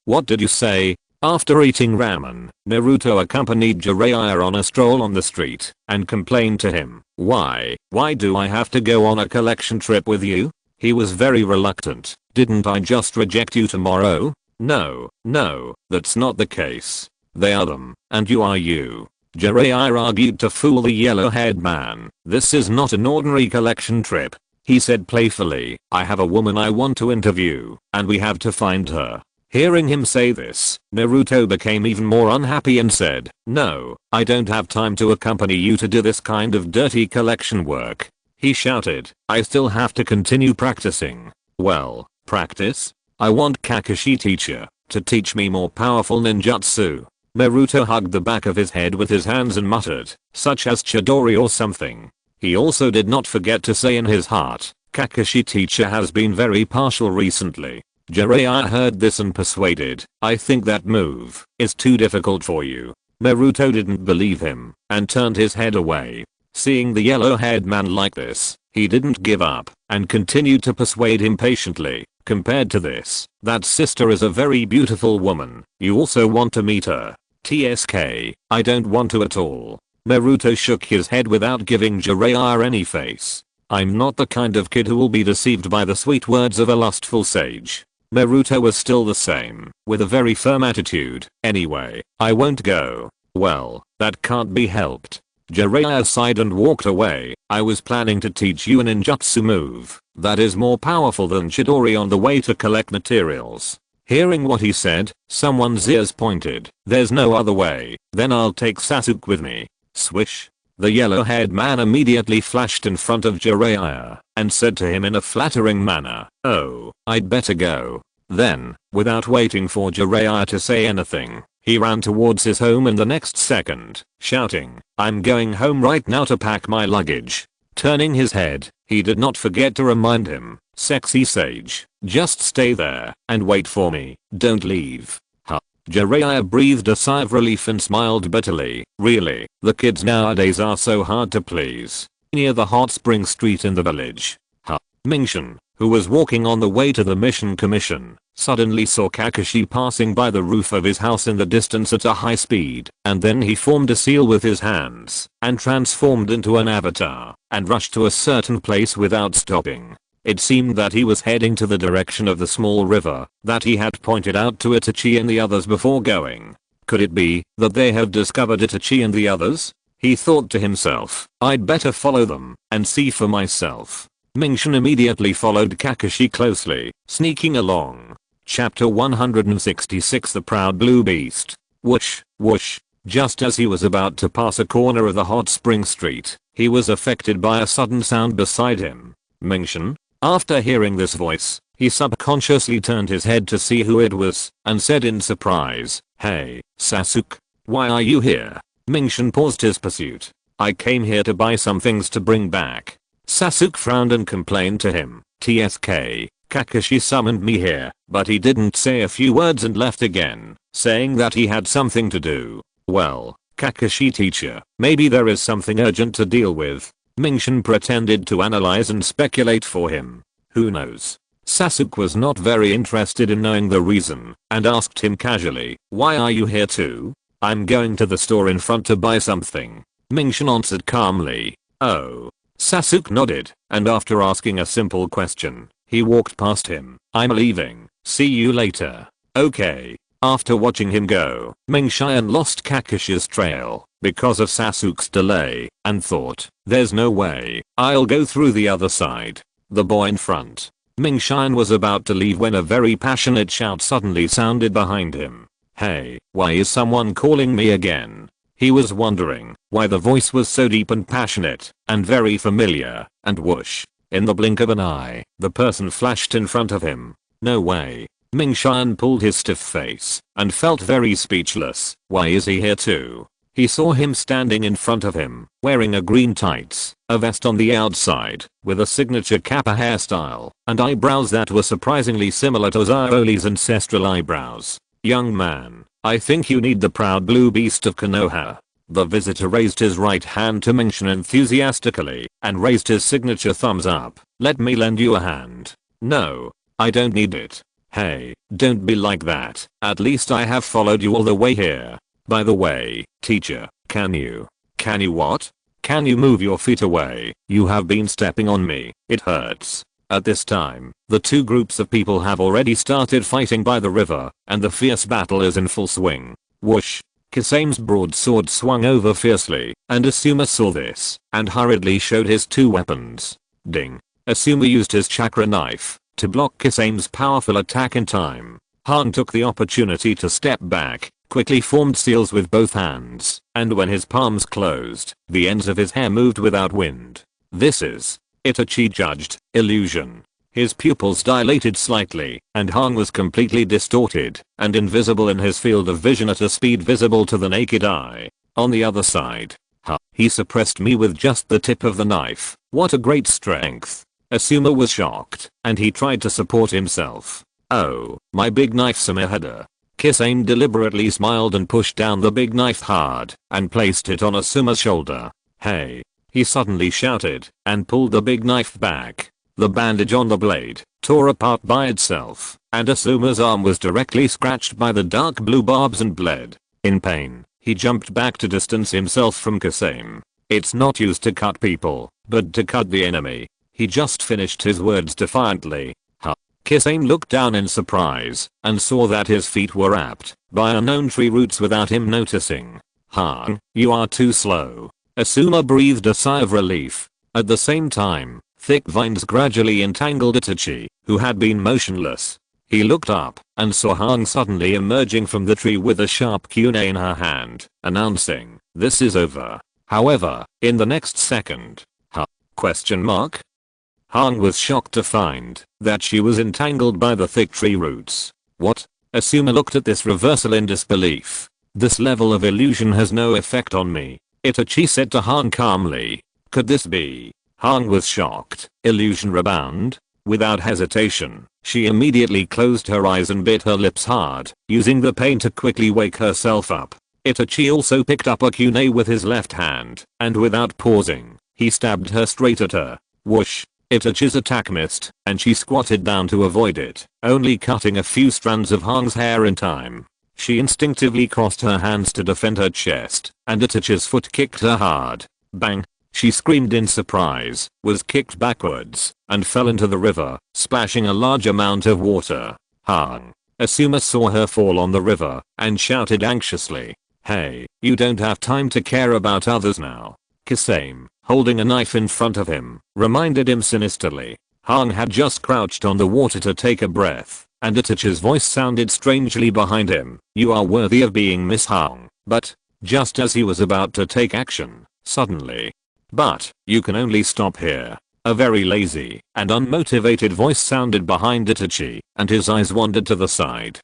What did you say? After eating ramen, Naruto accompanied Jiraiya on a stroll on the street and complained to him, why do I have to go on a collection trip with you? He was very reluctant. Didn't I just reject you tomorrow? No, that's not the case. They are them, and you are you. Jiraiya argued to fool the yellow-haired man. This is not an ordinary collection trip. He said playfully, I have a woman I want to interview, and we have to find her. Hearing him say this, Naruto became even more unhappy and said, no, I don't have time to accompany you to do this kind of dirty collection work. He shouted, I still have to continue practicing. Well, practice? I want Kakashi teacher to teach me more powerful ninjutsu. Naruto hugged the back of his head with his hands and muttered, such as Chidori or something. He also did not forget to say in his heart, Kakashi teacher has been very partial recently. Jiraiya heard this and persuaded, I think that move is too difficult for you. Naruto didn't believe him and turned his head away. Seeing the yellow-haired man like this, he didn't give up and continued to persuade him patiently. Compared to this, that sister is a very beautiful woman. You also want to meet her? TSK, I don't want to at all. Naruto shook his head without giving Jiraiya any face. I'm not the kind of kid who will be deceived by the sweet words of a lustful sage. Naruto was still the same, with a very firm attitude. Anyway, I won't go. Well, that can't be helped. Jiraiya sighed and walked away. I was planning to teach you a ninjutsu move that is more powerful than Chidori on the way to collect materials. Hearing what he said, someone's ears pointed. There's no other way. Then I'll take Sasuke with me. Swish. The yellow-haired man immediately flashed in front of Jiraiya and said to him in a flattering manner, oh, I'd better go. Then, without waiting for Jiraiya to say anything, he ran towards his home in the next second, shouting, I'm going home right now to pack my luggage. Turning his head, he did not forget to remind him, sexy sage, just stay there and wait for me, don't leave. Jiraiya breathed a sigh of relief and smiled bitterly. Really, the kids nowadays are so hard to please. Near the hot spring street in the village, Mingshin, who was walking on the way to the mission commission, suddenly saw Kakashi passing by the roof of his house in the distance at a high speed, and then he formed a seal with his hands and transformed into an avatar and rushed to a certain place without stopping. It seemed that he was heading to the direction of the small river that he had pointed out to Itachi and the others before going. Could it be that they have discovered Itachi and the others? He thought to himself, I'd better follow them and see for myself. Ming-Shan immediately followed Kakashi closely, sneaking along. Chapter 166 The Proud Blue Beast. Whoosh, whoosh. Just as he was about to pass a corner of the hot spring street, he was affected by a sudden sound beside him. Ming-Shan? After hearing this voice, he subconsciously turned his head to see who it was, and said in surprise, Hey, Sasuke. Why are you here? Ming-Shan paused his pursuit. I came here to buy some things to bring back. Sasuke frowned and complained to him, TSK, Kakashi summoned me here, but he didn't say a few words and left again, saying that he had something to do. Well, Kakashi teacher, maybe there is something urgent to deal with. Ming-Shan pretended to analyze and speculate for him. Who knows? Sasuke was not very interested in knowing the reason, and asked him casually, why are you here too? I'm going to the store in front to buy something. Ming-Shan answered calmly. Oh. Sasuke nodded, and after asking a simple question, he walked past him. I'm leaving. See you later. Okay. After watching him go, Ming-Shan lost Kakashi's trail because of Sasuke's delay and thought, there's no way, I'll go through the other side. The boy in front. Ming-Shan was about to leave when a very passionate shout suddenly sounded behind him. Hey, why is someone calling me again? He was wondering why the voice was so deep and passionate and very familiar, and whoosh. In the blink of an eye, the person flashed in front of him. No way. Ming-Shan pulled his stiff face and felt very speechless. Why is he here too? He saw him standing in front of him, wearing a green tights, a vest on the outside, with a signature kappa hairstyle, and eyebrows that were surprisingly similar to Zaioli's ancestral eyebrows. Young man, I think you need the proud blue beast of Konoha. The visitor raised his right hand to Ming-Shan enthusiastically, and raised his signature thumbs up. Let me lend you a hand. No, I don't need it. Hey, don't be like that. At least I have followed you all the way here. By the way, teacher, can you what? Can you move your feet away? You have been stepping on me. It hurts. At this time, the two groups of people have already started fighting by the river, and the fierce battle is in full swing. Whoosh. Kisame's broadsword swung over fiercely, and Asuma saw this, and hurriedly showed his two weapons. Ding. Asuma used his chakra knife to block Kisame's powerful attack in time. Han took the opportunity to step back, quickly formed seals with both hands, and when his palms closed, the ends of his hair moved without wind. This is, Itachi judged, illusion. His pupils dilated slightly, and Han was completely distorted and invisible in his field of vision at a speed visible to the naked eye. On the other side, he suppressed me with just the tip of the knife. What a great strength. Asuma was shocked, and he tried to support himself. Oh, my big knife Samehada. Kisame deliberately smiled and pushed down the big knife hard, and placed it on Asuma's shoulder. Hey. He suddenly shouted, and pulled the big knife back. The bandage on the blade tore apart by itself, and Asuma's arm was directly scratched by the dark blue barbs and bled. In pain, he jumped back to distance himself from Kisame. It's not used to cut people, but to cut the enemy. He just finished his words defiantly. Kisame looked down in surprise, and saw that his feet were wrapped by unknown tree roots without him noticing. Han, you are too slow. Asuma breathed a sigh of relief. At the same time, thick vines gradually entangled Itachi, who had been motionless. He looked up, and saw Han suddenly emerging from the tree with a sharp kunai in her hand, announcing, this is over. However, in the next second, Han was shocked to find that she was entangled by the thick tree roots. What? Asuma looked at this reversal in disbelief. This level of illusion has no effect on me. Itachi said to Han calmly. Could this be? Han was shocked. Illusion rebound? Without hesitation, she immediately closed her eyes and bit her lips hard, using the pain to quickly wake herself up. Itachi also picked up a kunai with his left hand, and without pausing, he stabbed her straight at her. Whoosh. Itachi's attack missed, and she squatted down to avoid it, only cutting a few strands of Hang's hair in time. She instinctively crossed her hands to defend her chest, and Itachi's foot kicked her hard. Bang! She screamed in surprise, was kicked backwards, and fell into the river, splashing a large amount of water. Hang. Asuma saw her fall on the river, and shouted anxiously, "Hey, you don't have time to care about others now." Kisame, holding a knife in front of him, reminded him sinisterly. Hang had just crouched on the water to take a breath, and Itachi's voice sounded strangely behind him. "You are worthy of being Miss Hang." But, just as he was about to take action, suddenly, "But, you can only stop here." A very lazy and unmotivated voice sounded behind Itachi, and his eyes wandered to the side.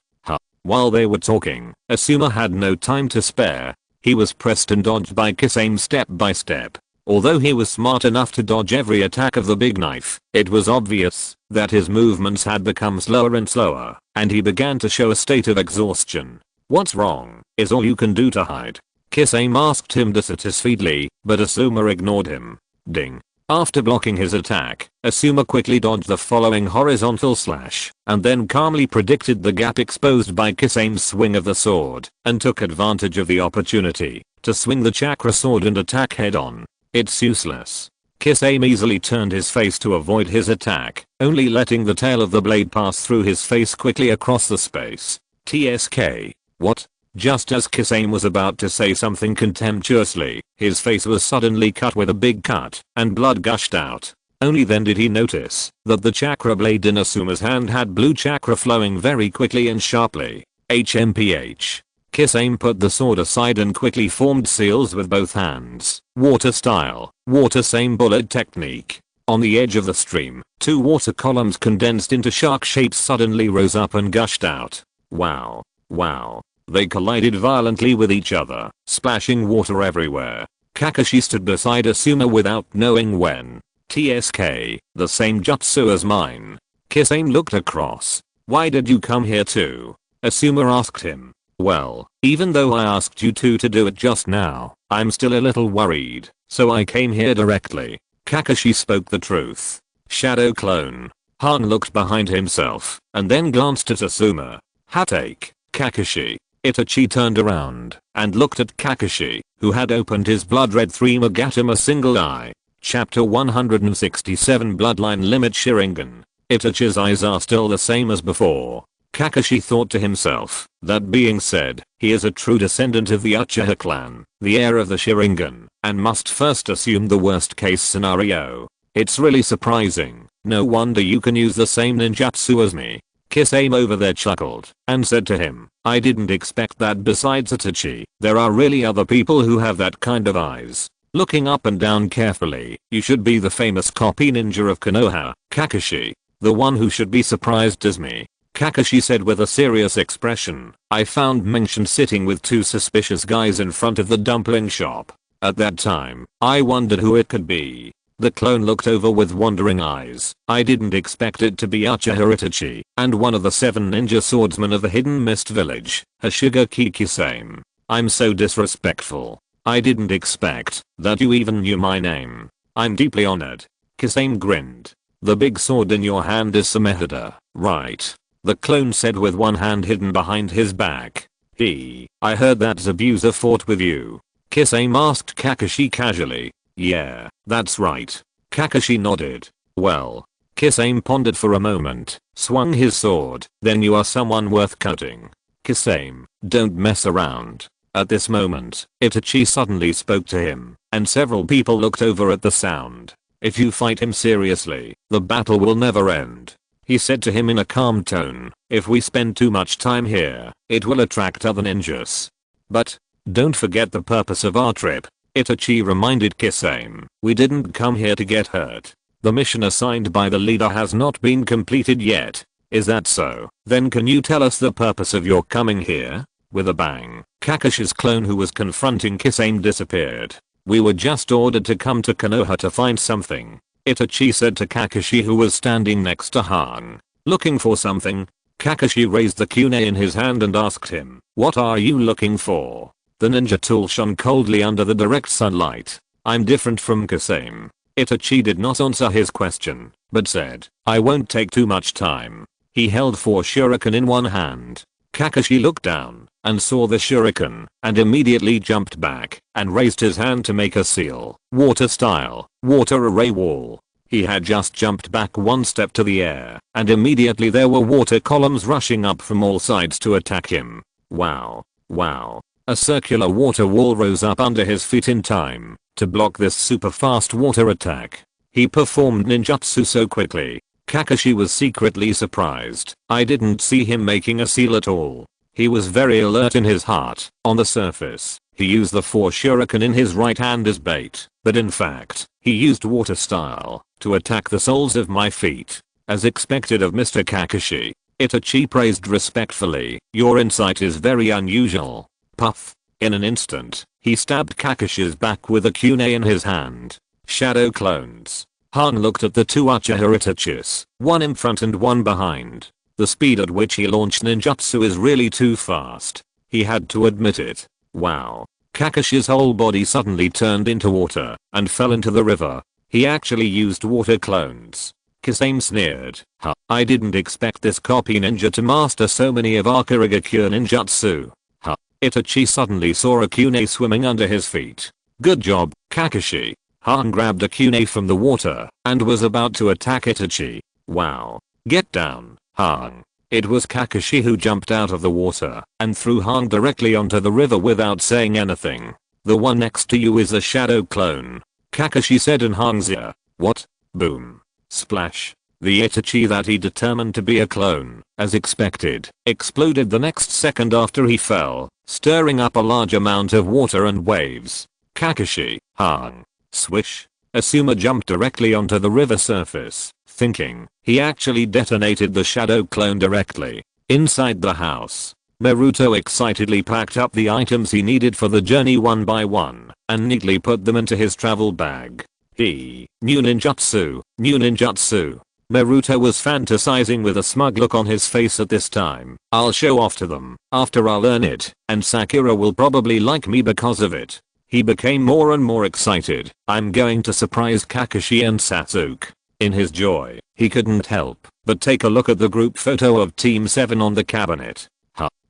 While they were talking, Asuma had no time to spare. He was pressed and dodged by Kisame step by step. Although he was smart enough to dodge every attack of the big knife, it was obvious that his movements had become slower and slower, and he began to show a state of exhaustion. "What's wrong? Is all you can do to hide?" Kisame asked him dissatisfiedly, but Asuma ignored him. Ding. After blocking his attack, Asuma quickly dodged the following horizontal slash, and then calmly predicted the gap exposed by Kisame's swing of the sword, and took advantage of the opportunity to swing the chakra sword and attack head on. "It's useless." Kisame easily turned his face to avoid his attack, only letting the tail of the blade pass through his face quickly across the space. "TSK. What?" Just as Kisame was about to say something contemptuously, his face was suddenly cut with a big cut, and blood gushed out. Only then did he notice that the chakra blade in Asuma's hand had blue chakra flowing very quickly and sharply. HMPH. Kisame put the sword aside and quickly formed seals with both hands. Water style, water same bullet technique. On the edge of the stream, two water columns condensed into shark shapes suddenly rose up and gushed out. Wow. Wow. They collided violently with each other, splashing water everywhere. Kakashi stood beside Asuma without knowing when. "TSK, the same jutsu as mine." Kisame looked across. "Why did you come here too?" Asuma asked him. "Well, even though I asked you two to do it just now, I'm still a little worried, so I came here directly." Kakashi spoke the truth. Shadow clone. Han looked behind himself, and then glanced at Asuma. "Hatake, Kakashi." Itachi turned around and looked at Kakashi, who had opened his blood red three Magatama single eye. Chapter 167 Bloodline Limit Sharingan. Itachi's eyes are still the same as before. Kakashi thought to himself, that being said, he is a true descendant of the Uchiha clan, the heir of the Sharingan, and must first assume the worst case scenario. "It's really surprising. No wonder you can use the same ninjutsu as me." Kisame over there chuckled and said to him, "I didn't expect that. Besides Itachi, there are really other people who have that kind of eyes." Looking up and down carefully, "You should be the famous copy ninja of Konoha, Kakashi. The one who should be surprised is me." Kakashi said with a serious expression. "I found mentioned sitting with two suspicious guys in front of the dumpling shop. At that time, I wondered who it could be." The clone looked over with wondering eyes. "I didn't expect it to be Uchiha Itachi, and one of the 7 ninja swordsmen of the Hidden Mist Village, Hashigaki Kisame. I'm so disrespectful. I didn't expect that you even knew my name. I'm deeply honored." Kisame grinned. "The big sword in your hand is Samehada, right?" The clone said with one hand hidden behind his back. I heard that Zabuza fought with you." Kisame asked Kakashi casually. "Yeah, that's right." Kakashi nodded. "Well." Kisame pondered for a moment, swung his sword. "Then you are someone worth cutting." Kisame, "Don't mess around." At this moment, Itachi suddenly spoke to him, and several people looked over at the sound. "If you fight him seriously, the battle will never end." He said to him in a calm tone, "If we spend too much time here, it will attract other ninjas. But, don't forget the purpose of our trip." Itachi reminded Kisame, "We didn't come here to get hurt. The mission assigned by the leader has not been completed yet." "Is that so? Then can you tell us the purpose of your coming here?" With a bang, Kakashi's clone who was confronting Kisame disappeared. "We were just ordered to come to Konoha to find something," Itachi said to Kakashi who was standing next to Han. "Looking for something?" Kakashi raised the kunai in his hand and asked him, "What are you looking for?" The ninja tool shone coldly under the direct sunlight. "I'm different from Kisame." Itachi did not answer his question, but said, I won't take too much time. He held 4 shuriken in one hand. Kakashi looked down and saw the shuriken and immediately jumped back and raised his hand to make a seal, water style, water array wall. He had just jumped back 1 step to the air and immediately there were water columns rushing up from all sides to attack him. Wow. Wow. A circular water wall rose up under his feet in time to block this super fast water attack. He performed ninjutsu so quickly. Kakashi was secretly surprised. I didn't see him making a seal at all. He was very alert in his heart. On the surface, he used the 4 shuriken in his right hand as bait, but in fact, he used water style to attack the soles of my feet. As expected of Mr. Kakashi, Itachi praised respectfully, your insight is very unusual. Puff. In an instant, he stabbed Kakashi's back with a kunai in his hand. Shadow clones. Han looked at the 2 Uchiha Itachis, one in front and one behind. The speed at which he launched ninjutsu is really too fast. He had to admit it. Wow. Kakashi's whole body suddenly turned into water and fell into the river. He actually used water clones. Kisame sneered. Huh. I didn't expect this copy ninja to master so many of our Kirigakure ninjutsu. Huh. Itachi suddenly saw a kunai swimming under his feet. Good job, Kakashi. Han grabbed a kunai from the water and was about to attack Itachi. Wow. Get down, Han. It was Kakashi who jumped out of the water and threw Han directly onto the river without saying anything. The one next to you is a shadow clone, Kakashi said in Han's ear. What? Boom. Splash. The Itachi that he determined to be a clone, as expected, exploded the next second after he fell, stirring up a large amount of water and waves. Kakashi, Han. Swish. Asuma jumped directly onto the river surface, thinking he actually detonated the shadow clone directly. Inside the house, Naruto excitedly packed up the items he needed for the journey one by one and neatly put them into his travel bag. New ninjutsu, new ninjutsu. Naruto was fantasizing with a smug look on his face at this time. I'll show off to them after I learn it, and Sakura will probably like me because of it. He became more and more excited. I'm going to surprise Kakashi and Sasuke. In his joy, he couldn't help but take a look at the group photo of Team 7 on the cabinet.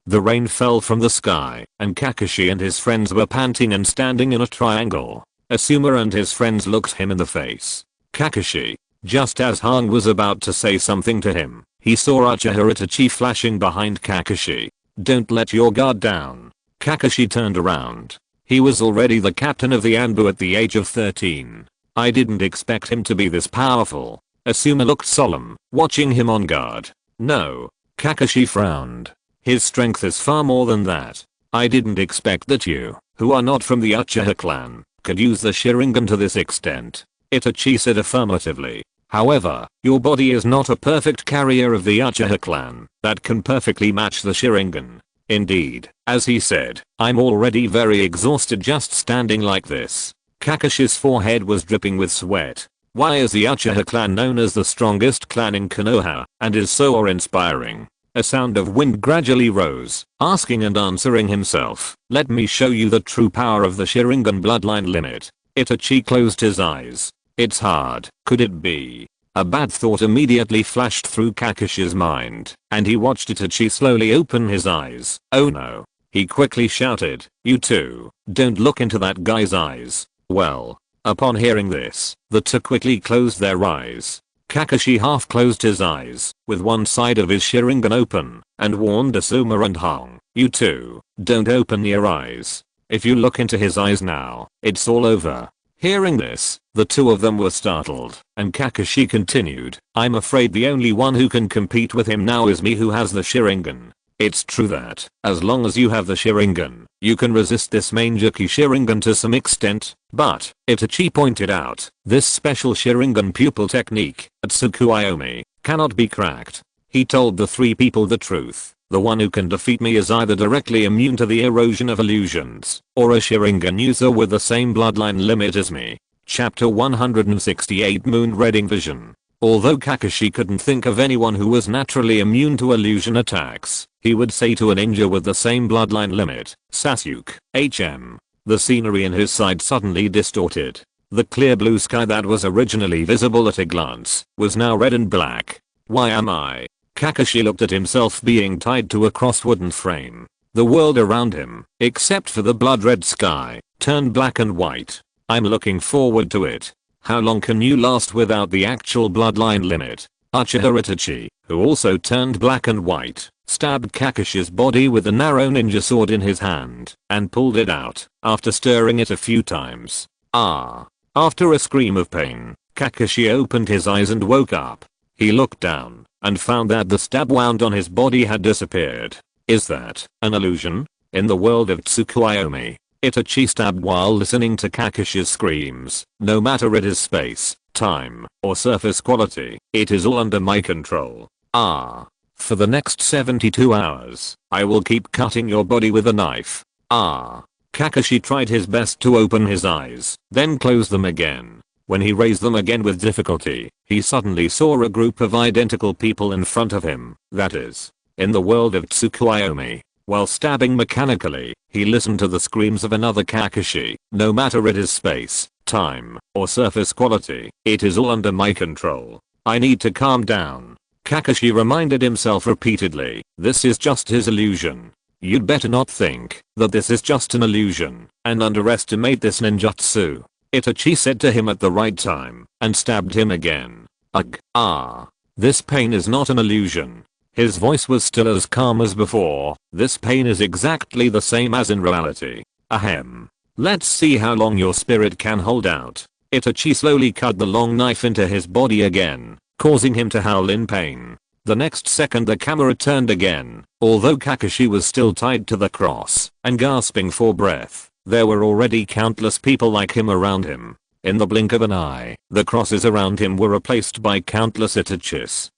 The rain fell from the sky, and Kakashi and his friends were panting and standing in a triangle. Asuma and his friends looked him in the face. Kakashi. Just as Han was about to say something to him, he saw Uchiha Itachi flashing behind Kakashi. Don't let your guard down. Kakashi turned around. He was already the captain of the ANBU at the age of 13. I didn't expect him to be this powerful. Asuma looked solemn, watching him on guard. No. Kakashi frowned. His strength is far more than that. I didn't expect that you, who are not from the Uchiha clan, could use the Sharingan to this extent. Itachi said affirmatively. However, your body is not a perfect carrier of the Uchiha clan that can perfectly match the Sharingan. Indeed, as he said, I'm already very exhausted just standing like this. Kakashi's forehead was dripping with sweat. Why is the Uchiha clan known as the strongest clan in Konoha and is so awe-inspiring? A sound of wind gradually rose, asking and answering himself. Let me show you the true power of the Sharingan bloodline limit. Itachi closed his eyes. It's hard. Could it be? A bad thought immediately flashed through Kakashi's mind, and he watched Itachi slowly open his eyes. Oh no. He quickly shouted, you too, don't look into that guy's eyes. Well, upon hearing this, the two quickly closed their eyes. Kakashi half closed his eyes, with one side of his Sharingan open, and warned Asuma and Hong, you too, don't open your eyes. If you look into his eyes now, it's all over. Hearing this, the two of them were startled, and Kakashi continued, I'm afraid the only one who can compete with him now is me who has the Sharingan. It's true that, as long as you have the Sharingan, you can resist this Mangekyou Sharingan to some extent, but, Itachi pointed out, this special Sharingan pupil technique, at Tsukuyomi, cannot be cracked. He told the three people the truth. The one who can defeat me is either directly immune to the erosion of illusions, or a Sharingan user with the same bloodline limit as me. Chapter 168 Moon Reading Vision. Although Kakashi couldn't think of anyone who was naturally immune to illusion attacks, he would say to a ninja with the same bloodline limit, Sasuke, HM. The scenery in his side suddenly distorted. The clear blue sky that was originally visible at a glance was now red and black. Why am I? Kakashi looked at himself being tied to a cross wooden frame. The world around him, except for the blood red sky, turned black and white. I'm looking forward to it. How long can you last without the actual bloodline limit? Uchiha Itachi, who also turned black and white, stabbed Kakashi's body with a narrow ninja sword in his hand and pulled it out after stirring it a few times. Ah! After a scream of pain, Kakashi opened his eyes and woke up. He looked down and found that the stab wound on his body had disappeared. Is that an illusion? In the world of Tsukuyomi, Itachi stabbed while listening to Kakashi's screams. No matter it is space, time, or surface quality, it is all under my control. Ah. For the next 72 hours, I will keep cutting your body with a knife. Ah. Kakashi tried his best to open his eyes, then close them again. When he raised them again with difficulty, he suddenly saw a group of identical people in front of him. That is, in the world of Tsukuyomi. While stabbing mechanically, he listened to the screams of another Kakashi. No matter it is space, time, or surface quality, it is all under my control. I need to calm down. Kakashi reminded himself repeatedly, this is just his illusion. You'd better not think that this is just an illusion and underestimate this ninjutsu. Itachi said to him at the right time and stabbed him again. Ugh. Ah. This pain is not an illusion. His voice was still as calm as before. This pain is exactly the same as in reality. Ahem. Let's see how long your spirit can hold out. Itachi slowly cut the long knife into his body again, causing him to howl in pain. The next second the camera turned again. Although Kakashi was still tied to the cross and gasping for breath, there were already countless people like him around him. In the blink of an eye, the crosses around him were replaced by countless Itachis.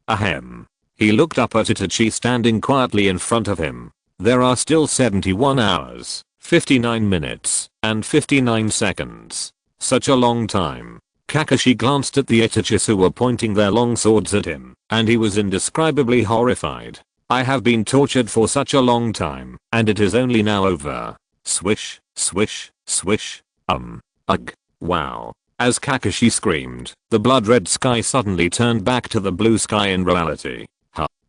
Ahem. He looked up at Itachi standing quietly in front of him. There are still 71 hours, 59 minutes, and 59 seconds. Such a long time. Kakashi glanced at the Itachis who were pointing their long swords at him, and he was indescribably horrified. I have been tortured for such a long time, and it is only now over. Swish, swish, swish. Ugh. Wow. As Kakashi screamed, the blood red sky suddenly turned back to the blue sky in reality.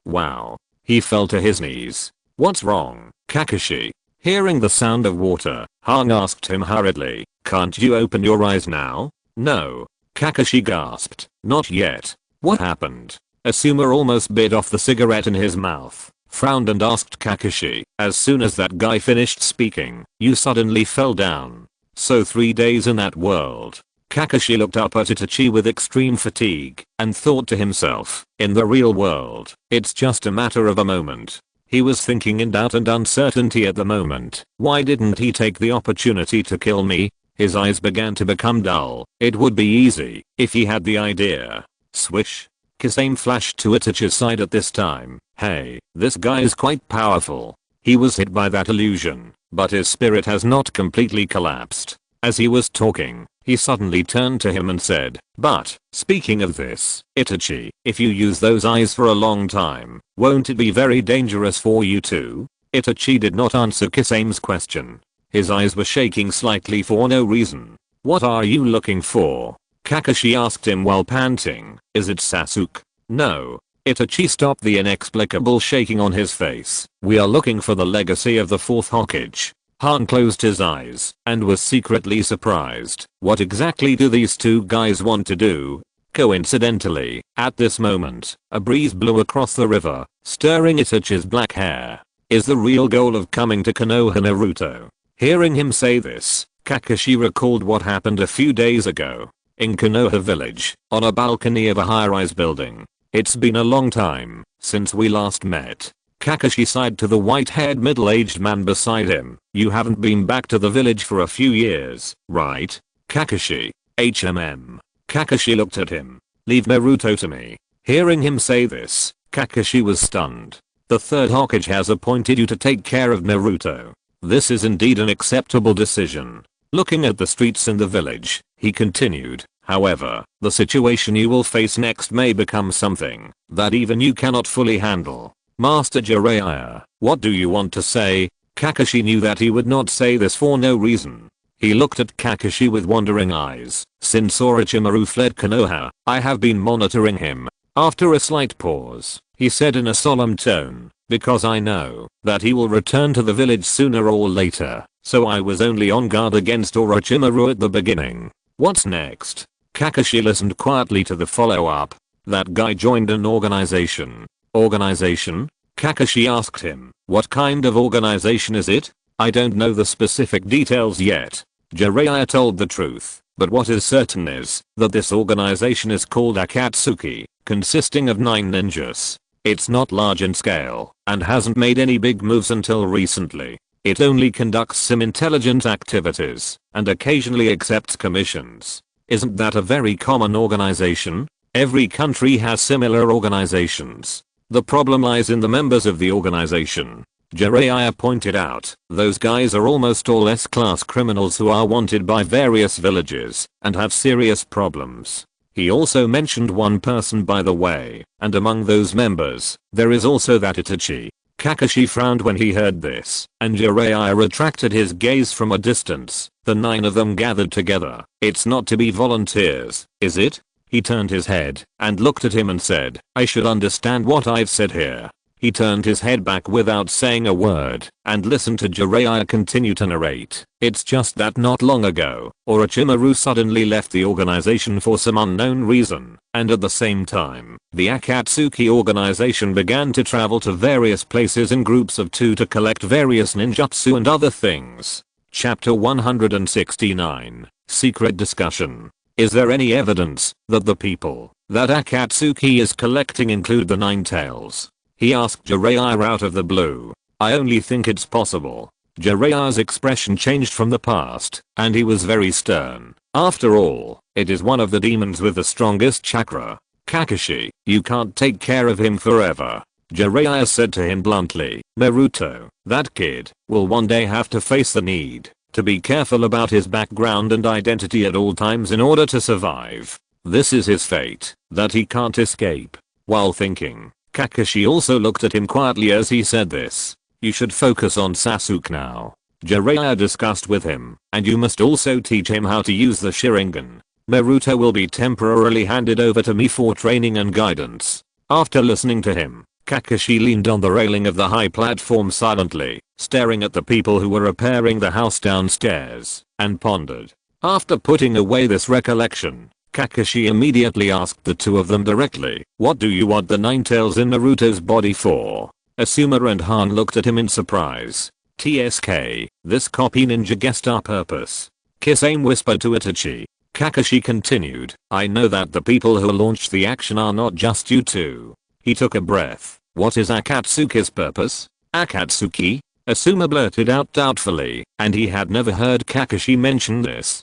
Wow. He fell to his knees. What's wrong, Kakashi? Hearing the sound of water, Han asked him hurriedly, can't you open your eyes now? No. Kakashi gasped. Not yet. What happened? Asuma almost bit off the cigarette in his mouth, frowned and asked Kakashi, as soon as that guy finished speaking, you suddenly fell down. So 3 days in that world. Kakashi looked up at Itachi with extreme fatigue and thought to himself, in the real world, it's just a matter of a moment. He was thinking in doubt and uncertainty at the moment. Why didn't he take the opportunity to kill me? His eyes began to become dull. It would be easy if he had the idea. Swish. Kisame flashed to Itachi's side at this time. Hey, this guy is quite powerful. He was hit by that illusion, but his spirit has not completely collapsed. As he was talking, he suddenly turned to him and said, but, speaking of this, Itachi, if you use those eyes for a long time, won't it be very dangerous for you too? Itachi did not answer Kisame's question. His eyes were shaking slightly for no reason. What are you looking for? Kakashi asked him while panting. Is it Sasuke? No. Itachi stopped the inexplicable shaking on his face. We are looking for the legacy of the fourth Hokage. Han closed his eyes and was secretly surprised. What exactly do these two guys want to do? Coincidentally, at this moment, a breeze blew across the river, stirring Itachi's black hair. Is the real goal of coming to Konoha Naruto? Hearing him say this, Kakashi recalled what happened a few days ago. In Konoha village, on a balcony of a high-rise building. It's been a long time since we last met. Kakashi sighed to the white-haired middle-aged man beside him. You haven't been back to the village for a few years, right? Kakashi. Kakashi looked at him. Leave Naruto to me. Hearing him say this, Kakashi was stunned. The third Hokage has appointed you to take care of Naruto. This is indeed an acceptable decision. Looking at the streets in the village, he continued. However, the situation you will face next may become something that even you cannot fully handle. Master Jiraiya, what do you want to say? Kakashi knew that he would not say this for no reason. He looked at Kakashi with wondering eyes. Since Orochimaru fled Konoha, I have been monitoring him. After a slight pause, he said in a solemn tone, because I know that he will return to the village sooner or later, so I was only on guard against Orochimaru at the beginning. What's next? Kakashi listened quietly to the follow-up. That guy joined an organization. Organization? Kakashi asked him. What kind of organization is it? I don't know the specific details yet. Jiraiya told the truth, but what is certain is that this organization is called Akatsuki, consisting of 9 ninjas. It's not large in scale and hasn't made any big moves until recently. It only conducts some intelligent activities and occasionally accepts commissions. Isn't that a very common organization? Every country has similar organizations. The problem lies in the members of the organization. Jiraiya pointed out, those guys are almost all S-class criminals who are wanted by various villages and have serious problems. He also mentioned one person by the way, and among those members, there is also that Itachi. Kakashi frowned when he heard this, and Jiraiya retracted his gaze from a distance. The 9 of them gathered together. It's not to be volunteers, is it? He turned his head and looked at him and said, I should understand what I've said here. He turned his head back without saying a word and listened to Jiraiya continue to narrate. It's just that not long ago, Orochimaru suddenly left the organization for some unknown reason, and at the same time, the Akatsuki organization began to travel to various places in groups of 2 to collect various ninjutsu and other things. Chapter 169, Secret Discussion. Is there any evidence that the people that Akatsuki is collecting include the 9 tails? He asked Jiraiya out of the blue. I only think it's possible. Jiraiya's expression changed from the past, and he was very stern. After all, it is one of the demons with the strongest chakra. Kakashi, you can't take care of him forever. Jiraiya said to him bluntly. Naruto, that kid, will one day have to face the need to be careful about his background and identity at all times in order to survive. This is his fate that he can't escape. While thinking, Kakashi also looked at him quietly as he said this. You should focus on Sasuke now. Jiraiya discussed with him, and you must also teach him how to use the Sharingan. Naruto will be temporarily handed over to me for training and guidance. After listening to him, Kakashi leaned on the railing of the high platform silently, staring at the people who were repairing the house downstairs, and pondered. After putting away this recollection, Kakashi immediately asked the 2 of them directly, what do you want the 9 tails in Naruto's body for? Asuma and Han looked at him in surprise. TSK, this copy ninja guessed our purpose. Kisame whispered to Itachi. Kakashi continued, I know that the people who launched the action are not just you 2. He took a breath. What is Akatsuki's purpose? Akatsuki? Asuma blurted out doubtfully, and he had never heard Kakashi mention this.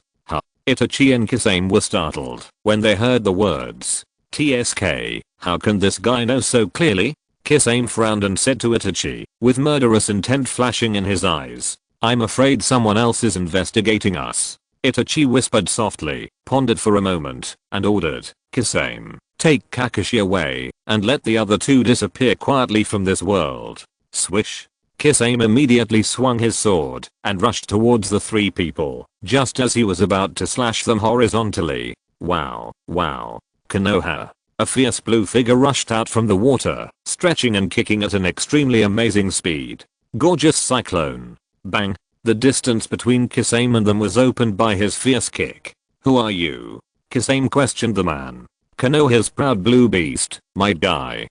Itachi and Kisame were startled when they heard the words. TSK, how can this guy know so clearly? Kisame frowned and said to Itachi, with murderous intent flashing in his eyes, I'm afraid someone else is investigating us. Itachi whispered softly, pondered for a moment, and ordered, Kisame, take Kakashi away, and let the other 2 disappear quietly from this world. Swish. Kisame immediately swung his sword and rushed towards the 3 people, just as he was about to slash them horizontally. Wow. Konoha. A fierce blue figure rushed out from the water, stretching and kicking at an extremely amazing speed. Gorgeous cyclone. Bang. The distance between Kisame and them was opened by his fierce kick. Who are you? Kisame questioned the man. Konoha's proud blue beast, my guy.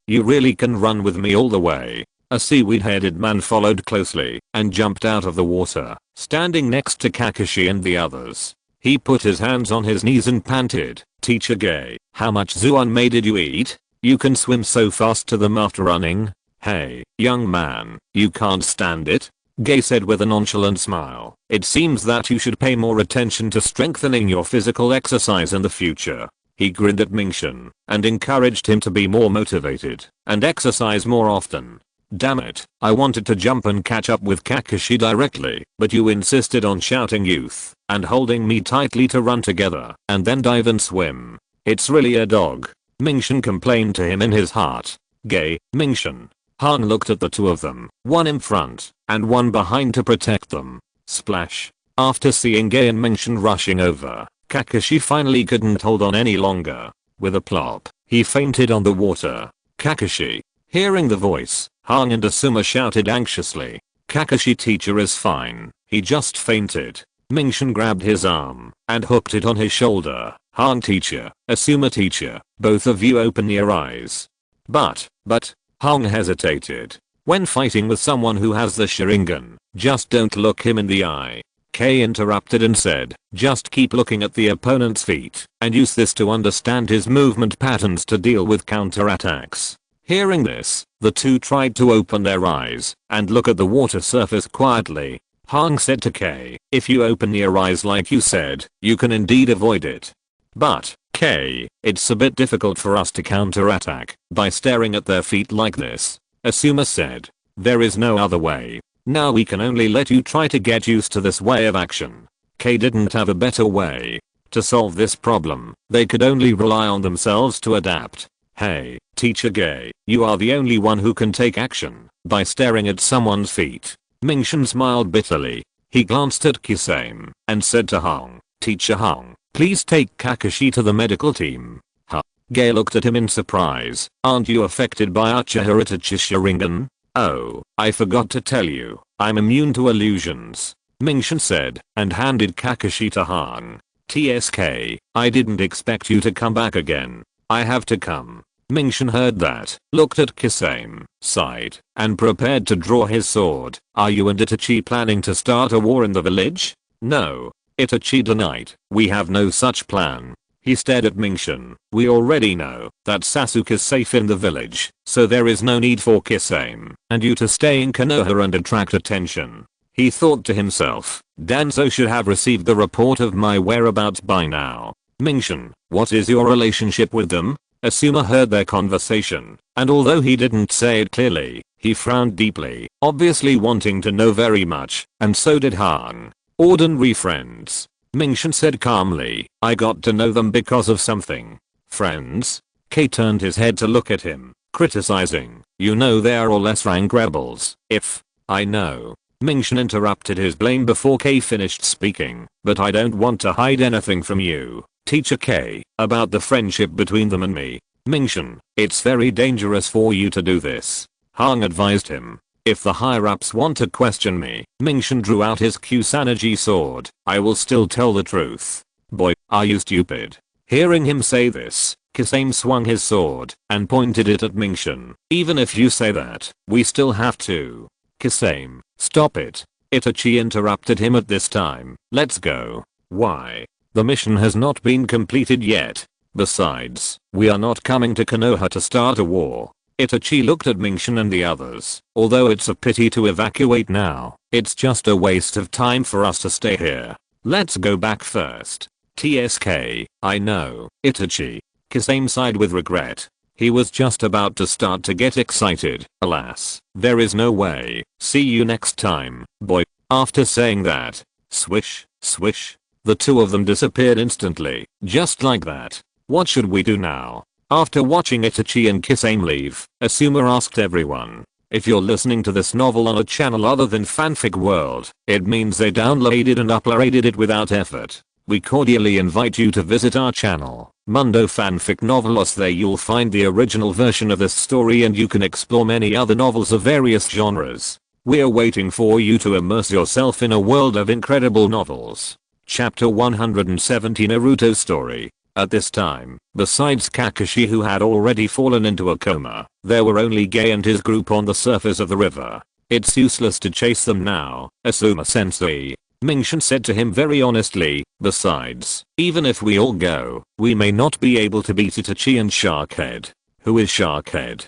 You really can run with me all the way. A seaweed-headed man followed closely and jumped out of the water, standing next to Kakashi and the others. He put his hands on his knees and panted, Teacher Gay, how much Zuanmei did you eat? You can swim so fast to them after running? Hey, young man, you can't stand it? Gay said with a nonchalant smile. It seems that you should pay more attention to strengthening your physical exercise in the future. He grinned at Mingshin and encouraged him to be more motivated and exercise more often. Damn it, I wanted to jump and catch up with Kakashi directly, but you insisted on shouting youth and holding me tightly to run together and then dive and swim. It's really a dog. Mingshin complained to him in his heart. Gay, Mingshin. Han looked at the 2 of them, one in front and one behind to protect them. Splash. After seeing Gay and Menshin rushing over, Kakashi finally couldn't hold on any longer. With a plop, he fainted on the water. Kakashi. Hearing the voice, Hang and Asuma shouted anxiously. Kakashi teacher is fine, he just fainted. Menshin grabbed his arm and hooked it on his shoulder. Hang teacher, Asuma teacher, both of you open your eyes. But, Hang hesitated. When fighting with someone who has the Sharingan, just don't look him in the eye. Kay interrupted and said, just keep looking at the opponent's feet and use this to understand his movement patterns to deal with counterattacks. Hearing this, the two tried to open their eyes and look at the water surface quietly. Hang said to Kay, if you open your eyes like you said, you can indeed avoid it. But, Kay, it's a bit difficult for us to counterattack by staring at their feet like this. Asuma said, there is no other way. Now we can only let you try to get used to this way of action. Kay didn't have a better way to solve this problem. They could only rely on themselves to adapt. Hey, Teacher Gay, you are the only one who can take action by staring at someone's feet. Menshin smiled bitterly. He glanced at Kisame and said to Hang, Teacher Hang, please take Kakashi to the medical team. Gay looked at him in surprise. Aren't you affected by Uchiha Itachi Sharingan? Oh, I forgot to tell you, I'm immune to illusions. Menshin said and handed Kakashi to Hang. TSK, I didn't expect you to come back again. I have to come. Menshin heard that, looked at Kisame, sighed, and prepared to draw his sword. Are you and Itachi planning to start a war in the village? No. Itachi denied. We have no such plan. He stared at Menshin. We already know that Sasuke is safe in the village, so there is no need for Kisame and you to stay in Konoha and attract attention. He thought to himself, Danzo should have received the report of my whereabouts by now. Menshin, what is your relationship with them? Asuma heard their conversation, and although he didn't say it clearly, he frowned deeply, obviously wanting to know very much, and so did Hang. Ordinary friends. Menshin said calmly, I got to know them because of something. Friends? Kay turned his head to look at him, criticizing, you know they are all S-rank rebels. I know. Menshin interrupted his blame before Kay finished speaking, but I don't want to hide anything from you, Teacher Kay, about the friendship between them and me. Menshin, it's very dangerous for you to do this. Hang advised him. If the higher-ups want to question me, Menshin drew out his Kusanagi sword. I will still tell the truth. Boy, are you stupid? Hearing him say this, Kisame swung his sword and pointed it at Menshin. Even if you say that, we still have to. Kisame, stop it. Itachi interrupted him at this time. Let's go. Why? The mission has not been completed yet. Besides, we are not coming to Konoha to start a war. Itachi looked at Menshin and the others. Although it's a pity to evacuate now, it's just a waste of time for us to stay here. Let's go back first. TSK, I know, Itachi. Kisame sighed with regret. He was just about to start to get excited. Alas, there is no way. See you next time, boy. After saying that, swish, swish, the two of them disappeared instantly, just like that. What should we do now? After watching Itachi and Kisame leave, Asuma asked everyone. If you're listening to this novel on a channel other than Fanfic World, it means they downloaded and uploaded it without effort. We cordially invite you to visit our channel, Mundo Fanfic Novelos. There you'll find the original version of this story and you can explore many other novels of various genres. We're waiting for you to immerse yourself in a world of incredible novels. Chapter 170 Naruto Story. At this time, besides Kakashi who had already fallen into a coma, there were only Gay and his group on the surface of the river. It's useless to chase them now, Asuma-sensei. Menshin said to him very honestly. Besides, even if we all go, we may not be able to beat Itachi and Sharkhead. Who is Sharkhead?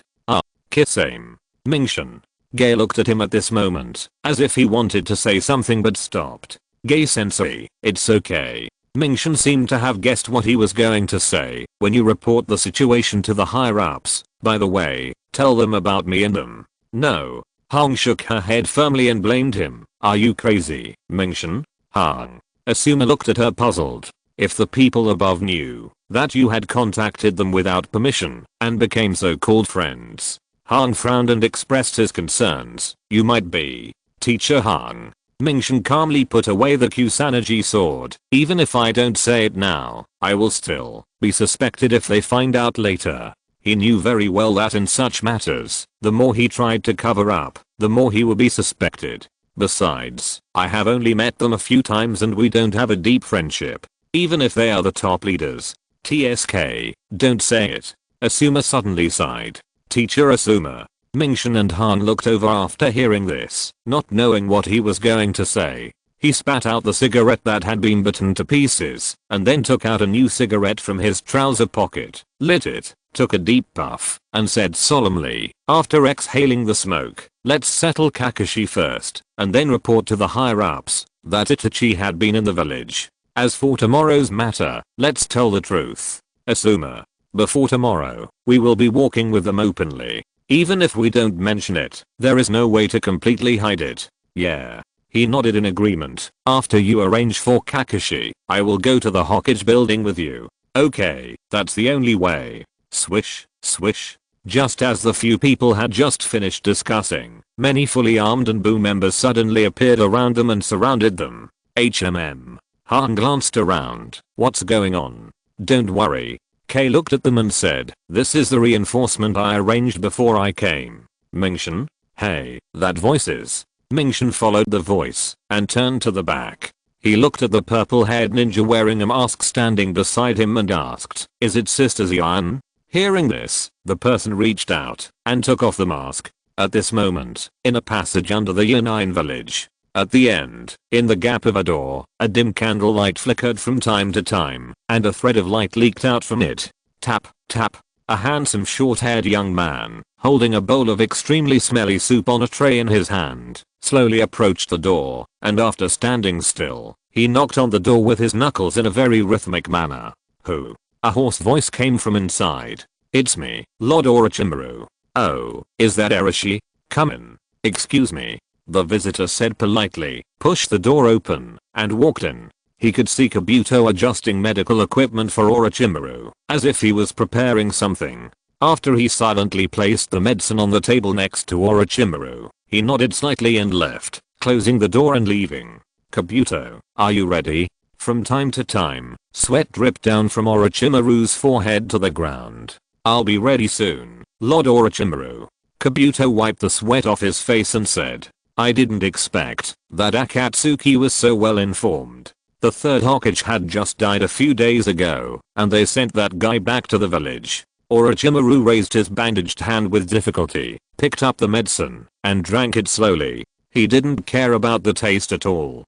Kisame. Menshin. Gay looked at him at this moment, as if he wanted to say something but stopped. Gay-sensei, it's okay. Menshin seemed to have guessed what he was going to say. When you report the situation to the higher-ups, by the way, tell them about me and them. No. Hang shook her head firmly and blamed him. Are you crazy, Menshin? Hang. Asuma looked at her puzzled. If the people above knew that you had contacted them without permission and became so-called friends. Hang frowned and expressed his concerns. You might be. Teacher Hang. Mingshin calmly put away the Kusanagi sword. Even if I don't say it now, I will still be suspected if they find out later. He knew very well that in such matters, the more he tried to cover up, the more he would be suspected. Besides, I have only met them a few times and we don't have a deep friendship. Even if they are the top leaders. TSK, don't say it. Asuma suddenly sighed. Teacher Asuma. Mingshin and Han looked over after hearing this, not knowing what he was going to say. He spat out the cigarette that had been bitten to pieces, and then took out a new cigarette from his trouser pocket, lit it, took a deep puff, and said solemnly, after exhaling the smoke, let's settle Kakashi first, and then report to the higher-ups, that Itachi had been in the village. As for tomorrow's matter, let's tell the truth. Asuma. Before tomorrow, we will be walking with them openly. Even if we don't mention it, there is no way to completely hide it. Yeah. He nodded in agreement. After you arrange for Kakashi, I will go to the Hokage building with you. Okay, that's the only way. Swish, swish. Just as the few people had just finished discussing, many fully armed ANBU members suddenly appeared around them and surrounded them. HMM. Han glanced around. What's going on? Don't worry. Kay looked at them and said, this is the reinforcement I arranged before I came. Mingshin? Hey, that voice is. Mingshin followed the voice and turned to the back. He looked at the purple-haired ninja wearing a mask standing beside him and asked, is it Sister Xian? Hearing this, the person reached out and took off the mask. At this moment, in a passage under the Yanine village, at the end, in the gap of a door, a dim candlelight flickered from time to time, and a thread of light leaked out from it. Tap, tap. A handsome short-haired young man, holding a bowl of extremely smelly soup on a tray in his hand, slowly approached the door, and after standing still, he knocked on the door with his knuckles in a very rhythmic manner. Who? A hoarse voice came from inside. It's me, Lord Orochimaru. Oh, is that Erashi? Come in. Excuse me. The visitor said politely, pushed the door open, and walked in. He could see Kabuto adjusting medical equipment for Orochimaru, as if he was preparing something. After he silently placed the medicine on the table next to Orochimaru, he nodded slightly and left, closing the door and leaving. Kabuto, are you ready? From time to time, sweat dripped down from Orochimaru's forehead to the ground. I'll be ready soon, Lord Orochimaru. Kabuto wiped the sweat off his face and said, I didn't expect that Akatsuki was so well informed. The third Hokage had just died a few days ago, and they sent that guy back to the village. Orochimaru raised his bandaged hand with difficulty, picked up the medicine, and drank it slowly. He didn't care about the taste at all.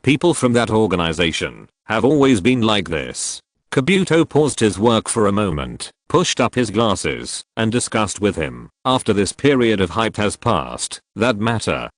People from that organization have always been like this. Kabuto paused his work for a moment, pushed up his glasses, and discussed with him. After this period of hype has passed, that matter,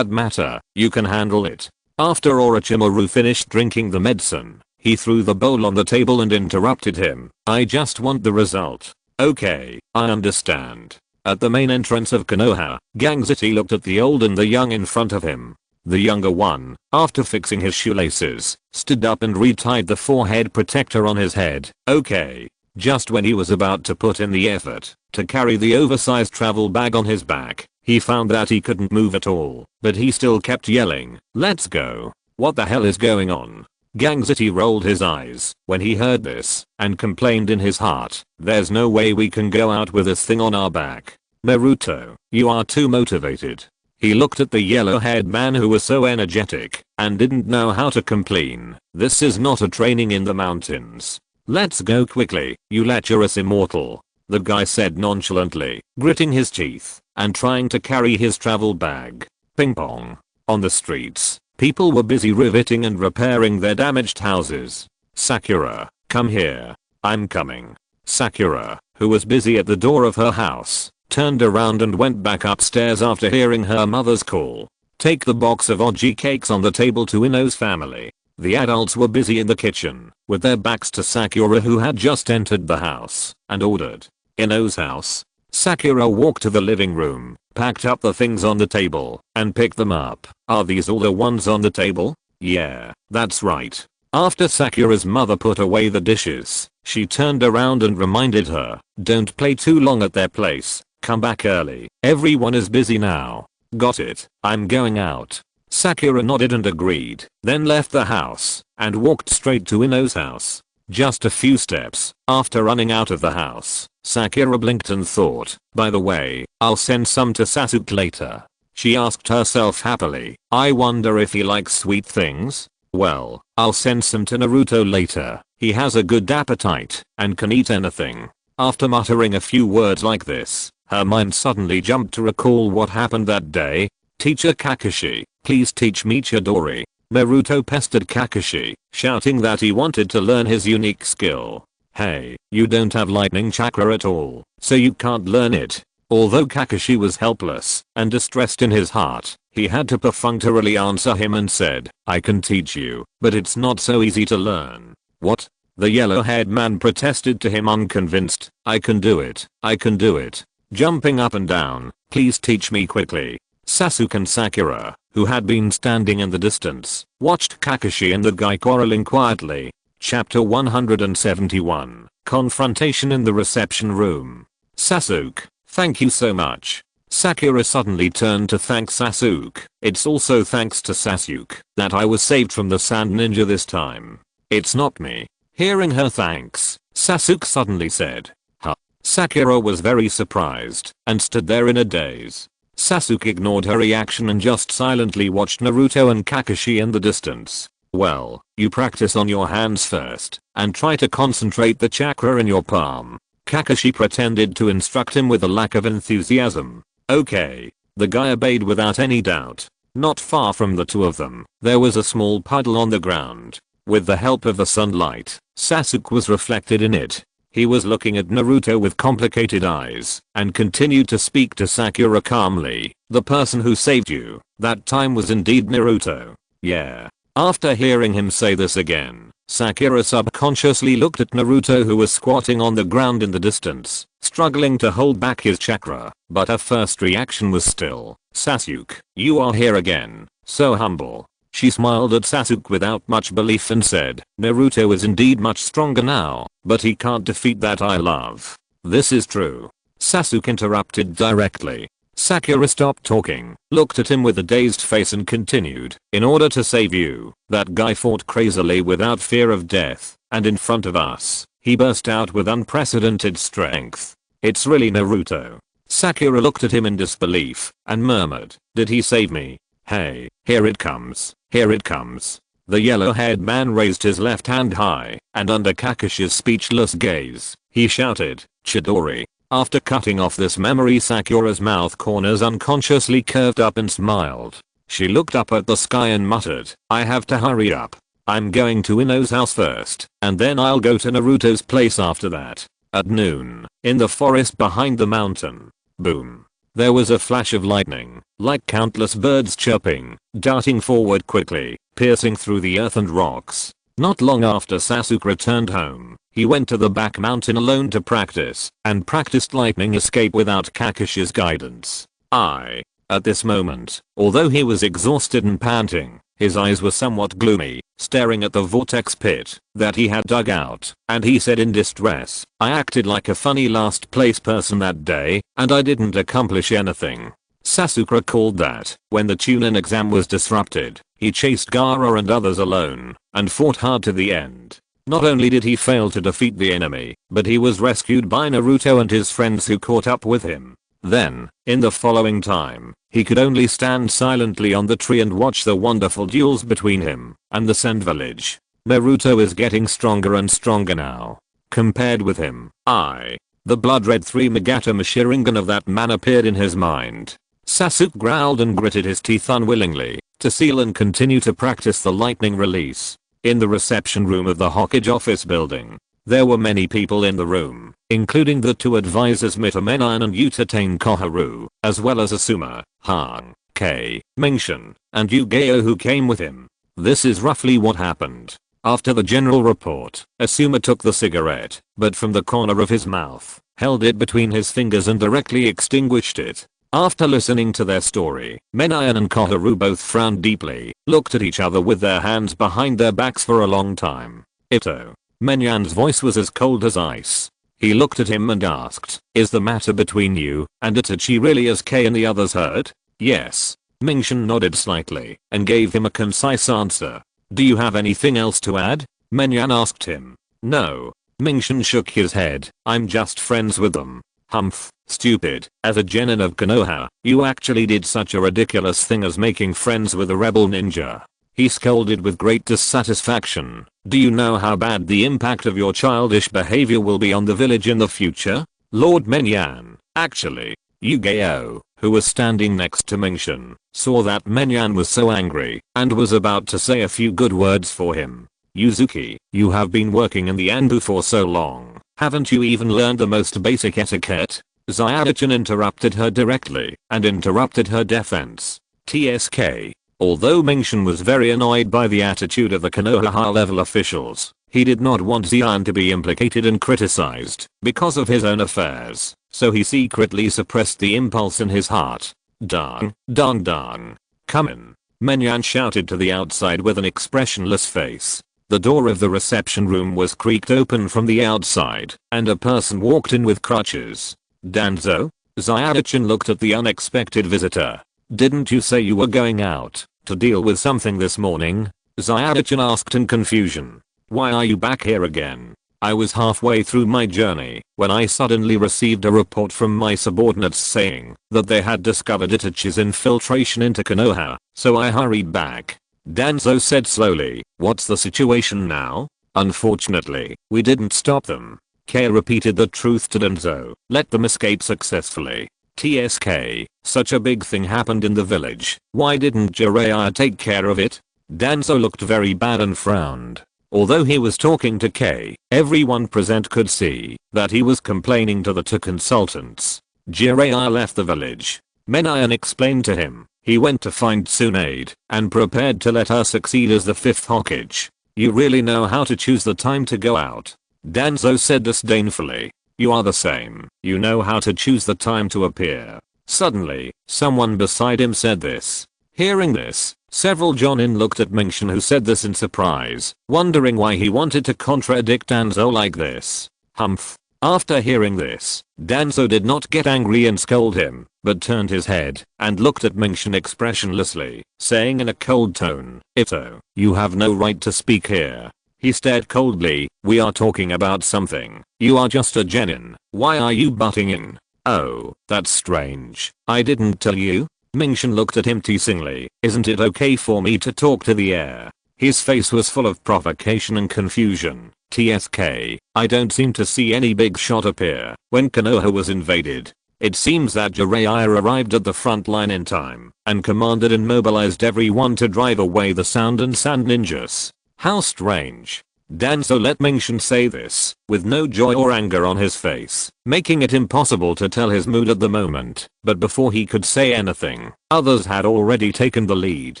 you can handle it. After Orochimaru finished drinking the medicine, he threw the bowl on the table and interrupted him. I just want the result. Okay, I understand. At the main entrance of Konoha, Gangziti looked at the old and the young in front of him. The younger one, after fixing his shoelaces, stood up and retied the forehead protector on his head. Okay. Just when he was about to put in the effort to carry the oversized travel bag on his back, he found that he couldn't move at all, but he still kept yelling, let's go. What the hell is going on? Gangziti rolled his eyes when he heard this and complained in his heart, there's no way we can go out with this thing on our back. Naruto, you are too motivated. He looked at the yellow-haired man who was so energetic and didn't know how to complain. This is not a training in the mountains. Let's go quickly, you lecherous immortal. The guy said nonchalantly, gritting his teeth and trying to carry his travel bag. Ping pong. On the streets, people were busy riveting and repairing their damaged houses. Sakura, come here. I'm coming. Sakura, who was busy at the door of her house, turned around and went back upstairs after hearing her mother's call. Take the box of Oji cakes on the table to Ino's family. The adults were busy in the kitchen, with their backs to Sakura who had just entered the house, and ordered. Ino's house. Sakura walked to the living room, packed up the things on the table, and picked them up. Are these all the ones on the table? Yeah, that's right. After Sakura's mother put away the dishes, she turned around and reminded her, don't play too long at their place. Come back early. Everyone is busy now. Got it. I'm going out. Sakura nodded and agreed, then left the house and walked straight to Ino's house. Just a few steps after running out of the house, Sakura blinked and thought, by the way, I'll send some to Sasuke later. She asked herself happily, I wonder if he likes sweet things? Well, I'll send some to Naruto later. He has a good appetite and can eat anything. After muttering a few words like this, her mind suddenly jumped to recall what happened that day. Teacher Kakashi, please teach me Chidori. Naruto pestered Kakashi, shouting that he wanted to learn his unique skill. Hey, you don't have lightning chakra at all, so you can't learn it. Although Kakashi was helpless and distressed in his heart, he had to perfunctorily answer him and said, I can teach you, but it's not so easy to learn. What? The yellow-haired man protested to him unconvinced. I can do it. I can do it. Jumping up and down, please teach me quickly. Sasuke and Sakura, who had been standing in the distance, watched Kakashi and the guy quarreling quietly. Chapter 171, Confrontation in the Reception Room. Sasuke, thank you so much. Sakura suddenly turned to thank Sasuke. It's also thanks to Sasuke that I was saved from the sand ninja this time. It's not me. Hearing her thanks, Sasuke suddenly said, huh. Sakura was very surprised and stood there in a daze. Sasuke ignored her reaction and just silently watched Naruto and Kakashi in the distance. Well, you practice on your hands first and try to concentrate the chakra in your palm. Kakashi pretended to instruct him with a lack of enthusiasm. Okay. The guy obeyed without any doubt. Not far from the two of them, there was a small puddle on the ground. With the help of the sunlight, Sasuke was reflected in it. He was looking at Naruto with complicated eyes and continued to speak to Sakura calmly. The person who saved you that time was indeed Naruto. Yeah. After hearing him say this again, Sakura subconsciously looked at Naruto, who was squatting on the ground in the distance, struggling to hold back his chakra, but her first reaction was still, Sasuke, you are here again, so humble. She smiled at Sasuke without much belief and said, Naruto is indeed much stronger now, but he can't defeat that I love. This is true. Sasuke interrupted directly. Sakura stopped talking, looked at him with a dazed face and continued, in order to save you, that guy fought crazily without fear of death, and in front of us, he burst out with unprecedented strength. It's really Naruto. Sakura looked at him in disbelief and murmured, did he save me? Hey, here it comes. Here it comes. The yellow-haired man raised his left hand high, and under Kakashi's speechless gaze, he shouted, Chidori. After cutting off this memory, Sakura's mouth corners unconsciously curved up and smiled. She looked up at the sky and muttered, I have to hurry up. I'm going to Ino's house first, and then I'll go to Naruto's place after that. At noon, in the forest behind the mountain. Boom. There was a flash of lightning, like countless birds chirping, darting forward quickly, piercing through the earth and rocks. Not long after Sasuke returned home, he went to the back mountain alone to practice, and practiced lightning escape without Kakashi's guidance. At this moment, although he was exhausted and panting, his eyes were somewhat gloomy, staring at the vortex pit that he had dug out, and he said in distress, I acted like a funny last place person that day, and I didn't accomplish anything. Sasuke recalled that, when the Chunin exam was disrupted, he chased Gaara and others alone, and fought hard to the end. Not only did he fail to defeat the enemy, but he was rescued by Naruto and his friends who caught up with him. Then, in the following time, he could only stand silently on the tree and watch the wonderful duels between him and the Sand Village. Naruto is getting stronger and stronger now. Compared with him, the blood-red 3 Magatama Sharingan of that man appeared in his mind. Sasuke growled and gritted his teeth unwillingly to seal and continue to practice the lightning release. In the reception room of the Hokage office building, there were many people in the room, including the two advisors Mitomenon and Utatane Koharu, as well as Asuma, Han, Kei, Mengshin, and Yugeo who came with him. This is roughly what happened. After the general report, Asuma took the cigarette, but from the corner of his mouth, held it between his fingers and directly extinguished it. After listening to their story, Menayan and Koharu both frowned deeply, looked at each other with their hands behind their backs for a long time. Ito. Menyan's voice was as cold as ice. He looked at him and asked, is the matter between you and Itachi really as Kei and the others heard? Yes. Mingshin nodded slightly and gave him a concise answer. Do you have anything else to add? Menyan asked him. No. Mingshin shook his head. I'm just friends with them. Humph, stupid. As a genin of Konoha, you actually did such a ridiculous thing as making friends with a rebel ninja. He scolded with great dissatisfaction. Do you know how bad the impact of your childish behavior will be on the village in the future? Lord Menyan, actually. Yugeo, who was standing next to Mingshin, saw that Menyan was so angry and was about to say a few good words for him. Yuzuki, you have been working in the ANBU for so long, haven't you even learned the most basic etiquette? Zyada-chan interrupted her directly and interrupted her defense. TSK. Although Mingshin was very annoyed by the attitude of the Konoha high-level officials, he did not want Xian to be implicated and criticized because of his own affairs, so he secretly suppressed the impulse in his heart. Darn, darn, darn. Come in. Menyan shouted to the outside with an expressionless face. The door of the reception room was creaked open from the outside, and a person walked in with crutches. Danzo? Zyada-chan looked at the unexpected visitor. Didn't you say you were going out to deal with something this morning? Zyada-chan asked in confusion. Why are you back here again? I was halfway through my journey when I suddenly received a report from my subordinates saying that they had discovered Itachi's infiltration into Konoha, so I hurried back. Danzo said slowly. What's the situation now? Unfortunately, we didn't stop them. Kei repeated the truth to Danzo. Let them escape successfully. TSK, such a big thing happened in the village. Why didn't Jiraiya take care of it? Danzo looked very bad and frowned. Although he was talking to Kei, everyone present could see that he was complaining to the two consultants. Jiraiya left the village. Menayan explained to him. He went to find Tsunade and prepared to let her succeed as the fifth Hokage. You really know how to choose the time to go out. Danzo said disdainfully. You are the same. You know how to choose the time to appear. Suddenly, someone beside him said this. Hearing this, several Jonin looked at Mingshin, who said this in surprise, wondering why he wanted to contradict Danzo like this. Humph. After hearing this, Danzo did not get angry and scold him, but turned his head and looked at Mingshin expressionlessly, saying in a cold tone, Ito, you have no right to speak here. He stared coldly. We are talking about something. You are just a genin. Why are you butting in? Oh, that's strange. I didn't tell you. Mingshin looked at him teasingly. Isn't it okay for me to talk to the air? His face was full of provocation and confusion. TSK, I don't seem to see any big shot appear. When Konoha was invaded, it seems that Jiraiya arrived at the front line in time and commanded and mobilized everyone to drive away the sound and sand ninjas. How strange. Danzo let Mingshin say this with no joy or anger on his face, making it impossible to tell his mood at the moment. But before he could say anything, others had already taken the lead.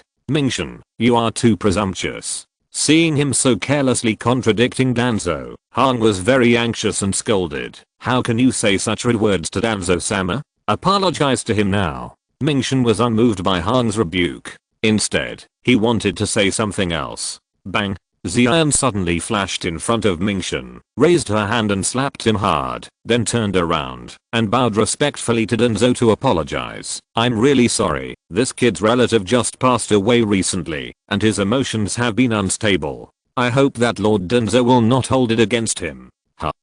Mingshin, you are too presumptuous. Seeing him so carelessly contradicting Danzo, Han was very anxious and scolded. How can you say such rude words to Danzo-sama? Apologize to him now. Mingshin was unmoved by Han's rebuke. Instead, he wanted to say something else. Bang. Xian suddenly flashed in front of Mingshin, raised her hand and slapped him hard, then turned around and bowed respectfully to Danzo to apologize. I'm really sorry, this kid's relative just passed away recently, and his emotions have been unstable. I hope that Lord Danzo will not hold it against him.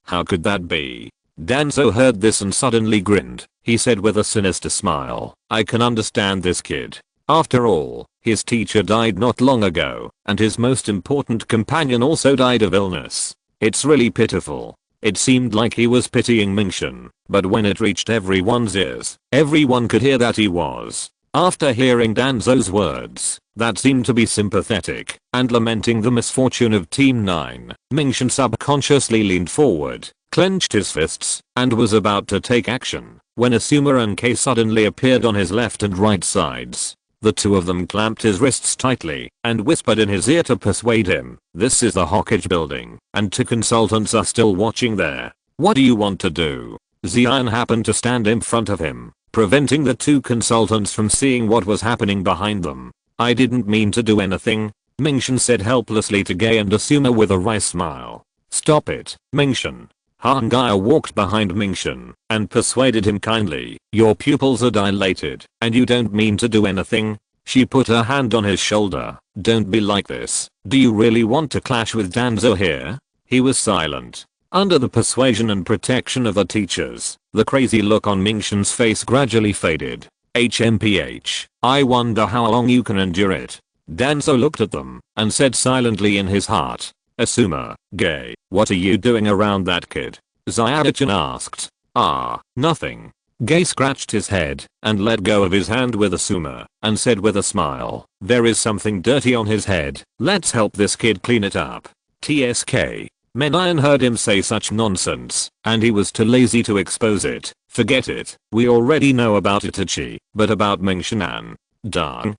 How could that be? Danzo heard this and suddenly grinned. He said with a sinister smile, I can understand this kid. After all, his teacher died not long ago, and his most important companion also died of illness. It's really pitiful. It seemed like he was pitying Mingshin, but when it reached everyone's ears, everyone could hear that he was. After hearing Danzo's words, that seemed to be sympathetic and lamenting the misfortune of Team 9, Mingshin subconsciously leaned forward, clenched his fists, and was about to take action, when Asuma and Kei suddenly appeared on his left and right sides. The two of them clamped his wrists tightly and whispered in his ear to persuade him. This is the Hokage building, and two consultants are still watching there. What do you want to do? Xian happened to stand in front of him, preventing the two consultants from seeing what was happening behind them. I didn't mean to do anything, Mingshin said helplessly to Kei and Asuma with a wry smile. Stop it, Mingshin. Hangaya walked behind Mingshin and persuaded him kindly. Your pupils are dilated and you don't mean to do anything. She put her hand on his shoulder. Don't be like this. Do you really want to clash with Danzo here? He was silent. Under the persuasion and protection of the teachers, the crazy look on Mingshen's face gradually faded. HMPH, I wonder how long you can endure it. Danzo looked at them and said silently in his heart, Asuma, gay, what are you doing around that kid? Zyada-chan asked. Nothing. Gay scratched his head and let go of his hand with Asuma and said with a smile, there is something dirty on his head, let's help this kid clean it up. TSK. Menian heard him say such nonsense and he was too lazy to expose it. Forget it, we already know about Itachi, but about Mingshan. Dang.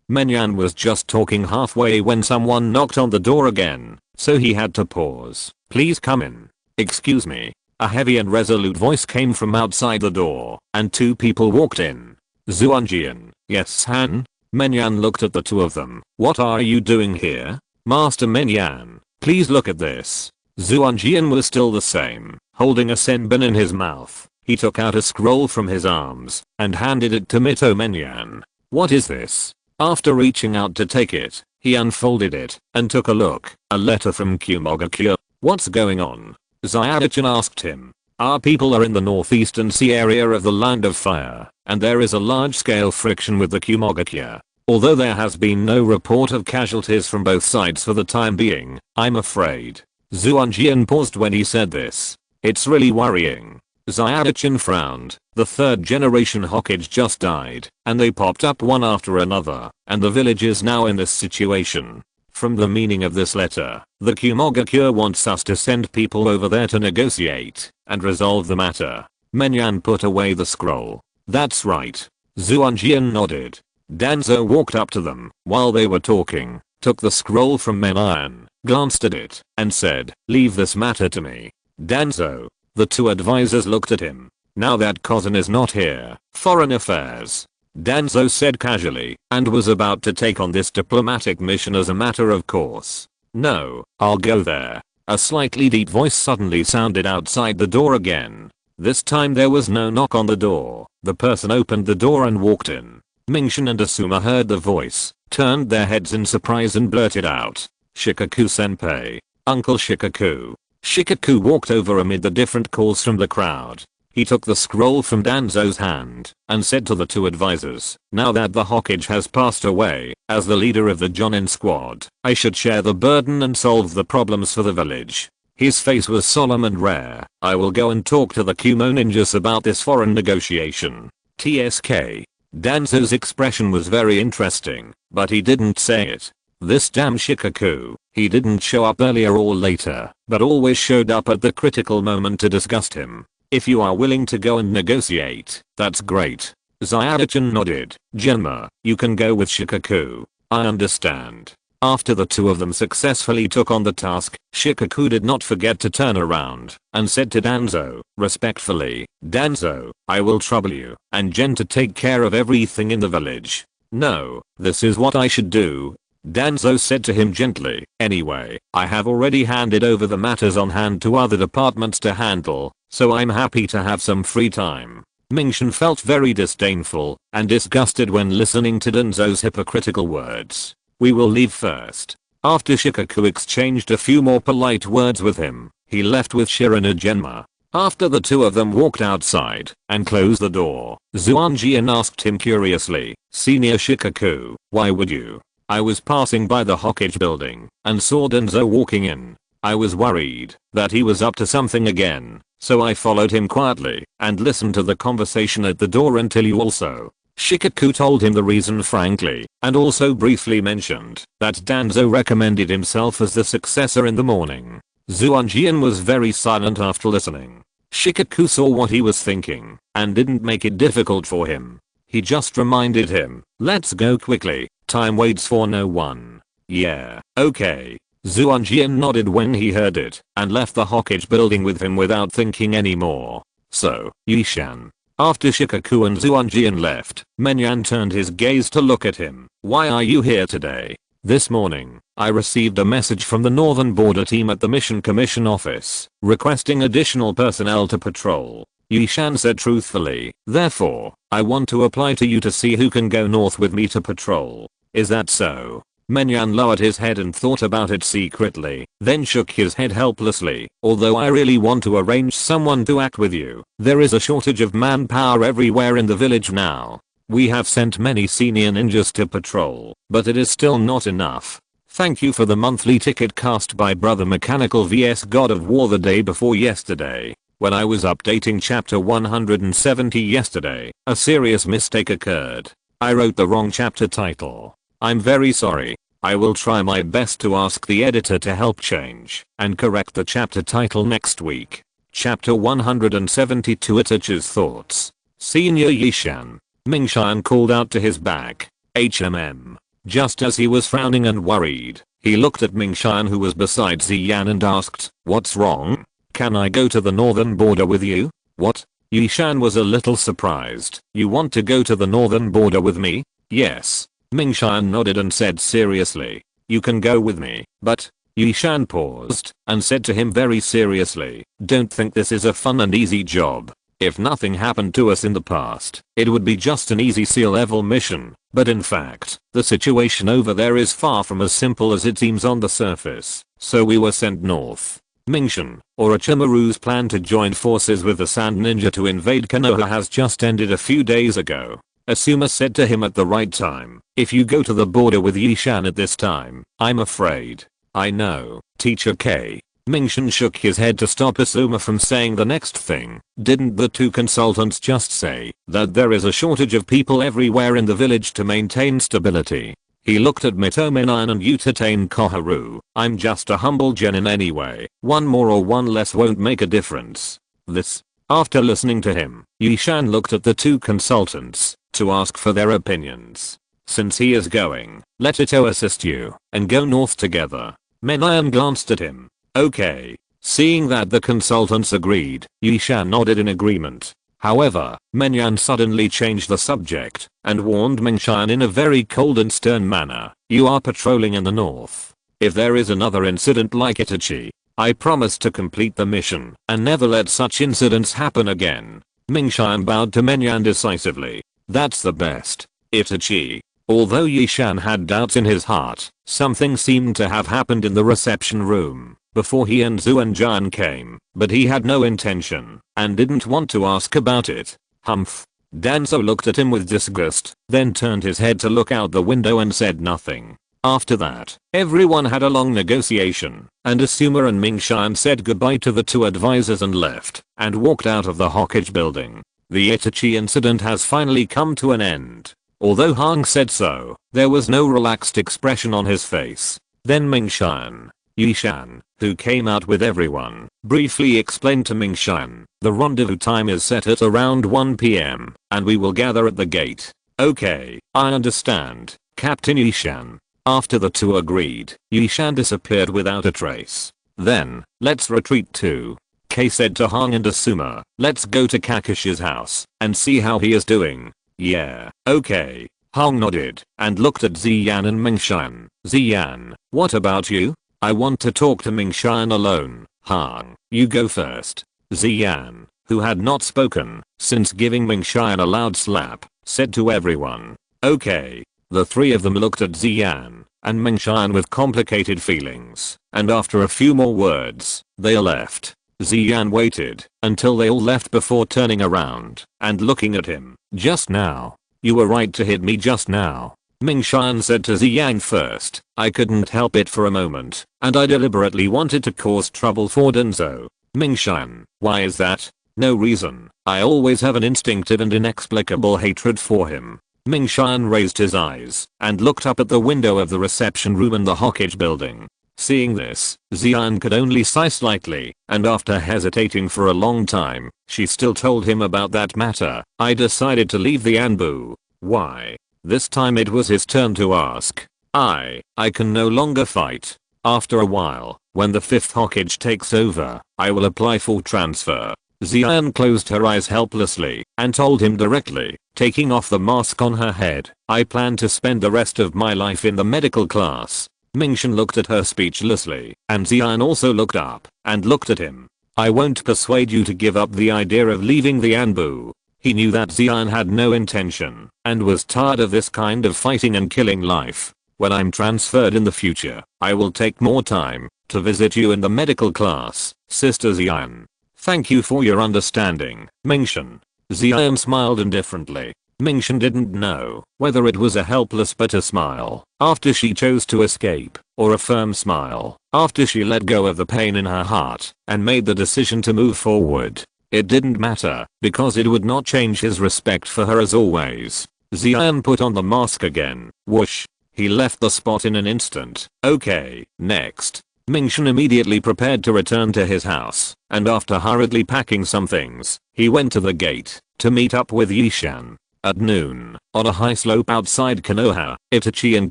Menyan was just talking halfway when someone knocked on the door again, so he had to pause. Please come in. Excuse me. A heavy and resolute voice came from outside the door, and two people walked in. Zuanjian. Yes, Han? Menyan looked at the two of them. What are you doing here? Master Menyan, please look at this. Zuanjian was still the same, holding a senbon in his mouth. He took out a scroll from his arms and handed it to Mito Menyan. What is this? After reaching out to take it, he unfolded it and took a look. A letter from Kirigakure. What's going on? Zyada-chan asked him. Our people are in the northeastern sea area of the Land of Fire, and there is a large-scale friction with the Kirigakure. Although there has been no report of casualties from both sides for the time being, I'm afraid. Zuanjian paused when he said this. It's really worrying. Zyada-chan frowned. The third generation Hokage just died, and they popped up one after another, and the village is now in this situation. From the meaning of this letter, the Kirigakure wants us to send people over there to negotiate and resolve the matter. Menyan put away the scroll. That's right. Zuanjian nodded. Danzo walked up to them while they were talking, took the scroll from Menyan, glanced at it, and said, leave this matter to me. Danzo. The two advisors looked at him. Now that cousin is not here, foreign affairs. Danzo said casually, and was about to take on this diplomatic mission as a matter of course. No, I'll go there. A slightly deep voice suddenly sounded outside the door again. This time there was no knock on the door. The person opened the door and walked in. Mingshan and Asuma heard the voice, turned their heads in surprise and blurted out. Shikaku-senpai. Uncle Shikaku. Shikaku walked over amid the different calls from the crowd. He took the scroll from Danzo's hand and said to the two advisors, now that the Hokage has passed away, as the leader of the Jonin squad, I should share the burden and solve the problems for the village. His face was solemn and rare. I will go and talk to the Kumo ninjas about this foreign negotiation. TSK. Danzo's expression was very interesting, but he didn't say it. This damn Shikaku, he didn't show up earlier or later, but always showed up at the critical moment to disgust him. If you are willing to go and negotiate, that's great. Zyada-chan nodded. Genma, you can go with Shikaku. I understand. After the two of them successfully took on the task, Shikaku did not forget to turn around and said to Danzo, respectfully, Danzo, I will trouble you and Gen to take care of everything in the village. No, this is what I should do. Danzo said to him gently, anyway, I have already handed over the matters on hand to other departments to handle, so I'm happy to have some free time. Mingshan felt very disdainful and disgusted when listening to Danzo's hypocritical words. We will leave first. After Shikaku exchanged a few more polite words with him, he left with Shirin and Genma. After the two of them walked outside and closed the door, Zuanjian asked him curiously, Senior Shikaku, why would you? I was passing by the Hokage building and saw Danzo walking in. I was worried that he was up to something again, so I followed him quietly and listened to the conversation at the door until you also. Shikaku told him the reason frankly and also briefly mentioned that Danzo recommended himself as the successor in the morning. Zuanjian was very silent after listening. Shikaku saw what he was thinking and didn't make it difficult for him. He just reminded him, let's go quickly, time waits for no one. Yeah, okay. Zuanjian nodded when he heard it and left the Hokage building with him without thinking anymore. So, Yishan. After Shikaku and Zuanjian left, Menyan turned his gaze to look at him. Why are you here today? This morning, I received a message from the Northern Border team at the Mission Commission office, requesting additional personnel to patrol. Yishan said truthfully. Therefore, I want to apply to you to see who can go north with me to patrol. Is that so? Menyan lowered his head and thought about it secretly, then shook his head helplessly. Although I really want to arrange someone to act with you, there is a shortage of manpower everywhere in the village now. We have sent many senior ninjas to patrol, but it is still not enough. Thank you for the monthly ticket cast by Brother Mechanical vs God of War the day before yesterday. When I was updating chapter 170 yesterday, a serious mistake occurred. I wrote the wrong chapter title. I'm very sorry. I will try my best to ask the editor to help change and correct the chapter title next week. Chapter 172 Itachi's thoughts. Senior Yishan. Mingshan called out to his back. HMM. Just as he was frowning and worried, he looked at Mingshan who was beside Ziyan and asked, "What's wrong? Can I go to the northern border with you?" "What?" Yishan was a little surprised. "You want to go to the northern border with me?" "Yes." Mingshan nodded and said seriously, "You can go with me, but..." Yishan paused and said to him very seriously, "Don't think this is a fun and easy job. If nothing happened to us in the past, it would be just an easy SEAL level mission, but in fact, the situation over there is far from as simple as it seems on the surface, so we were sent north." Mingshan, or Orochimaru's plan to join forces with the Sand Ninja to invade Konoha has just ended a few days ago. Asuma said to him at the right time, "If you go to the border with Yishan at this time, I'm afraid." "I know, Teacher K." Mingshan shook his head to stop Asuma from saying the next thing. "Didn't the two consultants just say that there is a shortage of people everywhere in the village to maintain stability?" He looked at Mitomenon and Utatane Koharu. "I'm just a humble genin anyway. One more or one less won't make a difference." This. After listening to him, Yishan looked at the two consultants to ask for their opinions. "Since he is going, let Ito assist you and go north together." Menayan glanced at him. "Okay." Seeing that the consultants agreed, Yishan nodded in agreement. However, Menyan suddenly changed the subject and warned Mingshan in a very cold and stern manner, "You are patrolling in the north. If there is another incident like Itachi, I promise to complete the mission and never let such incidents happen again." Mingshan bowed to Menyan decisively. "That's the best, Itachi." Although Yishan had doubts in his heart, something seemed to have happened in the reception room before he and Zuan-Jan came, but he had no intention and didn't want to ask about it. Humph. Danzo looked at him with disgust, then turned his head to look out the window and said nothing. After that, everyone had a long negotiation, and Asuma and Mingshan said goodbye to the two advisors and left, and walked out of the Hokage building. The Itachi incident has finally come to an end. Although Hang said so, there was no relaxed expression on his face. Then Mingshan, Yishan, who came out with everyone, briefly explained to Mingshan, "The rendezvous time is set at around 1 PM, and we will gather at the gate." "Okay, I understand, Captain Yishan." After the two agreed, Yishan disappeared without a trace. Then, "Let's retreat too," Kei said to Hang and Asuma. "Let's go to Kakishi's house and see how he is doing." "Yeah, okay." Hang nodded and looked at Ziyan and Mingshan. "Ziyan, what about you?" "I want to talk to Mingshan alone." "Hang, you go first." Ziyan, who had not spoken since giving Mingshan a loud slap, said to everyone, "Okay." The three of them looked at Ziyan and Mingshan with complicated feelings, and after a few more words, they left. Ziyan waited until they all left before turning around and looking at him. "Just now. You were right to hit me just now." Mingshan said to Ziyan first. "I couldn't help it for a moment, and I deliberately wanted to cause trouble for Danzo." Mingshan, "Why is that?" "No reason. I always have an instinctive and inexplicable hatred for him." Mingshan raised his eyes and looked up at the window of the reception room in the Hokage building. Seeing this, Ziyan could only sigh slightly, and after hesitating for a long time, she still told him about that matter. "I decided to leave the ANBU." "Why?" This time it was his turn to ask. I can no longer fight. After a while, when the 5th Hokage takes over, I will apply for transfer." Ziyan closed her eyes helplessly and told him directly, taking off the mask on her head, "I plan to spend the rest of my life in the medical class." Mingshan looked at her speechlessly, and Ziyan also looked up and looked at him. I won't persuade you to give up the idea of leaving the ANBU. He knew that Xian had no intention and was tired of this kind of fighting and killing life. When I'm transferred in the future, I will take more time to visit you in the medical class, Sister Xian. Thank you for your understanding, Mingshan. Xian smiled indifferently. Mingshan didn't know whether it was a helpless bitter smile after she chose to escape, or a firm smile after she let go of the pain in her heart and made the decision to move forward. It didn't matter, because it would not change his respect for her as always. Xian put on the mask again. Whoosh. He left the spot in an instant. Okay, next. Mingshan immediately prepared to return to his house, and after hurriedly packing some things, he went to the gate to meet up with Yishan. At noon, on a high slope outside Konoha, Itachi and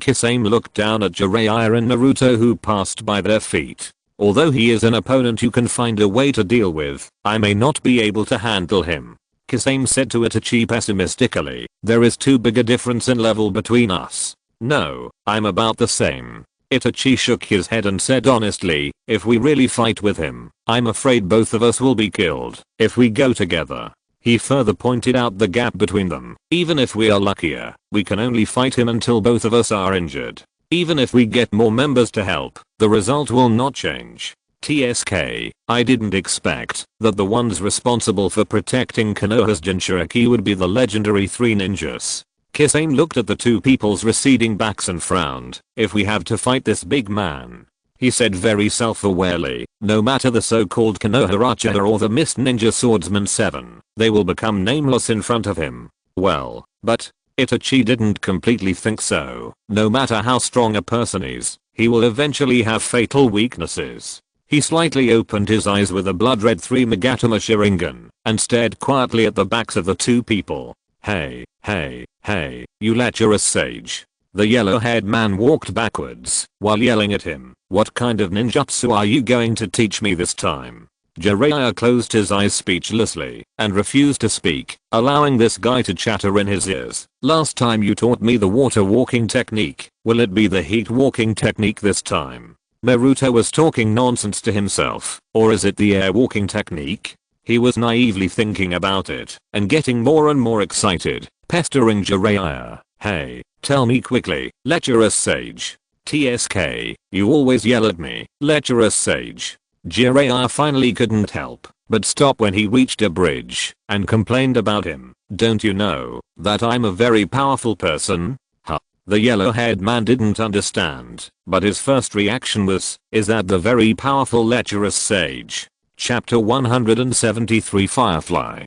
Kisame looked down at Jiraiya and Naruto, who passed by their feet. Although he is an opponent you can find a way to deal with, I may not be able to handle him. Kisame said to Itachi pessimistically, there is too big a difference in level between us. No, I'm about the same. Itachi shook his head and said honestly, if we really fight with him, I'm afraid both of us will be killed if we go together. He further pointed out the gap between them. Even if we are luckier, we can only fight him until both of us are injured. Even if we get more members to help, the result will not change. TSK, I didn't expect that the ones responsible for protecting Konoha's Jinchuriki would be the legendary 3 ninjas. Kisame looked at the two people's receding backs and frowned. If we have to fight this big man, he said very self-awarely, no matter the so-called Konoha Rachida or the Mist Ninja Swordsman 7, they will become nameless in front of him. Well, but Itachi didn't completely think so. No matter how strong a person is, he will eventually have fatal weaknesses. He slightly opened his eyes with a blood-red 3 Magatama Sharingan and stared quietly at the backs of the two people. Hey, you lecherous sage. The yellow-haired man walked backwards while yelling at him. What kind of ninjutsu are you going to teach me this time? Jiraiya closed his eyes speechlessly and refused to speak, allowing this guy to chatter in his ears. Last time you taught me the water walking technique. Will it be the heat walking technique this time? Naruto was talking nonsense to himself, or is it the air walking technique? He was naively thinking about it and getting more and more excited, pestering Jiraiya. Hey, tell me quickly, lecherous sage. TSK, you always yell at me, lecherous sage. Jiraiya finally couldn't help but stop when he reached a bridge and complained about him. Don't you know that I'm a very powerful person? Huh. The yellow-haired man didn't understand, but his first reaction was, is that the very powerful lecherous sage? Chapter 173 Firefly.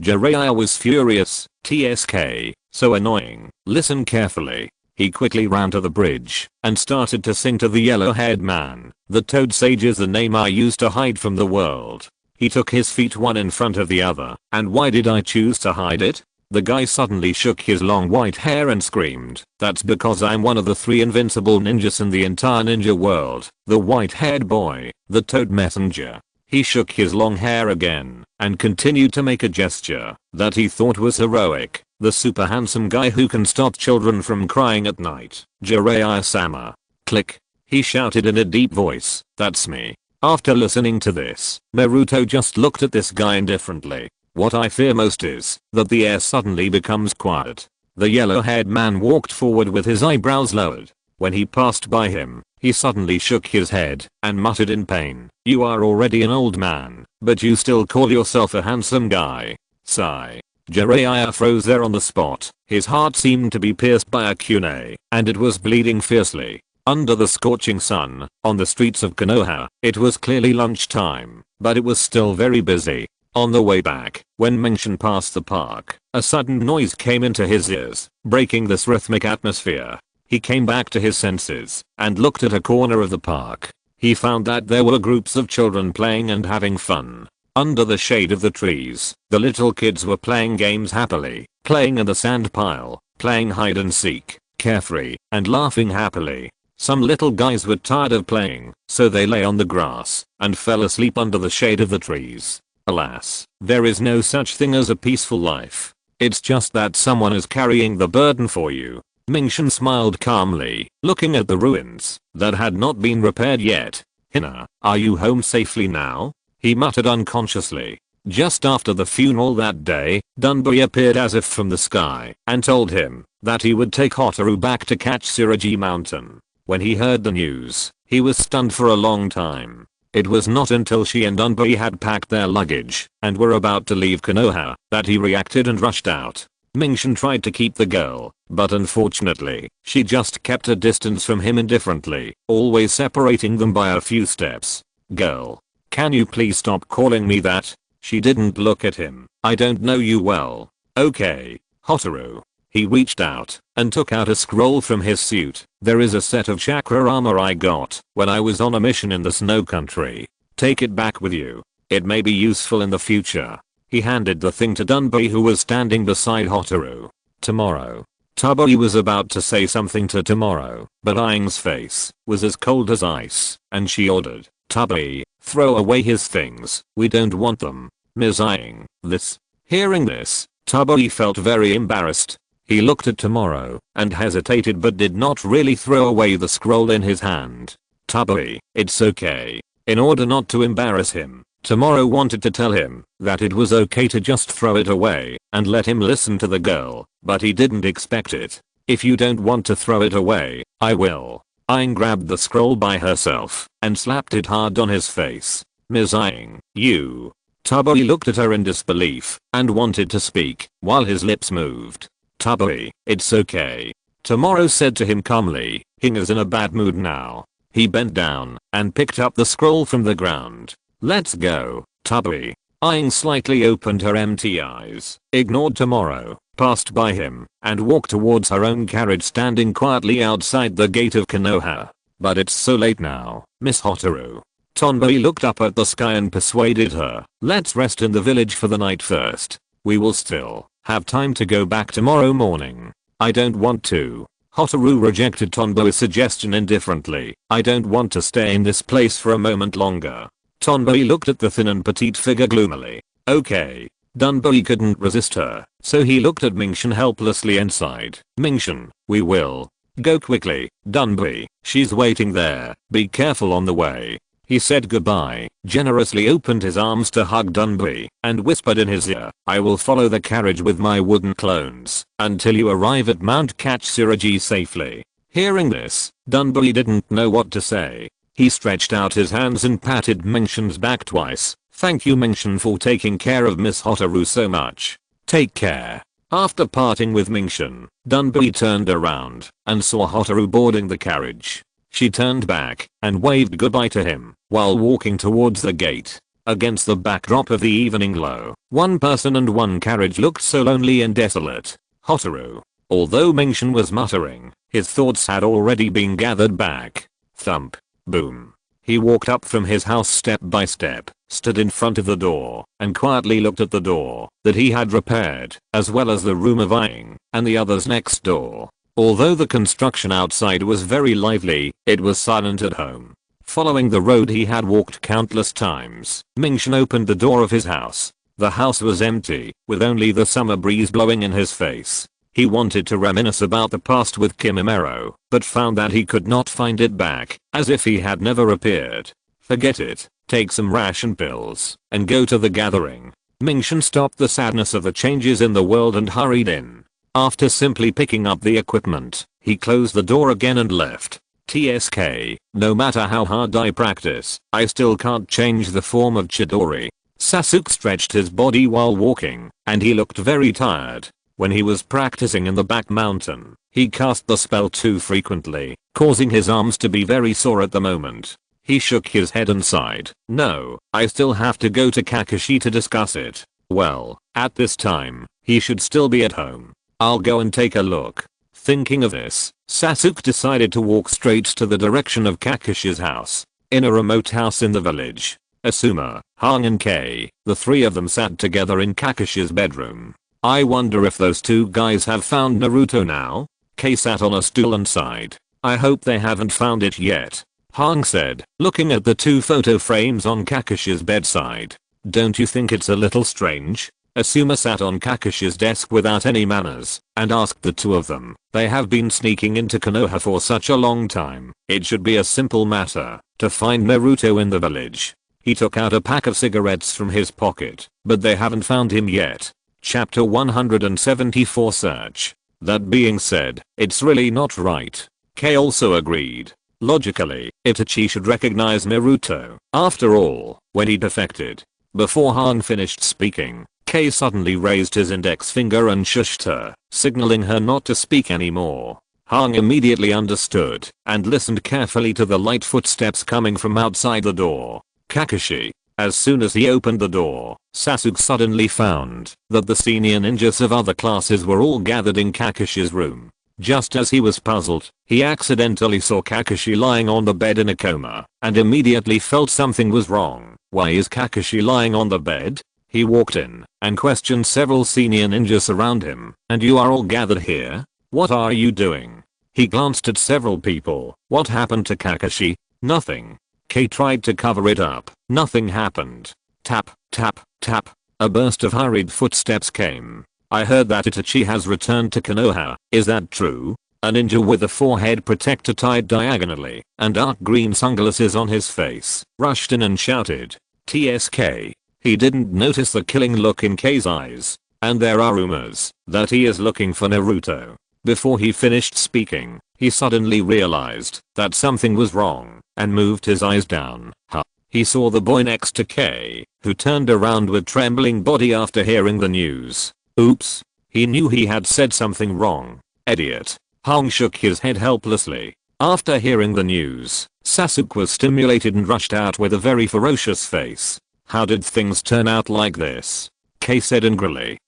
Jiraiya was furious. TSK, so annoying. Listen carefully. He quickly ran to the bridge and started to sing to the yellow-haired man. The Toad Sage is the name I used to hide from the world. He took his feet one in front of the other. And why did I choose to hide it? The guy suddenly shook his long white hair and screamed, that's because I'm one of the 3 invincible ninjas in the entire ninja world. The white-haired boy, the Toad Messenger. He shook his long hair again and continued to make a gesture that he thought was heroic. The super handsome guy who can stop children from crying at night. Jiraiya-sama. Click. He shouted in a deep voice, that's me. After listening to this, Naruto just looked at this guy indifferently. What I fear most is that the air suddenly becomes quiet. The yellow-haired man walked forward with his eyebrows lowered. When he passed by him, he suddenly shook his head and muttered in pain. You are already an old man, but you still call yourself a handsome guy. Sigh. Jiraiya froze there on the spot. His heart seemed to be pierced by a kunai, and it was bleeding fiercely. Under the scorching sun, on the streets of Konoha, it was clearly lunchtime, but it was still very busy. On the way back, when Mingshan passed the park, a sudden noise came into his ears, breaking this rhythmic atmosphere. He came back to his senses and looked at a corner of the park. He found that there were groups of children playing and having fun. Under the shade of the trees, the little kids were playing games happily, playing in the sand pile, playing hide and seek, carefree, and laughing happily. Some little guys were tired of playing, so they lay on the grass and fell asleep under the shade of the trees. Alas, there is no such thing as a peaceful life. It's just that someone is carrying the burden for you. Mingshan smiled calmly, looking at the ruins that had not been repaired yet. Hina, are you home safely now? he muttered unconsciously. Just after the funeral that day, Dunbury appeared as if from the sky and told him that he would take Hotaru back to catch Tsuragi Mountain. When he heard the news, he was stunned for a long time. It was not until she and Dunbury had packed their luggage and were about to leave Konoha that he reacted and rushed out. Mingshin tried to keep the girl, but unfortunately, she just kept a distance from him indifferently, always separating them by a few steps. "Girl, can you please stop calling me that?" She didn't look at him. "I don't know you well." "Okay, Hotaru." He reached out and took out a scroll from his suit. "There is a set of chakra armor I got when I was on a mission in the snow country. Take it back with you. It may be useful in the future." He handed the thing to Dunbury, who was standing beside Hotaru. "Tomorrow." Dunbury was about to say something to Tomorrow, but Aang's face was as cold as ice, and she ordered, "Dunbury, throw away his things. We don't want them." "Ms. Aang, this." Hearing this, Dunbury felt very embarrassed. He looked at Tomorrow and hesitated but did not really throw away the scroll in his hand. "Dunbury, it's okay." In order not to embarrass him, Tomorrow wanted to tell him that it was okay to just throw it away and let him listen to the girl, but he didn't expect it. "If you don't want to throw it away, I will." Aang grabbed the scroll by herself and slapped it hard on his face. "Ms. Aang, you." Dunbury looked at her in disbelief and wanted to speak while his lips moved. "Dunbury, it's okay." Tomorrow said to him calmly. "Aang is in a bad mood now." He bent down and picked up the scroll from the ground. "Let's go, Dunbury." Aang slightly opened her empty eyes, ignored Tomorrow, passed by him, and walked towards her own carriage standing quietly outside the gate of Konoha. "But it's so late now, Miss Hotaru." Dunbury looked up at the sky and persuaded her, "Let's rest in the village for the night first. We will still have time to go back tomorrow morning." "I don't want to." Hotaru rejected Dunbury's suggestion indifferently. "I don't want to stay in this place for a moment longer." Dunbury looked at the thin and petite figure gloomily. "Okay." Dunbury couldn't resist her, so he looked at Mingshin helplessly and sighed. "Mingshin, we will go quickly, Dunbury. She's waiting there. Be careful on the way." He said goodbye, generously opened his arms to hug Dunbury, and whispered in his ear, "I will follow the carriage with my wooden clones until you arrive at Mount Katsuragi safely." Hearing this, Dunbury didn't know what to say. He stretched out his hands and patted Mingshin's back twice. "Thank you, Mingshin, for taking care of Miss Hotaru so much. Take care." After parting with Mingshin, Dunbury turned around and saw Hotaru boarding the carriage. She turned back and waved goodbye to him while walking towards the gate. Against the backdrop of the evening glow, one person and one carriage looked so lonely and desolate. Hotaru. Although Mingshin was muttering, his thoughts had already been gathered back. Thump. Boom. He walked up from his house step by step, stood in front of the door, and quietly looked at the door that he had repaired, as well as the room of Aang and the others next door. Although the construction outside was very lively, it was silent at home. Following the road he had walked countless times, Mingshin opened the door of his house. The house was empty, with only the summer breeze blowing in his face. He wanted to reminisce about the past with Kimimaro, but found that he could not find it back, as if he had never appeared. Forget it, take some ration pills, and go to the gathering. Mingshin stopped the sadness of the changes in the world and hurried in. After simply picking up the equipment, he closed the door again and left. TSK, no matter how hard I practice, I still can't change the form of Chidori. Sasuke stretched his body while walking, and he looked very tired. When he was practicing in the back mountain, he cast the spell too frequently, causing his arms to be very sore at the moment. He shook his head and sighed. "No, I still have to go to Kakashi to discuss it." Well, at this time, he should still be at home. I'll go and take a look. Thinking of this, Sasuke decided to walk straight to the direction of Kakashi's house. In a remote house in the village, Asuma, Hang and Kei, the three of them sat together in Kakashi's bedroom. I wonder if those two guys have found Naruto now? Kei sat on a stool and sighed. I hope they haven't found it yet. Hang said, looking at the two photo frames on Kakashi's bedside. Don't you think it's a little strange? Asuma sat on Kakashi's desk without any manners and asked the two of them. They have been sneaking into Konoha for such a long time. It should be a simple matter to find Naruto in the village. He took out a pack of cigarettes from his pocket, but they haven't found him yet. Chapter 174 Search. That being said, it's really not right. Kei also agreed. Logically, Itachi should recognize Naruto. After all, when he defected. Before Han finished speaking, Kei suddenly raised his index finger and shushed her, signaling her not to speak anymore. Han immediately understood and listened carefully to the light footsteps coming from outside the door. Kakashi. As soon as he opened the door, Sasuke suddenly found that the senior ninjas of other classes were all gathered in Kakashi's room. Just as he was puzzled, he accidentally saw Kakashi lying on the bed in a coma, and immediately felt something was wrong. Why is Kakashi lying on the bed? He walked in and questioned several senior ninjas around him. And you are all gathered here? What are you doing? He glanced at several people. What happened to Kakashi? Nothing. Kei tried to cover it up. Nothing happened. Tap, tap, tap. A burst of hurried footsteps came. I heard that Itachi has returned to Konoha. Is that true? A ninja with a forehead protector tied diagonally and dark green sunglasses on his face rushed in and shouted. TSK. He didn't notice the killing look in Kei's eyes. And there are rumors that he is looking for Naruto. Before he finished speaking, he suddenly realized that something was wrong and moved his eyes down. He saw the boy next to Kei, who turned around with trembling body after hearing the news. Oops. He knew he had said something wrong. Idiot. Hong shook his head helplessly. After hearing the news, Sasuke was stimulated and rushed out with a very ferocious face. How did things turn out like this? Kei said angrily.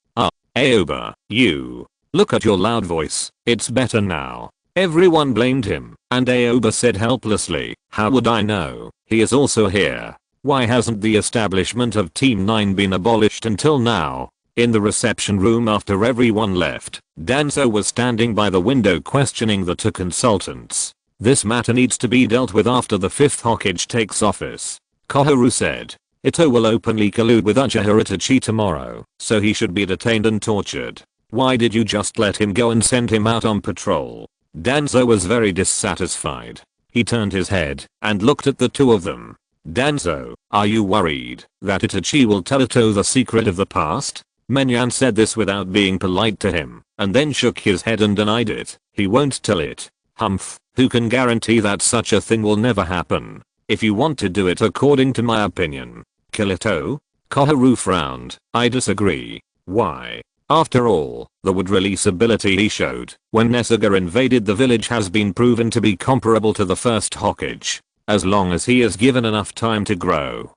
Aoba, you. Look at your loud voice. It's better now. Everyone blamed him, and Aoba said helplessly, how would I know? He is also here. Why hasn't the establishment of Team 9 been abolished until now? In the reception room after everyone left, Danzo was standing by the window questioning the two consultants. This matter needs to be dealt with after the 5th Hokage takes office. Koharu said. Ito will openly collude with Uchiha Itachi tomorrow, so he should be detained and tortured. Why did you just let him go and send him out on patrol? Danzo was very dissatisfied. He turned his head and looked at the two of them. Danzo, are you worried that Itachi will tell Ito the secret of the past? Menyan said this without being polite to him, and then shook his head and denied it. He won't tell it. Humph, who can guarantee that such a thing will never happen? If you want to do it according to my opinion, kill Ito? Koharu frowned. I disagree. Why? After all, the wood release ability he showed when Nesuga invaded the village has been proven to be comparable to the first Hokage. As long as he is given enough time to grow.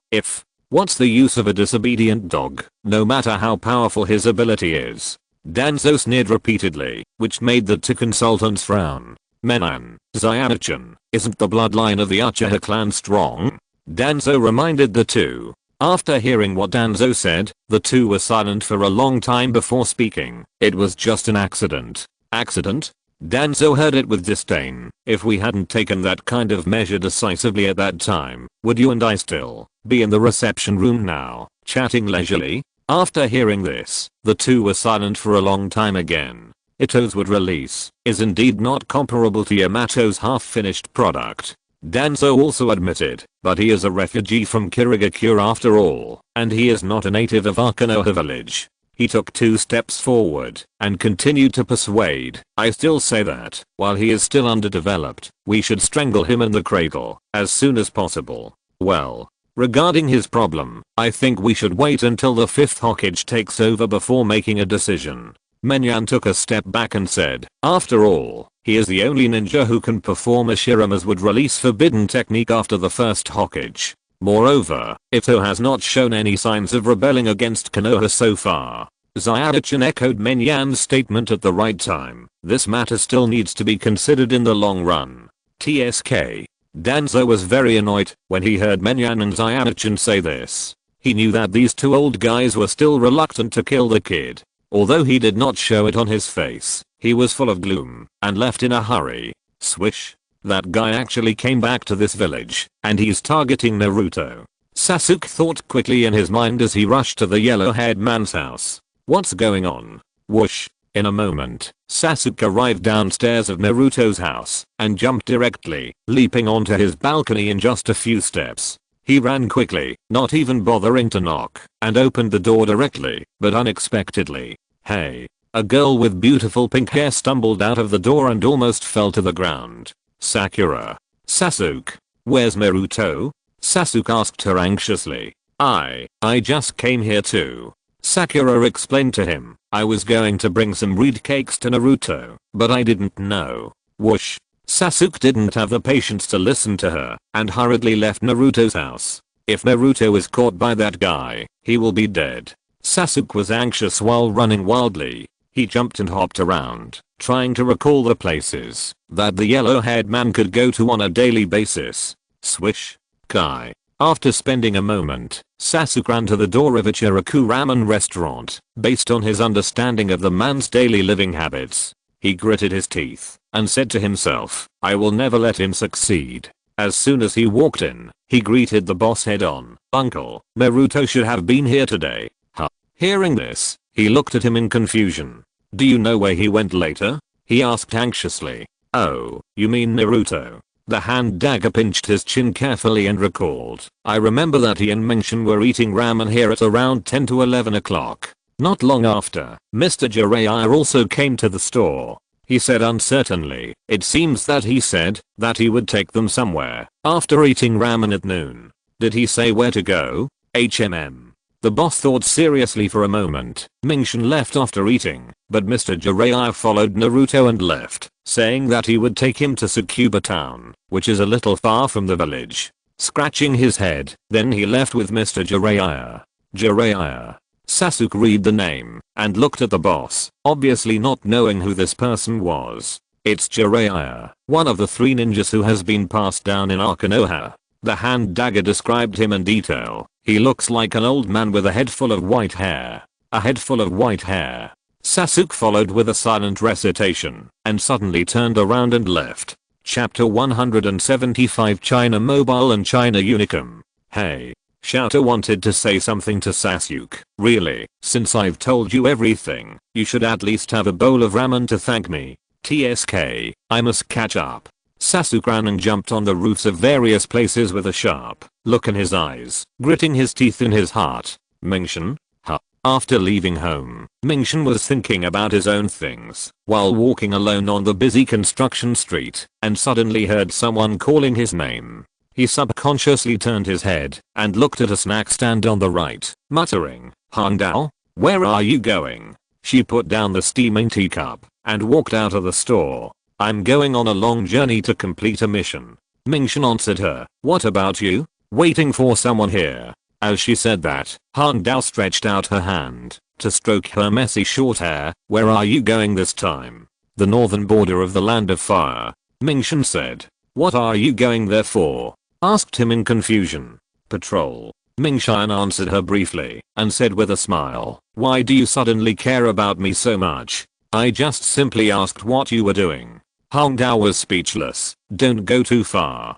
What's the use of a disobedient dog, no matter how powerful his ability is? Danzo sneered repeatedly, which made the two consultants frown. Menan, Zyana-chan, isn't the bloodline of the Uchiha clan strong? Danzo reminded the two. After hearing what Danzo said, the two were silent for a long time before speaking. It was just an accident. Accident? Danzo heard it with disdain. If we hadn't taken that kind of measure decisively at that time, would you and I still be in the reception room now, chatting leisurely? After hearing this, the two were silent for a long time again. Ito's wood release is indeed not comparable to Yamato's half-finished product. Danzo also admitted, but he is a refugee from Kirigakure after all, and he is not a native of our Konoha village. He took 2 steps forward and continued to persuade. I still say that, while he is still underdeveloped, we should strangle him in the cradle as soon as possible. Well, regarding his problem, I think we should wait until the 5th Hokage takes over before making a decision. Menyan took a step back and said, after all, he is the only ninja who can perform Ashirama's would release forbidden technique after the first Hokage. Moreover, Ito has not shown any signs of rebelling against Konoha so far. Zyana-chan echoed Menyan's statement at the right time. This matter still needs to be considered in the long run. TSK. Danzo was very annoyed when he heard Menyan and Zyana-chan say this. He knew that these two old guys were still reluctant to kill the kid. Although he did not show it on his face, he was full of gloom and left in a hurry. Swish. That guy actually came back to this village, and he's targeting Naruto. Sasuke thought quickly in his mind as he rushed to the yellow-haired man's house. What's going on? Whoosh. In a moment, Sasuke arrived downstairs of Naruto's house and jumped directly, leaping onto his balcony in just a few steps. He ran quickly, not even bothering to knock, and opened the door directly, but unexpectedly. Hey. A girl with beautiful pink hair stumbled out of the door and almost fell to the ground. Sakura. Sasuke. Where's Naruto? Sasuke asked her anxiously. I just came here too. Sakura explained to him. I was going to bring some reed cakes to Naruto, but I didn't know. Whoosh. Sasuke didn't have the patience to listen to her and hurriedly left Naruto's house. If Naruto is caught by that guy, he will be dead. Sasuke was anxious while running wildly. He jumped and hopped around, trying to recall the places that the yellow-haired man could go to on a daily basis. Swish. Kai. After spending a moment, Sasuke ran to the door of a Kirigakure ramen restaurant. Based on his understanding of the man's daily living habits, he gritted his teeth and said to himself, I will never let him succeed. As soon as he walked in, he greeted the boss head on. Uncle, Naruto should have been here today. Huh. Hearing this, he looked at him in confusion. Do you know where he went later? He asked anxiously. Oh, you mean Naruto? The hand dagger pinched his chin carefully and recalled. I remember that he and Menshin were eating ramen here at around 10 to 11 o'clock. Not long after, Mr. Jiraiya also came to the store. He said uncertainly. It seems that he said that he would take them somewhere after eating ramen at noon. Did he say where to go? The boss thought seriously for a moment. Menshin left after eating, but Mr. Jiraiya followed Naruto and left, saying that he would take him to Tsukuba town, which is a little far from the village. Scratching his head, then he left with Mr. Jiraiya. Jiraiya. Sasuke read the name and looked at the boss, obviously not knowing who this person was. It's Jiraiya, one of the 3 ninjas who has been passed down in our Konoha. The hand dagger described him in detail. He looks like an old man with a head full of white hair. A head full of white hair. Sasuke followed with a silent recitation and suddenly turned around and left. Chapter 175 China Mobile and China Unicum. Hey. Shouter wanted to say something to Sasuke. Really, since I've told you everything, you should at least have a bowl of ramen to thank me. TSK, I must catch up. Sasuke ran and jumped on the roofs of various places with a sharp look in his eyes, gritting his teeth in his heart. Menshin? Huh. After leaving home, Menshin was thinking about his own things while walking alone on the busy construction street and suddenly heard someone calling his name. He subconsciously turned his head and looked at a snack stand on the right, muttering, Hangdao? Where are you going? She put down the steaming teacup and walked out of the store. I'm going on a long journey to complete a mission. Menshin answered her. What about you? Waiting for someone here. As she said that, Hangdao stretched out her hand to stroke her messy short hair. Where are you going this time? The northern border of the Land of Fire. Menshin said. What are you going there for? Asked him in confusion. Patrol. Menshin answered her briefly and said with a smile. Why do you suddenly care about me so much? I just simply asked what you were doing. Hangdao was speechless. Don't go too far.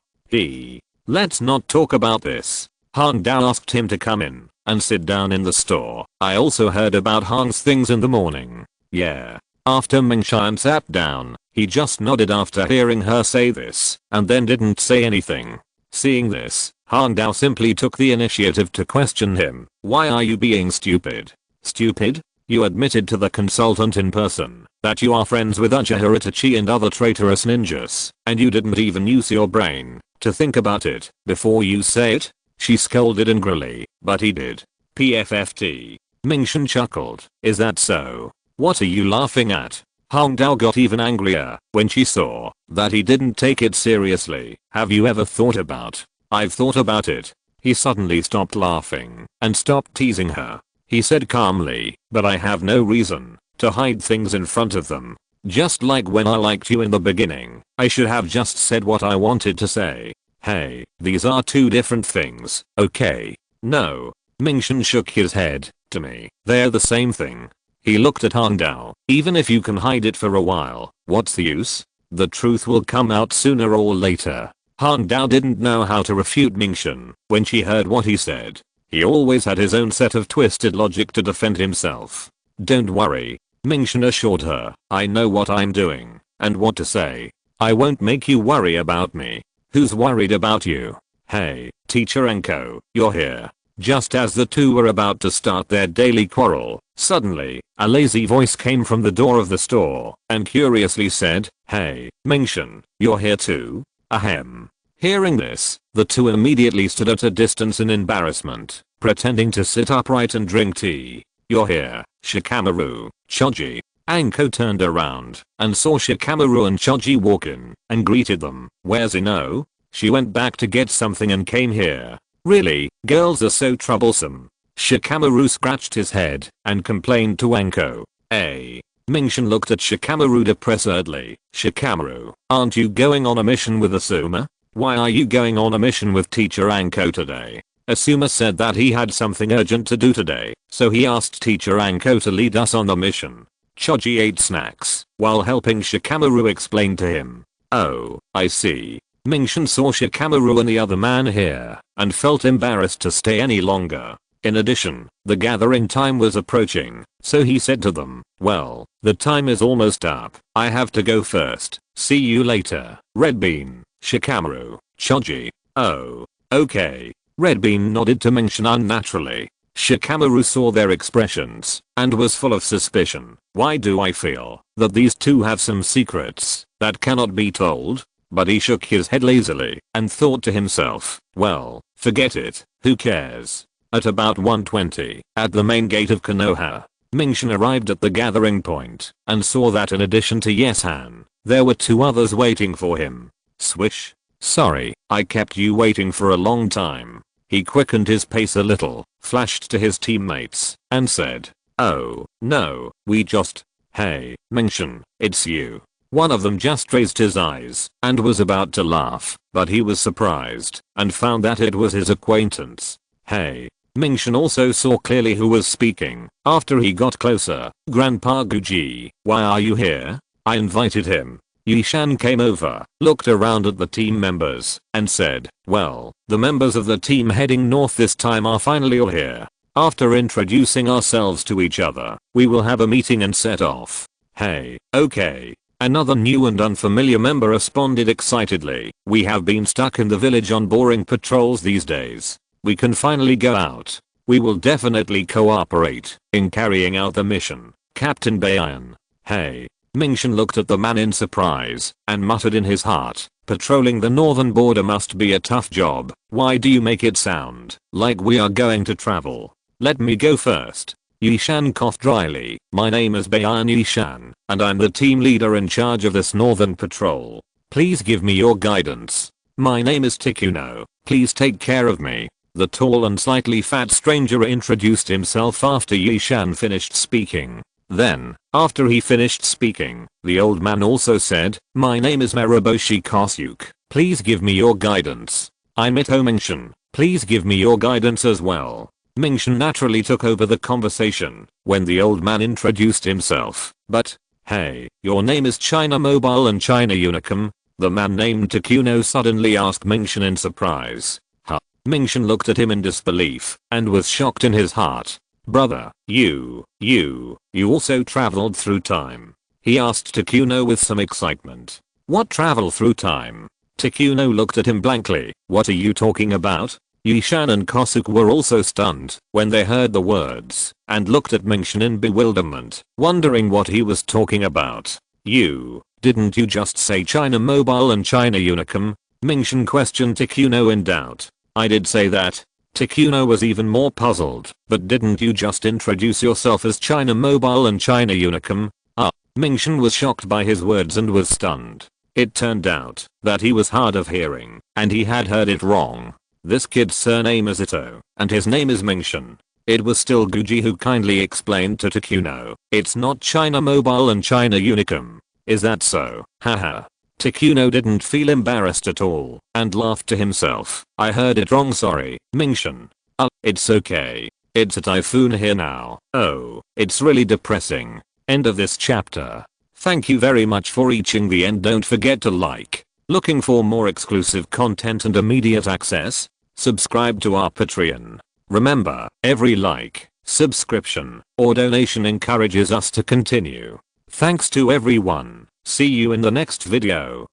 Let's not talk about this. Hangdao asked him to come in and sit down in the store. I also heard about Hang's things in the morning. Yeah. After Menshin sat down, he just nodded after hearing her say this and then didn't say anything. Seeing this, Hangdao simply took the initiative to question him. Why are you being stupid? Stupid? You admitted to the consultant in person that you are friends with Uchiha Itachi and other traitorous ninjas, and you didn't even use your brain to think about it before you say it? She scolded angrily, but he did. PFFT. Menshin chuckled. Is that so? What are you laughing at? Hangdao got even angrier when she saw that he didn't take it seriously. Have you ever thought about? I've thought about it. He suddenly stopped laughing and stopped teasing her. He said calmly, but I have no reason to hide things in front of them. Just like when I liked you in the beginning, I should have just said what I wanted to say. Hey, these are 2 different things, okay? No. Menshin shook his head. To me, they're the same thing. He looked at Hangdao. Even if you can hide it for a while, what's the use? The truth will come out sooner or later. Hangdao didn't know how to refute Menshin when she heard what he said. He always had his own set of twisted logic to defend himself. Don't worry. Menshin assured her. I know what I'm doing and what to say. I won't make you worry about me. Who's worried about you? Hey, Teacher Enko, you're here. Just as the two were about to start their daily quarrel, suddenly, a lazy voice came from the door of the store and curiously said, "Hey, Mingshin, you're here too? Ahem." Hearing this, the two immediately stood at a distance in embarrassment, pretending to sit upright and drink tea. "You're here, Shikamaru, Choji." Anko turned around and saw Shikamaru and Choji walk in and greeted them. "Where's Ino? She went back to get something and came here. Really, girls are so troublesome." Shikamaru scratched his head and complained to Anko. Mingshin looked at Shikamaru depressedly. "Shikamaru, aren't you going on a mission with Asuma? Why are you going on a mission with Teacher Anko today?" Asuma said that he had something urgent to do today, so he asked Teacher Anko to lead us on the mission. Choji ate snacks while helping Shikamaru explain to him. "Oh, I see." Mingshin saw Shikamaru and the other man here and felt embarrassed to stay any longer. In addition, the gathering time was approaching, so he said to them, "Well, the time is almost up. I have to go first. See you later, Red Bean, Shikamaru, Choji." "Oh, okay." Red Bean nodded to Mingshin unnaturally. Shikamaru saw their expressions and was full of suspicion. Why do I feel that these two have some secrets that cannot be told? But he shook his head lazily and thought to himself, well, forget it, who cares? At about 1:20, at the main gate of Konoha, Mingshin arrived at the gathering point and saw that in addition to Yes-han, there were two others waiting for him. Swish. "Sorry, I kept you waiting for a long time." He quickened his pace a little, flashed to his teammates, and said, "Oh, no, we just... Hey, Mingshin, it's you." One of them just raised his eyes and was about to laugh, but he was surprised and found that it was his acquaintance. "Hey." Mingshin also saw clearly who was speaking after he got closer. "Grandpa Guji, why are you here? I invited him." Yishan came over, looked around at the team members, and said, "Well, the members of the team heading north this time are finally all here. After introducing ourselves to each other, we will have a meeting and set off." "Hey, okay." Another new and unfamiliar member responded excitedly. "We have been stuck in the village on boring patrols these days. We can finally go out. We will definitely cooperate in carrying out the mission, Captain Bayan." "Hey." Mingshin looked at the man in surprise and muttered in his heart, "Patrolling the northern border must be a tough job. Why do you make it sound like we are going to travel? Let me go first." Yishan coughed dryly. "My name is Bayan Yishan, and I'm the team leader in charge of this northern patrol. Please give me your guidance. My name is Tikuno. Please take care of me." The tall and slightly fat stranger introduced himself after Yishan finished speaking. Then, after he finished speaking, the old man also said, "My name is Maraboshi Kosyuk. Please give me your guidance." "I'm Ito Mingshin. Please give me your guidance as well." Mingshin naturally took over the conversation when the old man introduced himself. "But, hey, your name is China Mobile and China Unicum?" The man named Takuno suddenly asked Mingshin in surprise. Huh. Mingshin looked at him in disbelief and was shocked in his heart. "Brother, you also traveled through time?" he asked Takuno with some excitement. "What travel through time?" Takuno looked at him blankly. "What are you talking about?" Yishan and Kosuke were also stunned when they heard the words and looked at Mingshin in bewilderment, wondering what he was talking about. Didn't you just say China Mobile and China Unicum?" Mingshin questioned Takuno in doubt. "I did say that." Takuno was even more puzzled. "But didn't you just introduce yourself as China Mobile and China Unicum?" Mingshin was shocked by his words and was stunned. It turned out that he was hard of hearing and he had heard it wrong. This kid's surname is Ito, and his name is Mingshin. It was still Guji who kindly explained to Takuno, "It's not China Mobile and China Unicum. Is that so?" Haha. Takuno didn't feel embarrassed at all and laughed to himself. "I heard it wrong, sorry, Mingshin." It's okay. It's a typhoon here now." Oh, it's really depressing. End of this chapter. Thank you very much for reaching the end. Don't forget to like. Looking for more exclusive content and immediate access? Subscribe to our Patreon. Remember, every like, subscription, or donation encourages us to continue. Thanks to everyone. See you in the next video.